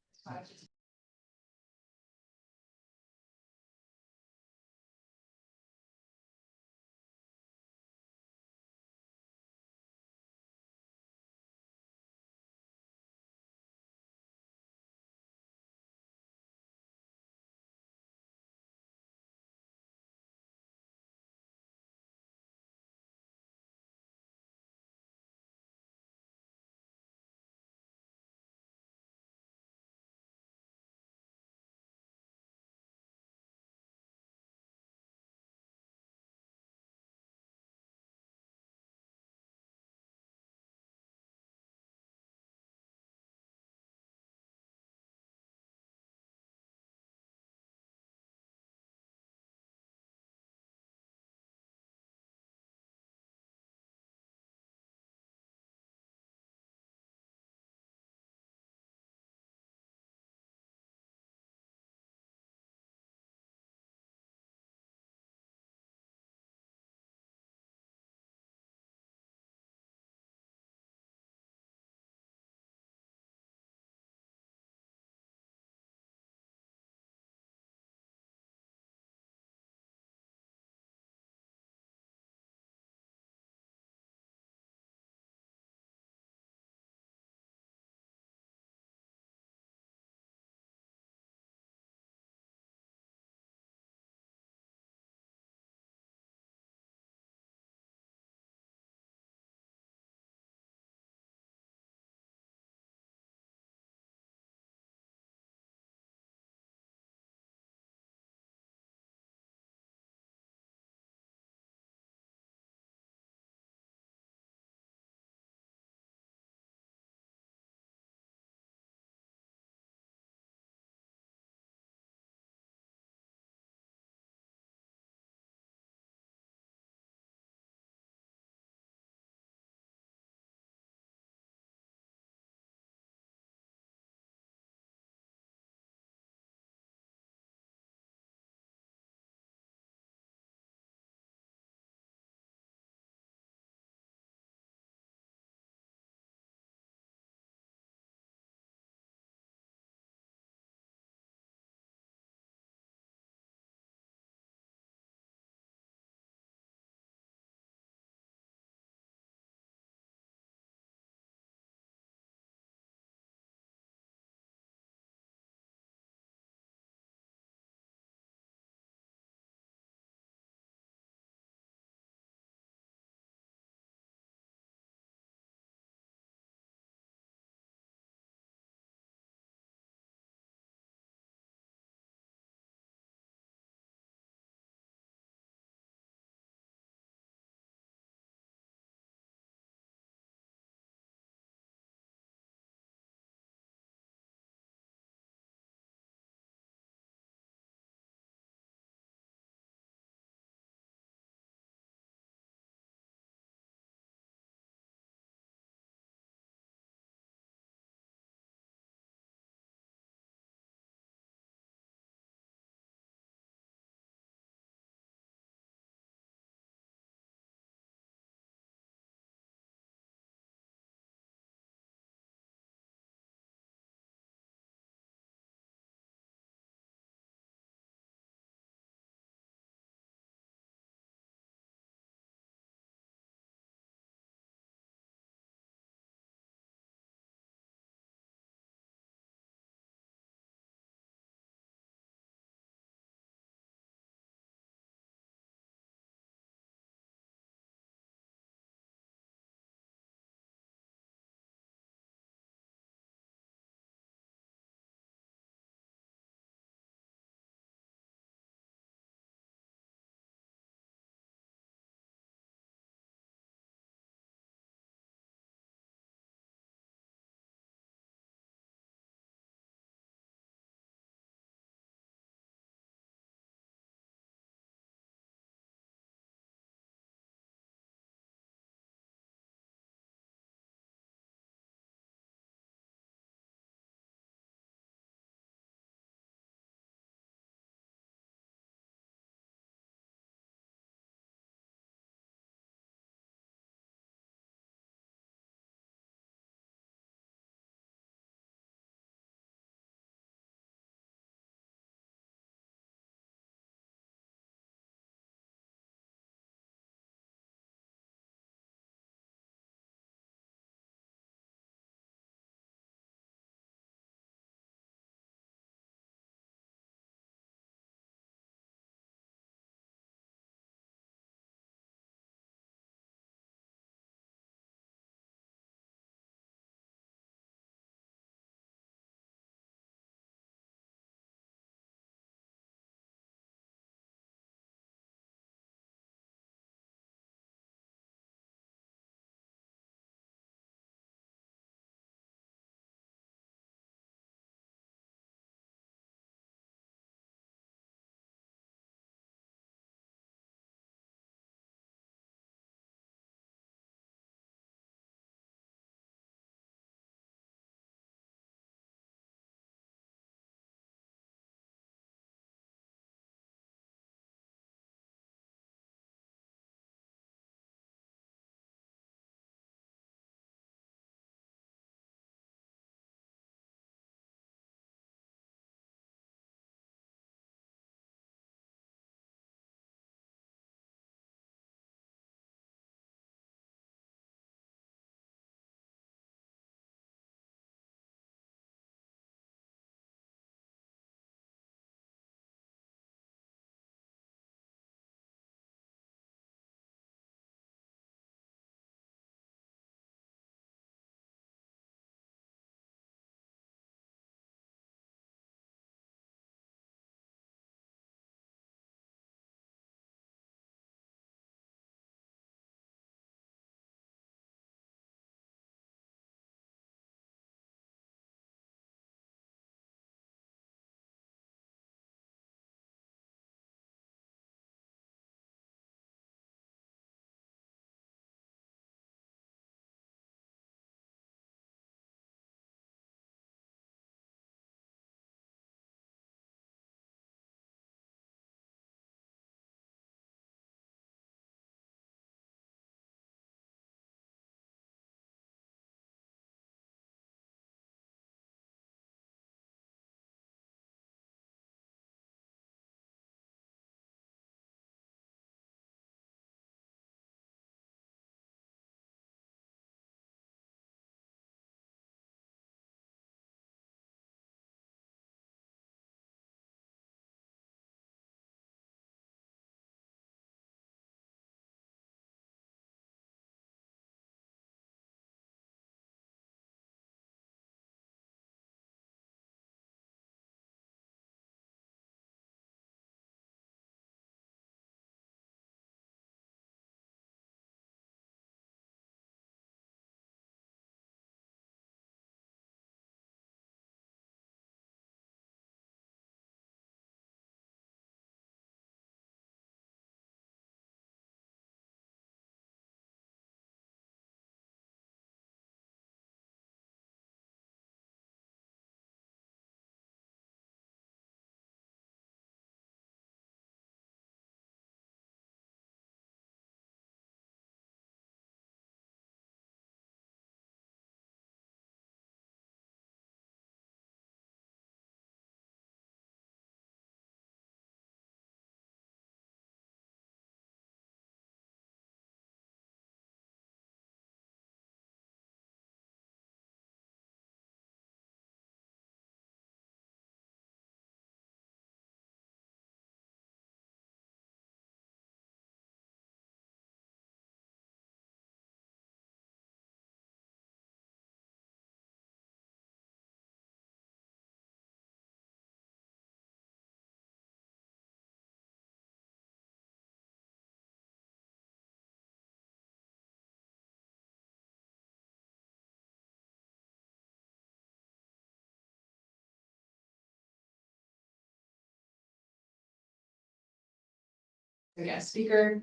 the guest speaker.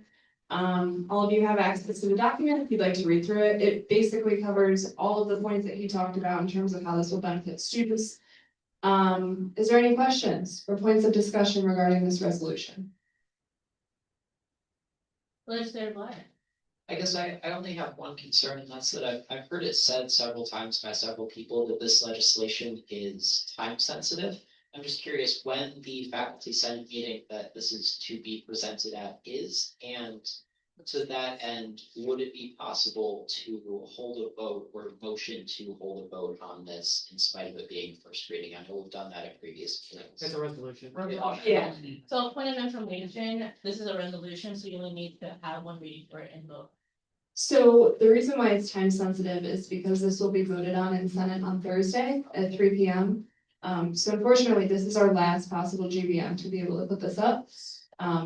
All of you have access to the document if you'd like to read through it. It basically covers all of the points that he talked about in terms of how this will benefit students. Is there any questions or points of discussion regarding this resolution? Legislator Black. I guess I only have one concern, and that's that I've heard it said several times by several people that this legislation is time sensitive. I'm just curious when the faculty senate meeting that this is to be presented at is, and to that end, would it be possible to hold a vote or motion to hold a vote on this in spite of it being first reading? I know we've done that at previous meetings. It's a resolution. Yeah, so point of information, this is a resolution, so you only need to have one reading for it and vote. So the reason why it's time sensitive is because this will be voted on in Senate on Thursday at 3 p.m. So unfortunately, this is our last possible GBM to be able to put this up.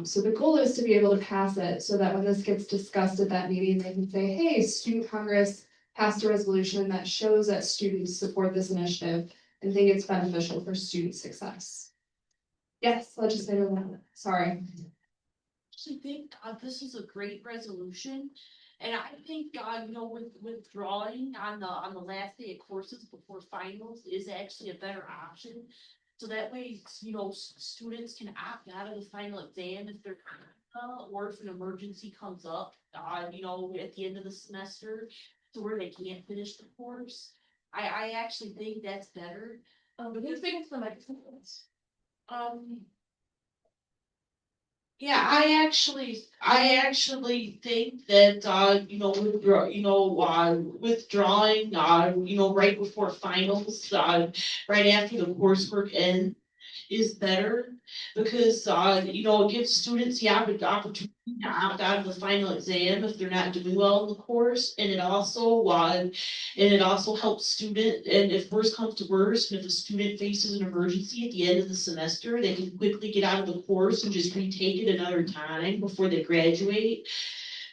So the goal is to be able to pass it so that when this gets discussed at that meeting, they can say, hey, Student Congress passed a resolution that shows that students support this initiative and think it's beneficial for student success. Yes, Legislator Lynn, sorry. I actually think this is a great resolution. And I think, with withdrawing on the last day of courses before finals is actually a better option. So that way, students can opt out of the final exam if they're, or if an emergency comes up, at the end of the semester to where they can't finish the course. I actually think that's better. Who's making some excellence? Yeah, I actually think that, withdrawing, right before finals, right after the coursework ends is better. Because, it gives students the opportunity to opt out of the final exam if they're not doing well in the course. And it also helps student, and if worse comes to worse, and if a student faces an emergency at the end of the semester, they can quickly get out of the course and just retake it another time before they graduate.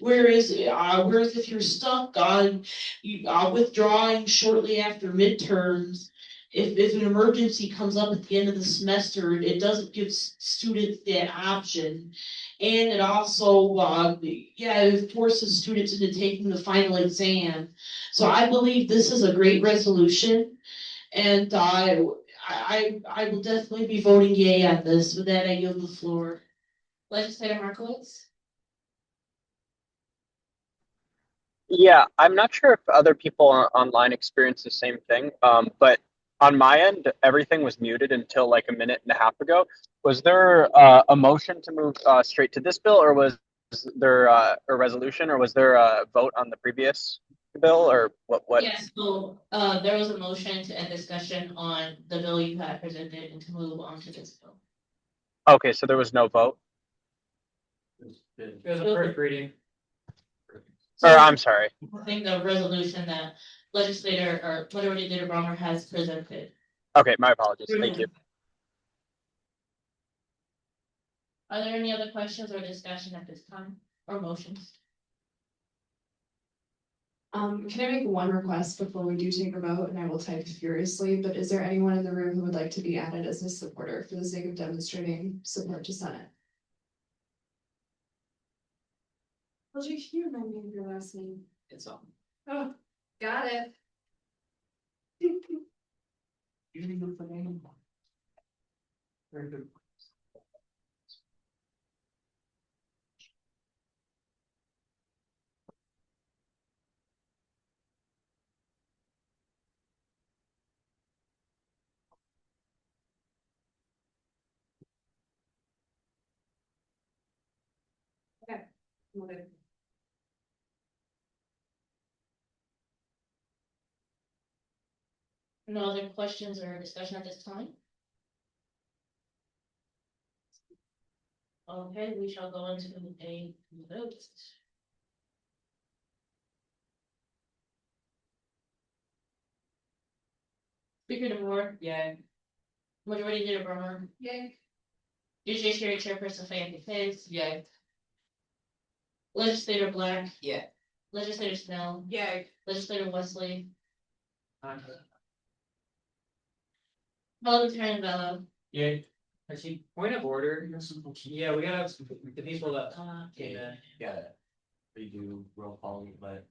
Whereas if you're stuck on withdrawing shortly after midterms, if an emergency comes up at the end of the semester, it doesn't give students that option. And it also, it forces students into taking the final exam. So I believe this is a great resolution. And I will definitely be voting yay on this. With that, I yield the floor. Legislator Markowitz. Yeah, I'm not sure if other people online experience the same thing, but on my end, everything was muted until like a minute and a half ago. Was there a motion to move straight to this bill, or was there a resolution, or was there a vote on the previous bill, or what? Yes, so there was a motion to end discussion on the bill you had presented and to move on to this bill. Okay, so there was no vote. It was a first reading. Or I'm sorry. I think the resolution that legislator or Majority Leader Bronner has presented. Okay, my apologies. Thank you. Are there any other questions or discussion at this time or motions? Can I make one request before we do take a vote, and I will type furiously, but is there anyone in the room who would like to be added as a supporter for the sake of demonstrating support to Senate? How'd you hear my name, your last name? It's on. Oh, got it. Very good. Okay. Noted. No other questions or discussion at this time? Okay, we shall go into a vote. Speaker DeVore. Yay. Majority Leader Bronner. Yay. Judiciary Chairperson Fayette Hayes. Yay. Legislator Black. Yeah. Legislator Snell. Yay. Legislator Wesley. Parliamentarian Bello. Yay. Actually, point of order, yeah, we gotta have the people that came in, gotta redo roll call, but.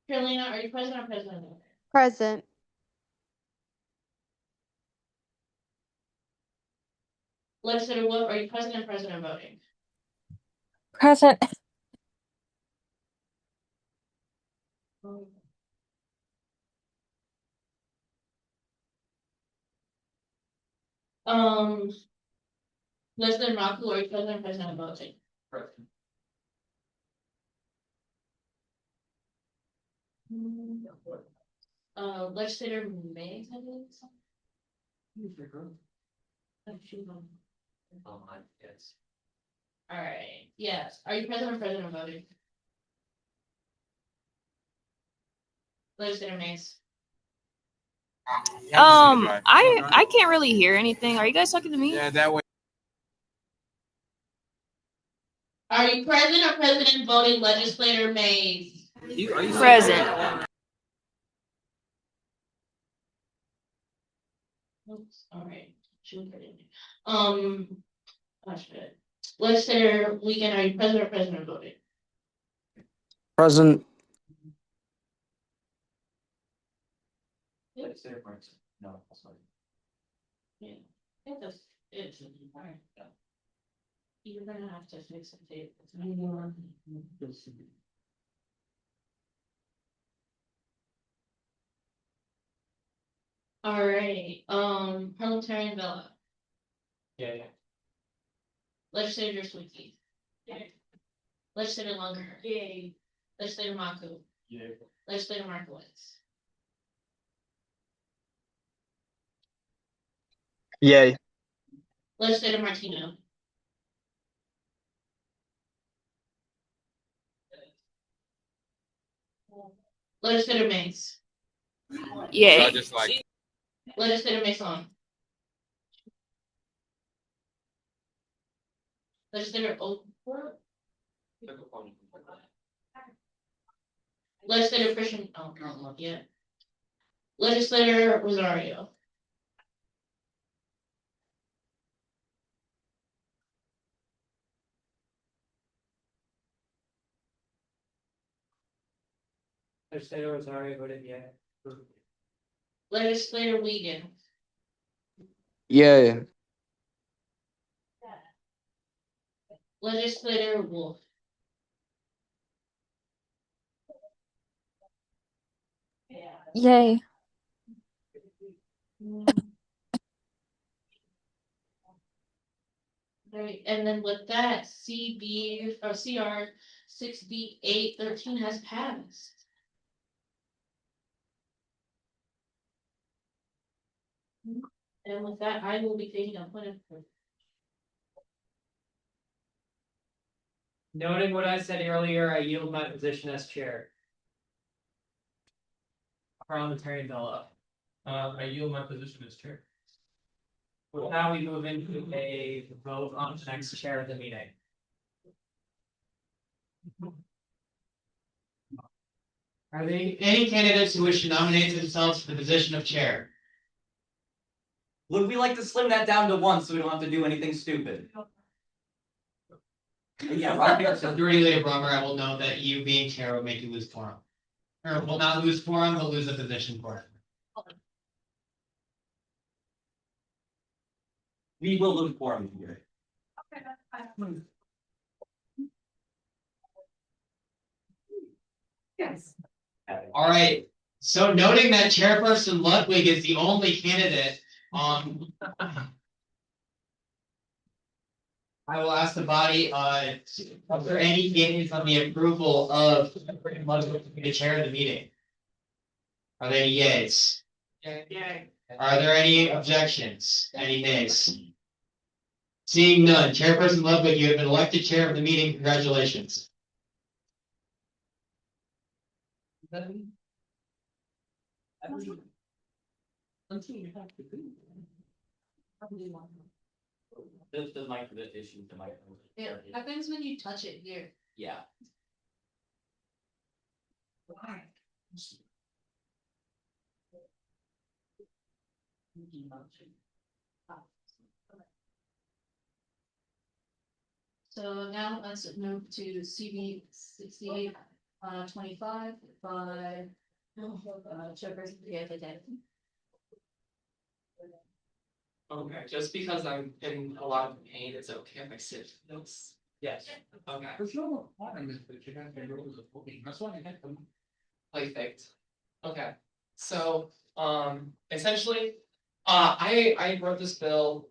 Carolina, are you present or president? Present. Legislator Wolf, are you present or president voting? Present. Um. Legislator Markle, are you present or president voting? Legislator May, I believe. Yes. All right, yes, are you present or president voting? Legislator Mays. I can't really hear anything. Are you guys talking to me? Yeah, that way. Are you present or president voting, Legislator Mays? Present. Oops, all right. I should. Legislator Weekend, are you present or president voting? Present. Yep. No, sorry. Yeah, I think that's it. All right. You're gonna have to fix the tape. All right, parliamentarian Bella, Yeah. legislator Swinky. Legislator Lunger. Yay. Legislator Maku. Yeah. Legislator Markowitz. Yay. Legislator Martino. Legislator Mays. Yay. Legislator Mason. Legislator Oakland. Legislator Christian, oh, not look yet. Legislator Rosario. Legislator Rosario voted yeah. Legislator Wiegand. Yeah. Legislator Wolf. Yay. Right, and then with that, CB or CR 6B813 has passed. And with that, I will be taking a point of. Noting what I said earlier, I yield my position as chair. Parliamentarian Bella. I yield my position as chair. Well, now we move into a vote on the next chair of the meeting. Are there any candidates who wish to nominate themselves for the position of chair? Would we like to slim that down to one so we don't have to do anything stupid? Yeah, right. So Majority Leader Brummer, I will note that you being chair will make you lose quorum. Or will not lose quorum, but lose a position for it. We will lose quorum here. Yes. All right, so noting that Chairperson Ludwig is the only candidate, I will ask the body, are there any gains on the approval of Ludwig to be the chair of the meeting? Are there any yays? Yay. Are there any objections? Any nays? Seeing none, Chairperson Ludwig, you have been elected chair of the meeting. Congratulations. This is my issue to my. Yeah, happens when you touch it here. Yeah. So now let's move to CB 68, 25 by Chairperson Pietro. Okay, just because I'm in a lot of pain, it's okay if I sit for this? Yes. Okay. There's no requirement that you have to go to the voting, that's why I had them. Perfect. Okay, so, essentially, I wrote this bill,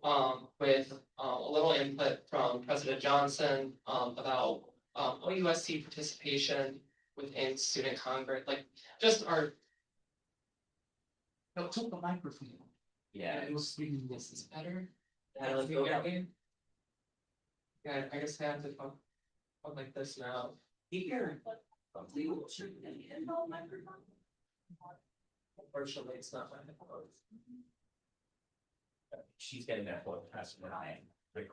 with, a little input from President Johnson, about, OUSC participation within student congress, like, just our. No, took the microphone. Yeah, It was speaking. this is better. Yeah, let's go that way. Yeah, I guess I have to talk like this now. Keep your. Unfortunately, it's not my headphones. She's getting that one faster than I am.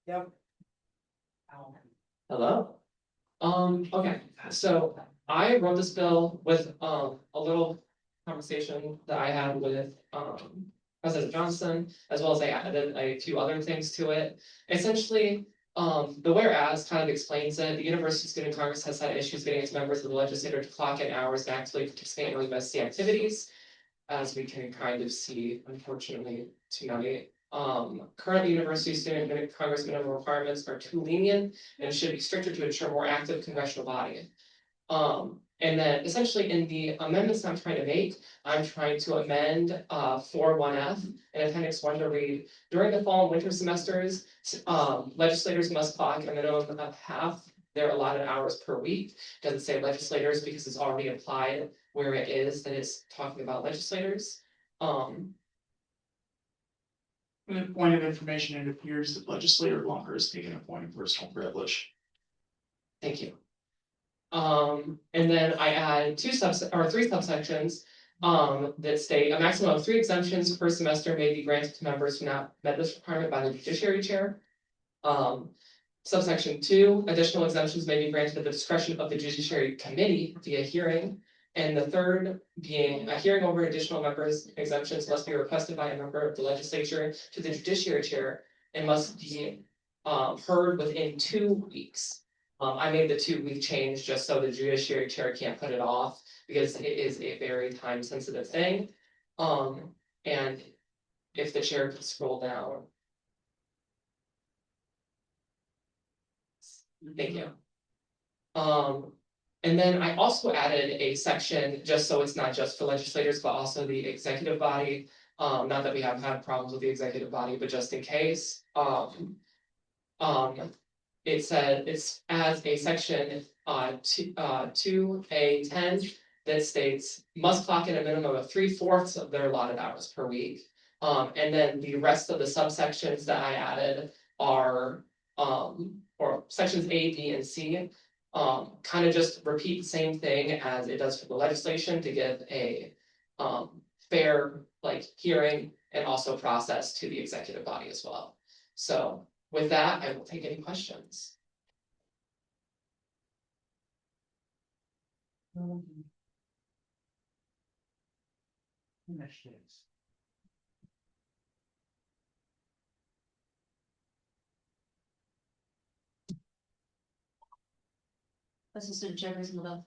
Yep. Hello? Okay, so I wrote this bill with, a little conversation that I had with, President Johnson, as well as I added a few other things to it. Essentially, the whereas kind of explains it. The University Student Congress has had issues getting its members of the legislature to clock in hours and actively participate in OUSC activities, as we can kind of see, unfortunately, tonight. Current University Student Congress minimum requirements are too lenient and should be stricter to ensure more active congressional body. And then essentially in the amendments I'm trying to make, I'm trying to amend 4.1F in appendix 1 to read, during the fall and winter semesters, legislators must clock a minimum of half their allotted hours per week. Doesn't say legislators because it's already applied where it is that it's talking about legislators. And a point of information, it appears that legislator longer is taking a point of personal privilege. Thank you. And then I add three subsections, that state a maximum of 3 exemptions per semester may be granted to members who not met this requirement by the judiciary chair. Subsection 2, additional exemptions may be granted at the discretion of the judiciary committee via hearing. And the third being a hearing over additional members exemptions must be requested by a member of the legislature to the judiciary chair and must be heard within 2 weeks. I made the 2-week change just so the judiciary chair can't put it off because it is a very time sensitive thing. And if the chair could scroll down. Thank you. And then I also added a section just so it's not just for legislators, but also the executive body. Not that we have had problems with the executive body, but just in case. It said it's as a section 2A10 that states must clock in a minimum of 3/4 of their allotted hours per week. And then the rest of the subsections that I added are or sections A, B, and C. Kind of just repeat the same thing as it does for the legislation to give a fair hearing and also process to the executive body as well. So with that, I will take any questions. Assistant Chairperson LaBelle.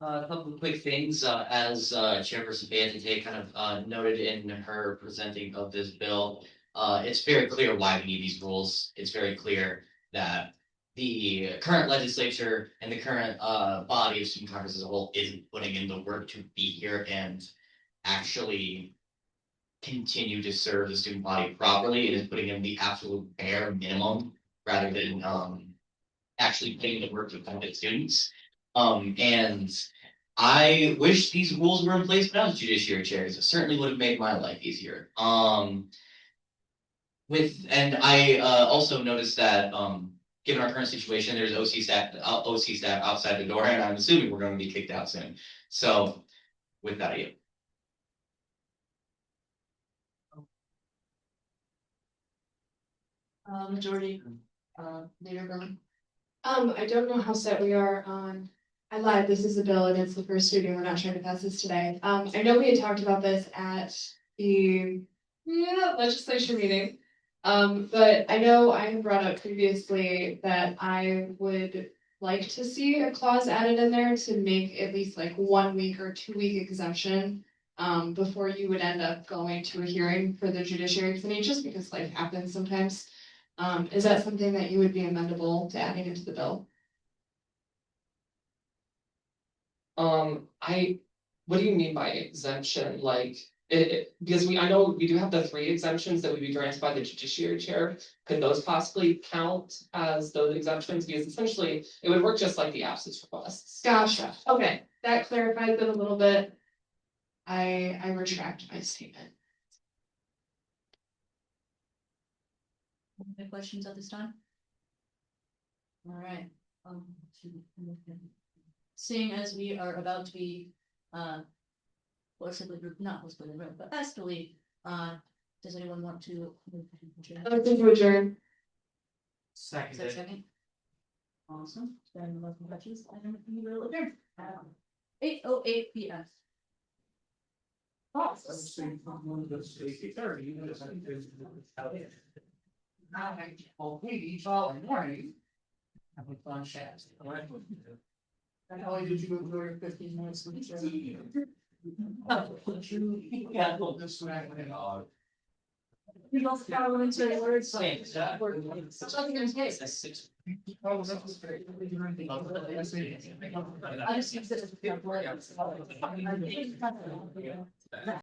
A couple of quick things, as Chairperson Bantate kind of noted in her presenting of this bill. It's very clear why we need these rules. It's very clear that the current legislature and the current body of student congress as a whole isn't putting in the work to be here and actually continue to serve the student body properly. It is putting in the absolute bare minimum rather than actually putting the work to benefit students. And I wish these rules were in place when I was judiciary chair, because it certainly would have made my life easier. And I also noticed that given our current situation, there's OC staff outside the door, and I'm assuming we're going to be kicked out soon. So with that, I Majority, Leader Berman. I don't know how set we are on I lied, this is a bill and it's the first reading, we're not trying to pass this today. I know we had talked about this at the legislature meeting. But I know I had brought up previously that I would like to see a clause added in there to make at least like 1 week or 2 week exemption. Before you would end up going to a hearing for the judiciary committee, just because life happens sometimes. Is that something that you would be amenable to adding into the bill? What do you mean by exemption? Like, because I know we do have the 3 exemptions that would be granted by the judiciary chair. Could those possibly count as those exemptions? Because essentially, it would work just like the absence requests. Gotcha, okay, that clarifies it a little bit. I retract my statement. Any questions at this time? All right. Seeing as we are about to be, forcibly, not forcibly removed, but asked to leave, does anyone want to? I think we adjourn. Is there a second? Awesome. Then the motion touches, and we will adjourn. 8:08 p.m. Awesome. Not only did you go your 15 minutes. You don't follow into the words. I just use it as a